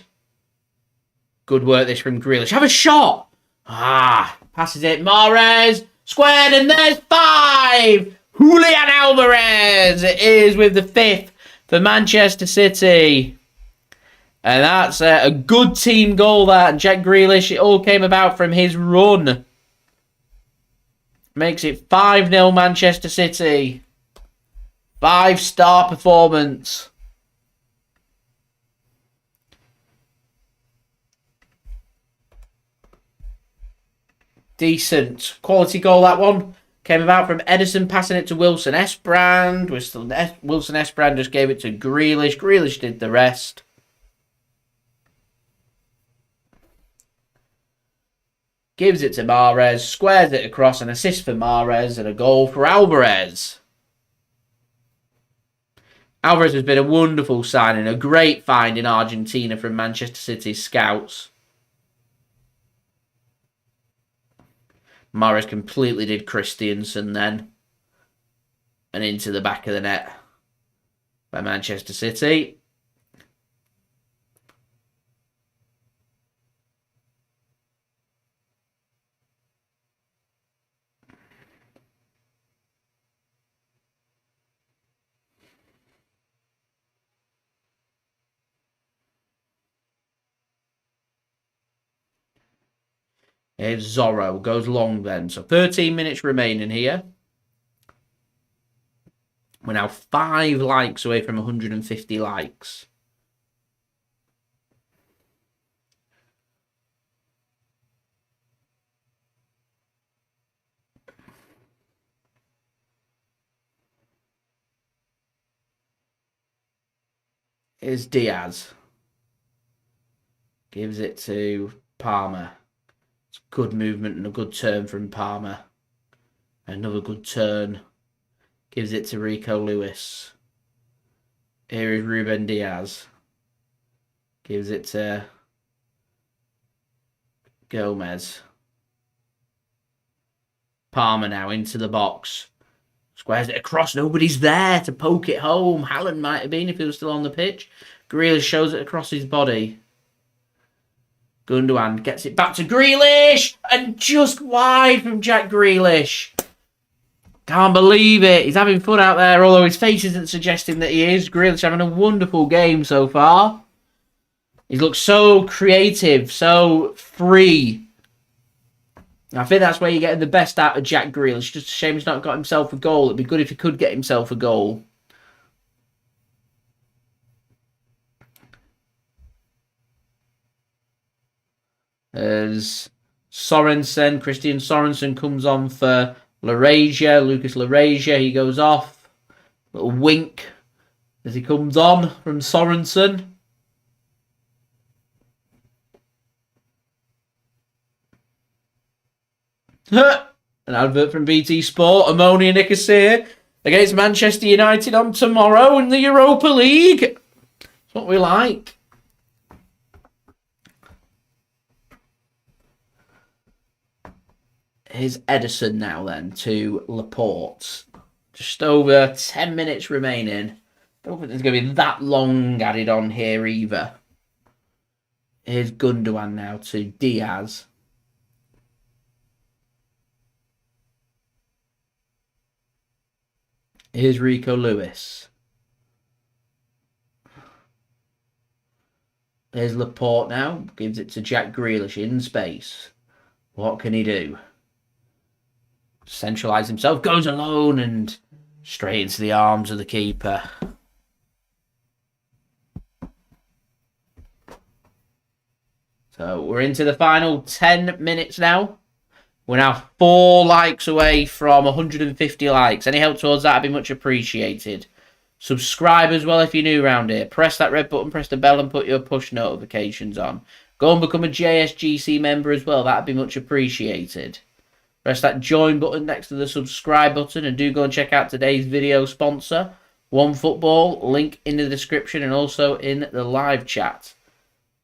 Good work this from Grealish. Have a shot! Passes it. Mahrez. Squared and there's 5! Julian Alvarez! It is with the 5th for Manchester City. And that's a good team goal, that. Jack Grealish, it all came about from his run. Makes it 5-0 Manchester City. 5-star performance. Decent. Quality goal, that one. Came about from Ederson passing it to Wilson-Esbrand. Wilson-Esbrand just gave it to Grealish. Grealish did the rest. Gives it to Mahrez. Squares it across. An assist for Mahrez and a goal for Alvarez. Alvarez has been a wonderful signing. A great find in Argentina from Manchester City's scouts. Mahrez completely did Christiansen then. And into the back of the net by Manchester City. Here's Zorro. Goes long then. So 13 minutes remaining here. We're now 5 likes away from 150 likes. Here's Diaz. Gives it to Palmer. It's good movement and a good turn from Palmer. Another good turn. Gives it to Rico Lewis. Here is Ruben Dias. Gives it to Gomez. Palmer now into the box. Squares it across. Nobody's there to poke it home. Haaland might have been if he was still on the pitch. Grealish shows it across his body. Gundogan gets it back to Grealish. And just wide from Jack Grealish. Can't believe it. He's having fun out there, although his face isn't suggesting that he is. Grealish having a wonderful game so far. He's looked so creative, so free. I think that's where you're getting the best out of Jack Grealish. Just a shame he's not got himself a goal. It'd be good if he could get himself a goal. As Christian Sorensen comes on for Lucas Lareja, he goes off. Little wink as he comes on from Sorensen. An advert from BT Sport. Ammonia Nicosia against Manchester United on tomorrow in the Europa League. That's what we like. Here's Ederson now then to Laporte. Just over 10 minutes remaining. Don't think there's going to be that long added on here either. Here's Gundogan now to Diaz. Here's Rico Lewis. Here's Laporte now. Gives it to Jack Grealish in space. What can he do? Centralise himself. Goes alone and straight into the arms of the keeper. So we're into the final 10 minutes now. We're now 4 likes away from 150 likes. Any help towards that would be much appreciated. Subscribe as well if you're new around here. Press that red button, press the bell and put your push notifications on. Go and become a JSGC member as well. That would be much appreciated. Press that join button next to the subscribe button and do go and check out today's video sponsor, OneFootball. Link in the description and also in the live chat.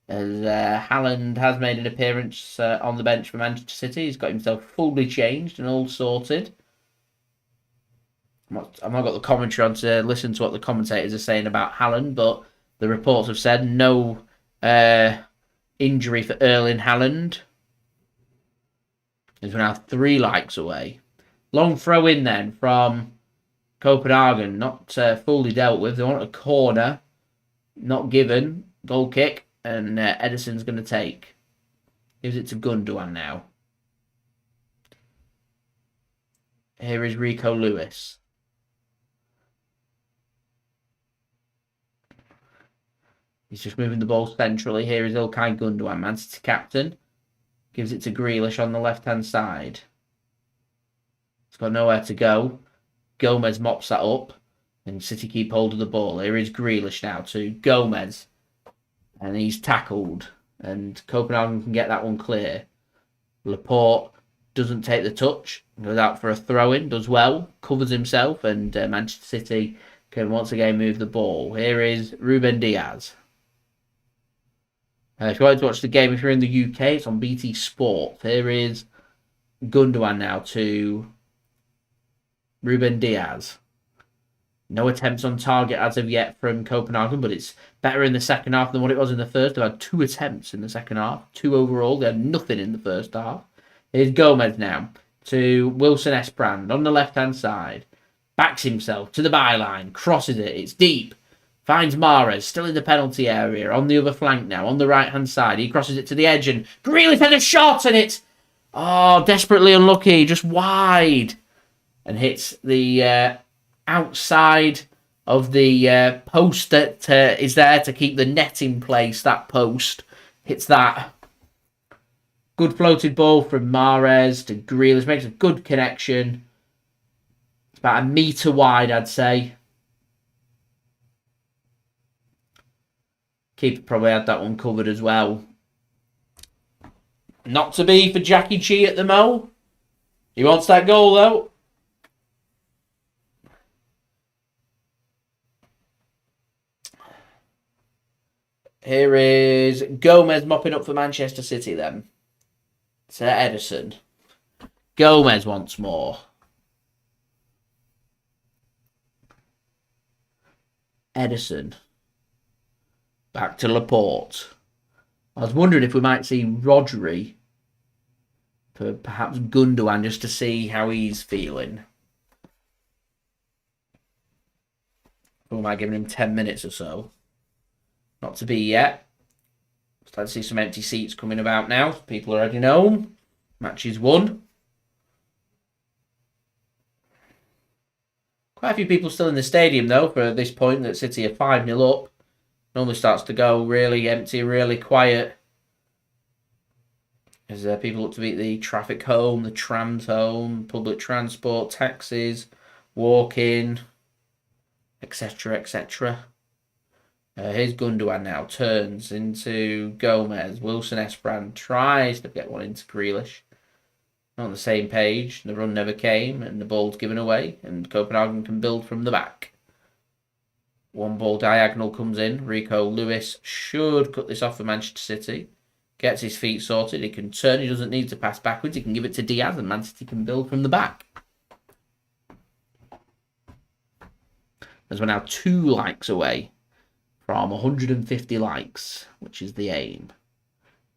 As Haaland has made an appearance on the bench for Manchester City. He's got himself fully changed and all sorted. I've not got the commentary on to listen to what the commentators are saying about Haaland, but the reports have said no injury for Erling Haaland. As we're now 3 likes away. Long throw in then from Copenhagen. Not fully dealt with. They want a corner. Not given. Goal kick. And Ederson's going to take. Gives it to Gundogan now. Here is Rico Lewis. He's just moving the ball centrally. Here is Ilkay Gundogan, Man City captain. Gives it to Grealish on the left-hand side. It's got nowhere to go. Gomez mops that up. And City keep hold of the ball. Here is Grealish now to Gomez. And he's tackled. And Copenhagen can get that one clear. Laporte doesn't take the touch. Goes out for a throw-in. Does well. Covers himself. And Manchester City can once again move the ball. Here is Ruben Dias. If you want to watch the game, if you're in the UK, it's on BT Sport. Here is Gundogan now to Ruben Dias. No attempts on target as of yet from Copenhagen, but it's better in the second half than what it was in the first. They had 2 attempts in the second half, 2 overall. They had nothing in the first half. Here's Gomez now to Wilson-Esbrand on the left-hand side. Backs himself to the byline, crosses it. It's deep. Finds Mahrez, still in the penalty area, on the other flank now, on the right-hand side. He crosses it to the edge, and Grealish had a shot, and it's, desperately unlucky, just wide. And hits the outside of the post that is there to keep the net in place, that post. Hits that. Good floated ball from Mahrez to Grealish, makes a good connection. It's about 1 metre wide, I'd say. Keeper probably had that one covered as well. Not to be for Jackie Chi at the Mo. He wants that goal, though. Here is Gomez mopping up for Manchester City, then. To Ederson. Gomez once more. Ederson. Back to Laporte. I was wondering if we might see Rodri for perhaps Gundogan just to see how he's feeling. Or am I giving him 10 minutes or so? Not to be yet. Start to see some empty seats coming about now. People are heading home. Match is won. Quite a few people still in the stadium though for this point that City are 5-0 up. Normally starts to go really empty, really quiet. As people look to beat the traffic home, the trams home, public transport, taxis, walking, etc, etc. Here's Gundogan now, turns into Gomez. Wilson-Esbrand tries to get one into Grealish. Not on the same page, the run never came and the ball's given away and Copenhagen can build from the back. One ball diagonal comes in. Rico Lewis should cut this off for Manchester City. Gets his feet sorted. He can turn. He doesn't need to pass backwards. He can give it to Diaz and Man City can build from the back. As we're now 2 likes away from 150 likes, which is the aim.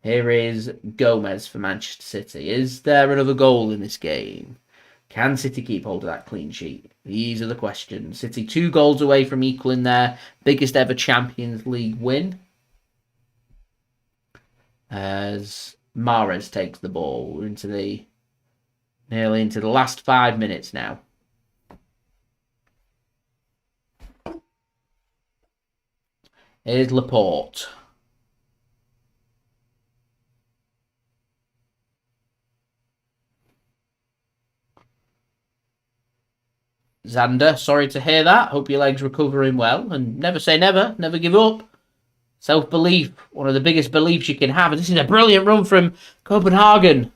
Here is Gomez for Manchester City. Is there another goal in this game? Can City keep hold of that clean sheet? These are the questions. City 2 goals away from equaling their biggest ever Champions League win. As Mahrez takes the ball. We're nearly into the last 5 minutes now. Here's Laporte. Xander, sorry to hear that. Hope your leg's recovering well. And never say never. Never give up. Self-belief. One of the biggest beliefs you can have. And this is a brilliant run from Copenhagen.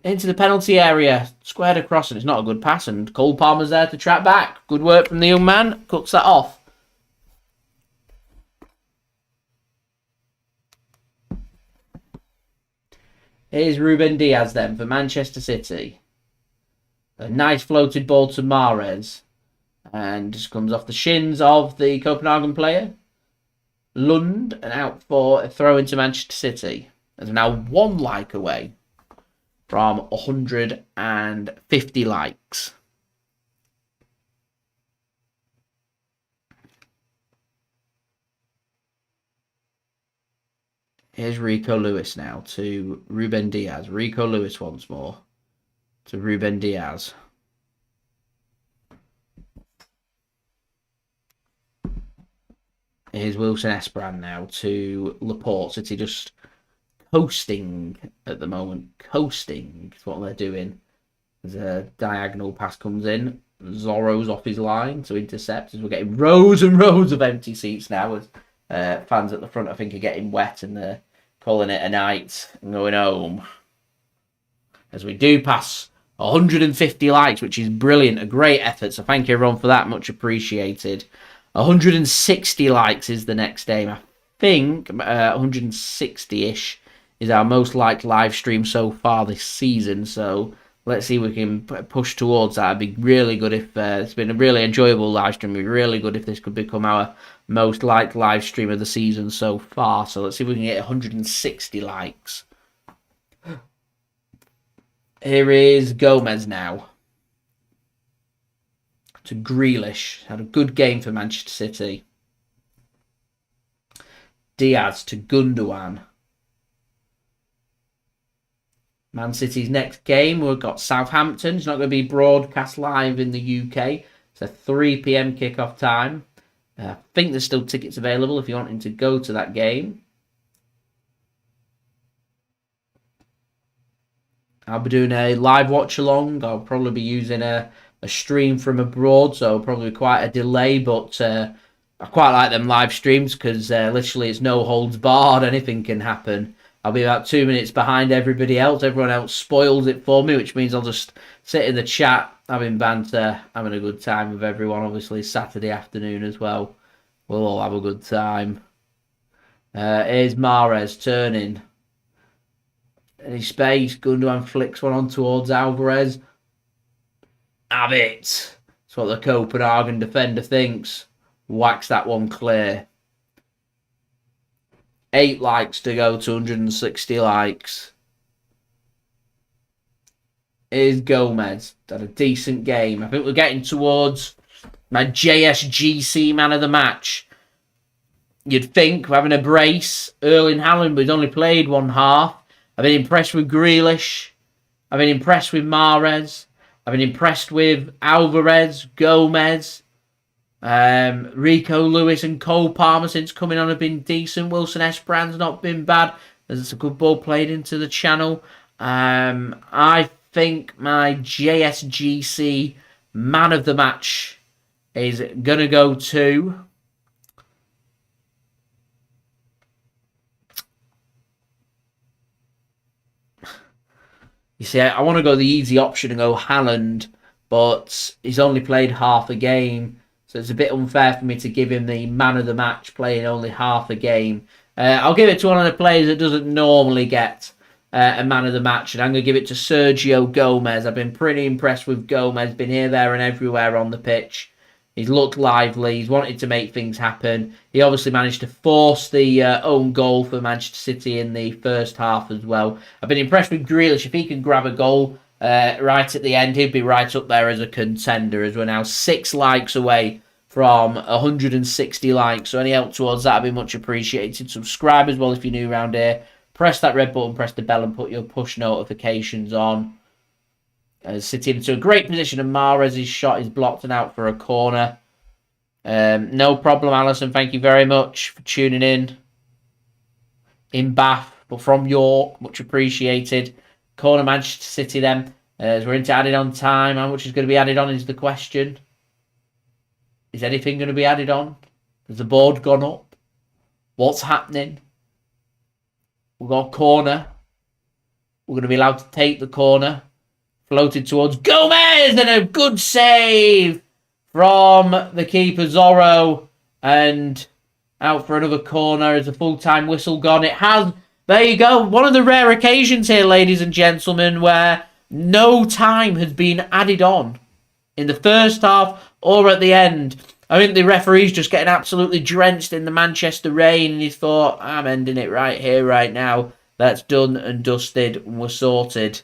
Into the penalty area. Squared across. And it's not a good pass. And Cole Palmer's there to track back. Good work from the young man. Cuts that off. Here's Ruben Dias then for Manchester City. A nice floated ball to Mahrez. And just comes off the shins of the Copenhagen player. Lund and out for a throw into Manchester City. And we're now 1 like away from 150 likes. Here's Rico Lewis now to Ruben Dias. Rico Lewis once more to Ruben Dias. Here's Wilson-Esbrand now to Laporte. City just coasting at the moment. Coasting is what they're doing. As a diagonal pass comes in. Zorro's off his line to intercept. As we're getting rows and rows of empty seats now. As fans at the front, I think, are getting wet and they're calling it a night and going home. As we do pass 150 likes, which is brilliant. A great effort. So thank you everyone for that. Much appreciated. 160 likes is the next aim. I think 160-ish is our most liked live stream so far this season. So let's see if we can push towards that. It'd be really good if it's been a really enjoyable live stream. It'd be really good if this could become our most liked live stream of the season so far. So let's see if we can get 160 likes. Here is Gomez now. To Grealish. Had a good game for Manchester City. Diaz to Gundogan. Man City's next game, we've got Southampton. It's not going to be broadcast live in the UK. It's a 3 p.m. kickoff time. I think there's still tickets available if you're wanting to go to that game. I'll be doing a live watch along. I'll probably be using a stream from abroad, so probably quite a delay, but I quite like them live streams because literally it's no holds barred. Anything can happen. I'll be about 2 minutes behind everybody else. Everyone else spoils it for me, which means I'll just sit in the chat, having banter, having a good time with everyone. Obviously, Saturday afternoon as well. We'll all have a good time. Here's Mahrez turning. Any space. Gundogan flicks one on towards Alvarez. Have it. That's what the Copenhagen defender thinks. Whacks that one clear. 8 likes to go to 160 likes. Here's Gomez. Had a decent game. I think we're getting towards my JSGC man of the match. You'd think we're having a brace. Erling Haaland, but he's only played one half. I've been impressed with Grealish. I've been impressed with Mahrez. I've been impressed with Alvarez, Gomez. Rico Lewis and Cole Palmer since coming on have been decent. Wilson-Esbrand's not been bad. There's a good ball played into the channel. I think my JSGC man of the match is going to go to... You see, I want to go the easy option and go Haaland, but he's only played half a game. So it's a bit unfair for me to give him the man of the match playing only half a game. I'll give it to one of the players that doesn't normally get a man of the match. And I'm going to give it to Sergio Gomez. I've been pretty impressed with Gomez. Been here, there and everywhere on the pitch. He's looked lively. He's wanted to make things happen. He obviously managed to force the own goal for Manchester City in the first half as well. I've been impressed with Grealish. If he can grab a goal right at the end, he'd be right up there as a contender, as we're now 6 likes away from 160 likes. So any help towards that would be much appreciated. Subscribe as well if you're new around here. Press that red button, press the bell and put your push notifications on. City into a great position and Mahrez's shot is blocked and out for a corner. No problem, Alison. Thank you very much for tuning in Bath, but from York. Much appreciated. Corner Manchester City then. As we're into added on time. How much is going to be added on is the question. Is anything going to be added on? Has the board gone up? What's happening? We've got a corner. We're going to be allowed to take the corner. Floated towards Gomez and a good save from the keeper Zorro, and out for another corner as a full-time whistle gone. It has, there you go, one of the rare occasions here, ladies and gentlemen, where no time has been added on in the first half or at the end. I think the referee's just getting absolutely drenched in the Manchester rain, and he thought, I'm ending it right here, right now. That's done and dusted, and we're sorted.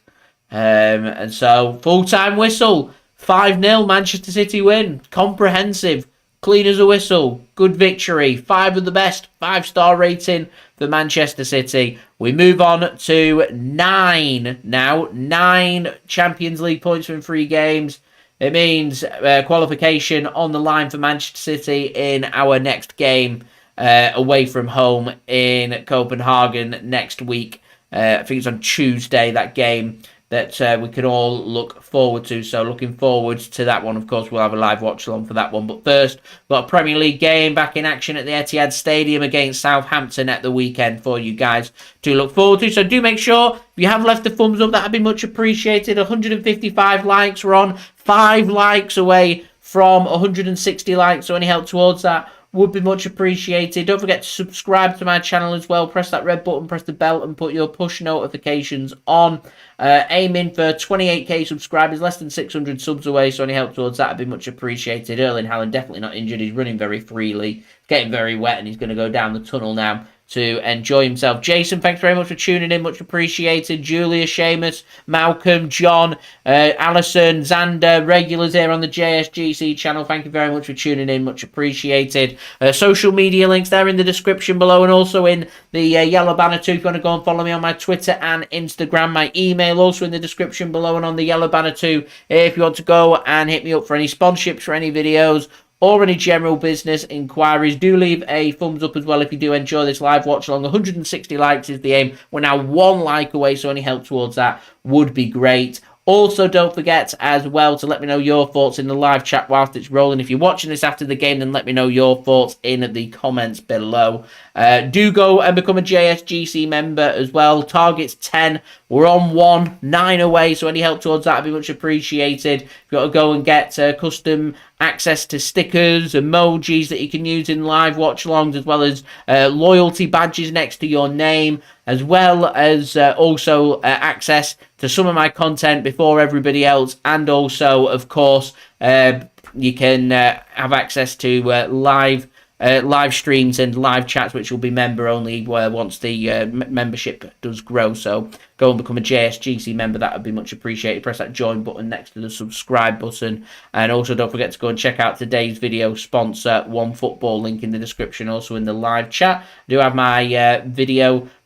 And so, full-time whistle, 5-0, Manchester City win, comprehensive, clean as a whistle, good victory, 5 of the best, 5-star rating for Manchester City. We move on to 9 now, 9 Champions League points from 3 games. It means qualification on the line for Manchester City in our next game away from home in Copenhagen next week. I think it's on Tuesday, that game that we can all look forward to. So looking forward to that one. Of course, we'll have a live watch along for that one. But first, we've got a Premier League game back in action at the Etihad Stadium against Southampton at the weekend for you guys to look forward to. So do make sure, if you have left a thumbs up, that would be much appreciated. 155 likes. We're on 5 likes away from 160 likes. So any help towards that would be much appreciated. Don't forget to subscribe to my channel as well. Press that red button, press the bell, and put your push notifications on. Aiming for 28k subscribers, less than 600 subs away, so any help towards that would be much appreciated. Erling Haaland definitely not injured. He's running very freely, getting very wet, and he's going to go down the tunnel now to enjoy himself. Jason, thanks very much for tuning in. Much appreciated. Julia, Seamus, Malcolm, John, Alison, Xander, regulars here on the JSGC channel. Thank you very much for tuning in. Much appreciated. Social media links there in the description below, and also in the yellow banner too. If you want to go and follow me on my Twitter and Instagram, my email also in the description below and on the yellow banner too. If you want to go and hit me up for any sponsorships for any videos or any general business inquiries, do leave a thumbs up as well if you do enjoy this live watch along. 160 likes is the aim. We're now 1 like away, so any help towards that would be great. Also, don't forget as well to let me know your thoughts in the live chat whilst it's rolling. If you're watching this after the game, then let me know your thoughts in the comments below. Do go and become a JSGC member as well. Target's 10. We're on 1, 9 away, so any help towards that would be much appreciated. You've got to go and get custom access to stickers, emojis that you can use in live watch-alongs, as well as loyalty badges next to your name, as well as also access to some of my content before everybody else, and also, of course, you can have access to live streams and live chats, which will be member only once the membership does grow. So go and become a JSGC member. That would be much appreciated. Press that join button next to the subscribe button, and also don't forget to go and check out today's video sponsor, OneFootball, link in the description, also in the live chat. I do have my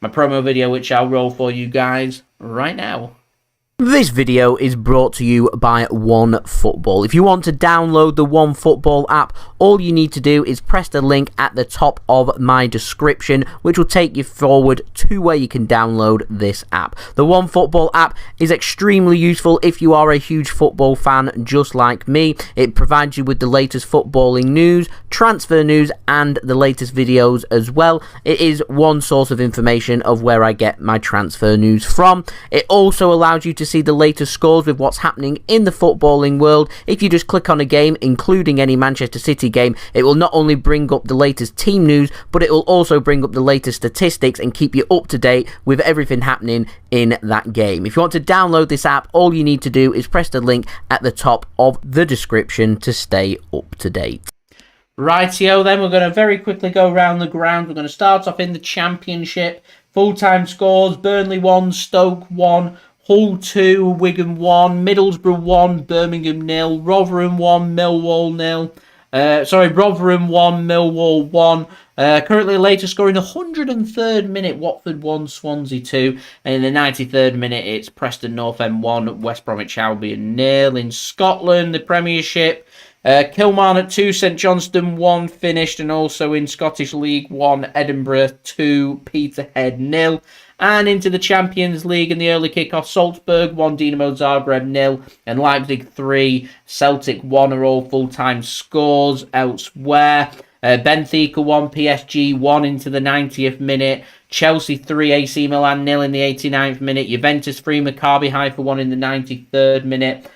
my promo video, which I'll roll for you guys right now. This video is brought to you by OneFootball. If you want to download the OneFootball app, all you need to do is press the link at the top of my description, which will take you forward to where you can download this app. The OneFootball app is extremely useful if you are a huge football fan just like me. It provides you with the latest footballing news, transfer news, and the latest videos as well. It is one source of information of where I get my transfer news from. It also allows you to see the latest scores with what's happening in the footballing world. If you just click on a game, including any Manchester City game, it will not only bring up the latest team news, but it will also bring up the latest statistics and keep you up to date with everything happening in that game. If you want to download this app, all you need to do is press the link at the top of the description to stay up to date. Rightio, then we're going to very quickly go around the ground. We're going to start off in the Championship. Full-time scores: Burnley 1, Stoke 1, Hull 2, Wigan 1, Middlesbrough 1, Birmingham 0, Rotherham 1, Millwall 0. Rotherham 1, Millwall 1. Currently latest score in the 103rd minute, Watford 1, Swansea 2. And in the 93rd minute, it's Preston North End 1, West Bromwich Albion 0. In Scotland, the Premiership, Kilmarnock 2, St Johnstone 1 finished. And also in Scottish League 1, Edinburgh 2, Peterhead 0. And into the Champions League in the early kickoff, Salzburg 1, Dinamo Zagreb 0, and Leipzig 3, Celtic 1 are all full-time scores. Elsewhere, Benfica 1, PSG 1 into the 90th minute, Chelsea 3, AC Milan 0 in the 89th minute, Juventus 3, Maccabi Haifa 1 in the 93rd minute,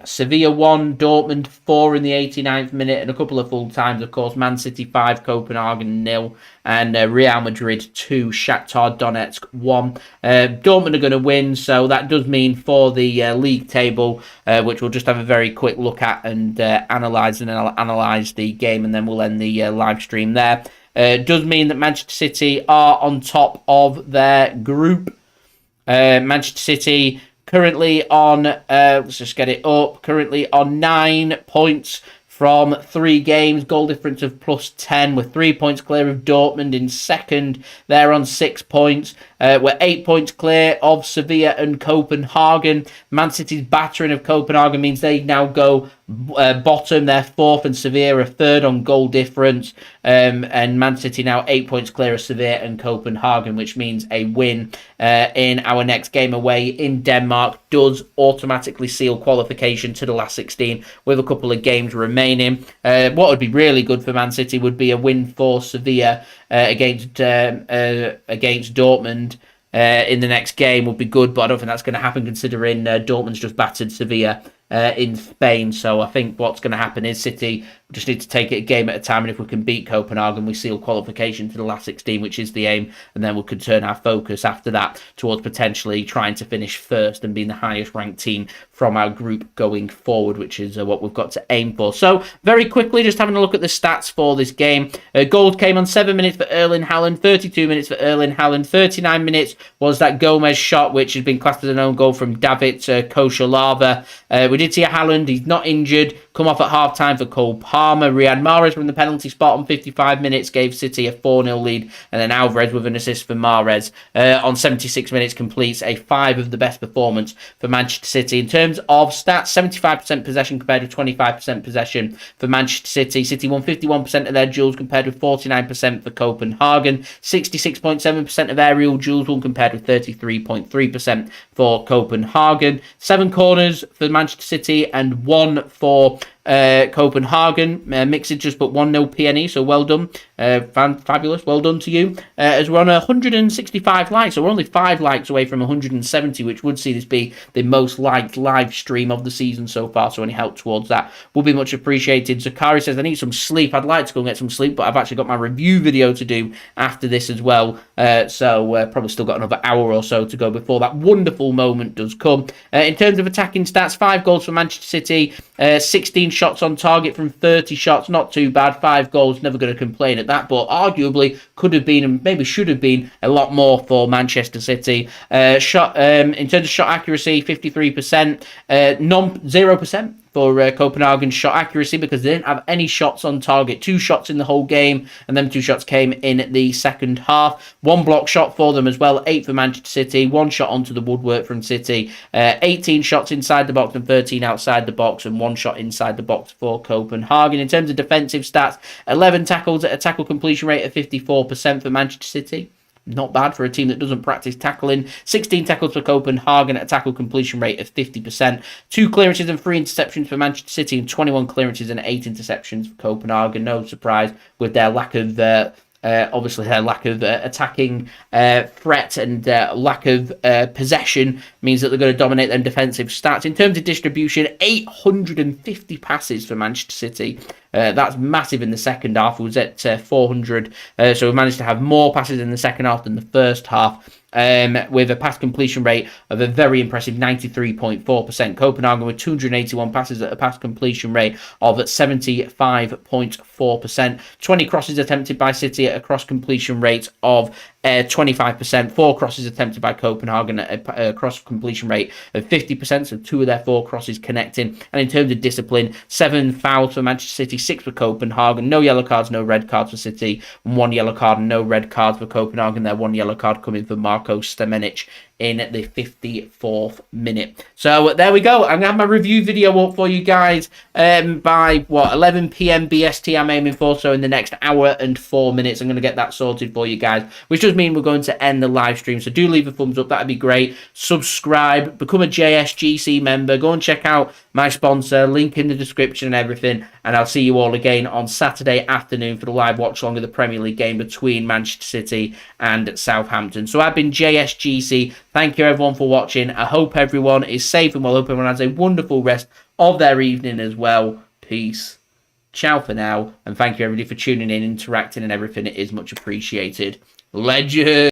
Sevilla 1, Dortmund 4 in the 89th minute, and a couple of full times, of course. Man City 5, Copenhagen 0, and Real Madrid 2, Shakhtar Donetsk 1. Dortmund are going to win, so that does mean for the league table, which we'll just have a very quick look at and analyse the game, and then we'll end the live stream there. Does mean that Manchester City are on top of their group. Manchester City currently on, let's just get it up, currently on 9 points from 3 games, goal difference of plus 10. We're 3 points clear of Dortmund in second. They're on 6 points. We're 8 points clear of Sevilla and Copenhagen. Man City's battering of Copenhagen means they now go bottom. They're 4th and Sevilla are 3rd on goal difference. And Man City now 8 points clear of Sevilla and Copenhagen, which means a win in our next game away in Denmark does automatically seal qualification to the last 16 with a couple of games remaining. What would be really good for Man City would be a win for Sevilla against Dortmund in the next game would be good, but I don't think that's going to happen considering Dortmund's just battered Sevilla in Spain. So I think what's going to happen is City just need to take it a game at a time, and if we can beat Copenhagen, we seal qualification to the last 16, which is the aim, and then we could turn our focus after that towards potentially trying to finish first and being the highest ranked team from our group going forward, which is what we've got to aim for. So very quickly, just having a look at the stats for this game. Goals came on 7 minutes for Erling Haaland, 32 minutes for Erling Haaland, 39 minutes was that Gomez shot, which has been classed as an own goal from David Koshalava. We did see a Haaland, he's not injured, come off at half-time for Cole Palmer. Riyad Mahrez from the penalty spot on 55 minutes gave City a 4-0 lead, and then Alvarez with an assist for Mahrez on 76 minutes completes a 5 of the best performance for Manchester City. In terms of stats, 75% possession compared with 25% possession for Manchester City. City won 51% of their duels compared with 49% for Copenhagen. 66.7% of aerial duels won compared with 33.3% for Copenhagen. 7 corners for Manchester City and 1 for Copenhagen. Mixed just put 1-0 PNE, so well done. Fabulous, well done to you. As we're on 165 likes, so we're only 5 likes away from 170, which would see this be the most liked live stream of the season so far, so any help towards that will be much appreciated. Zakari says, I need some sleep. I'd like to go and get some sleep, but I've actually got my review video to do after this as well, so probably still got another hour or so to go before that wonderful moment does come. In terms of attacking stats, 5 goals for Manchester City, 16 shots on target from 30 shots, not too bad. 5 goals, never going to complain at that, but arguably could have been and maybe should have been a lot more for Manchester City. In terms of shot accuracy, 53%, 0% for Copenhagen's shot accuracy because they didn't have any shots on target. 2 shots in the whole game, and them 2 shots came in the second half. 1 block shot for them as well, 8 for Manchester City. 1 shot onto the woodwork from City. 18 shots inside the box and 13 outside the box, and 1 shot inside the box for Copenhagen. In terms of defensive stats, 11 tackles at a tackle completion rate of 54% for Manchester City. Not bad for a team that doesn't practice tackling. 16 tackles for Copenhagen at a tackle completion rate of 50%. 2 clearances and 3 interceptions for Manchester City, and 21 clearances and 8 interceptions for Copenhagen. No surprise with their lack of obviously their lack of attacking threat and lack of possession means that they're going to dominate them defensive stats. In terms of distribution, 850 passes for Manchester City. That's massive in the second half. It was at 400, so we managed to have more passes in the second half than the first half. With a pass completion rate of a very impressive 93.4%. Copenhagen with 281 passes at a pass completion rate of 75.4%. 20 crosses attempted by City at a cross completion rate of 25%. 4 crosses attempted by Copenhagen at a cross completion rate of 50%, so 2 of their 4 crosses connecting. And in terms of discipline, 7 fouls for Manchester City, 6 for Copenhagen. No yellow cards, no red cards for City, and 1 yellow card and no red cards for Copenhagen. Their 1 yellow card coming for Marko Stamenic in the 54th minute. So there we go. I'm going to have my review video up for you guys by, 11 p.m. BST I'm aiming for. So in the next hour and 4 minutes, I'm going to get that sorted for you guys, which does mean we're going to end the live stream. So do leave a thumbs up. That'd be great. Subscribe. Become a JSGC member. Go and check out my sponsor. Link in the description and everything. And I'll see you all again on Saturday afternoon for the live watch along of the Premier League game between Manchester City and Southampton. So I've been JSGC. Thank you everyone for watching. I hope everyone is safe and well. I hope everyone has a wonderful rest of their evening as well. Peace. Ciao for now. And thank you everybody for tuning in, interacting and everything. It is much appreciated. Legend.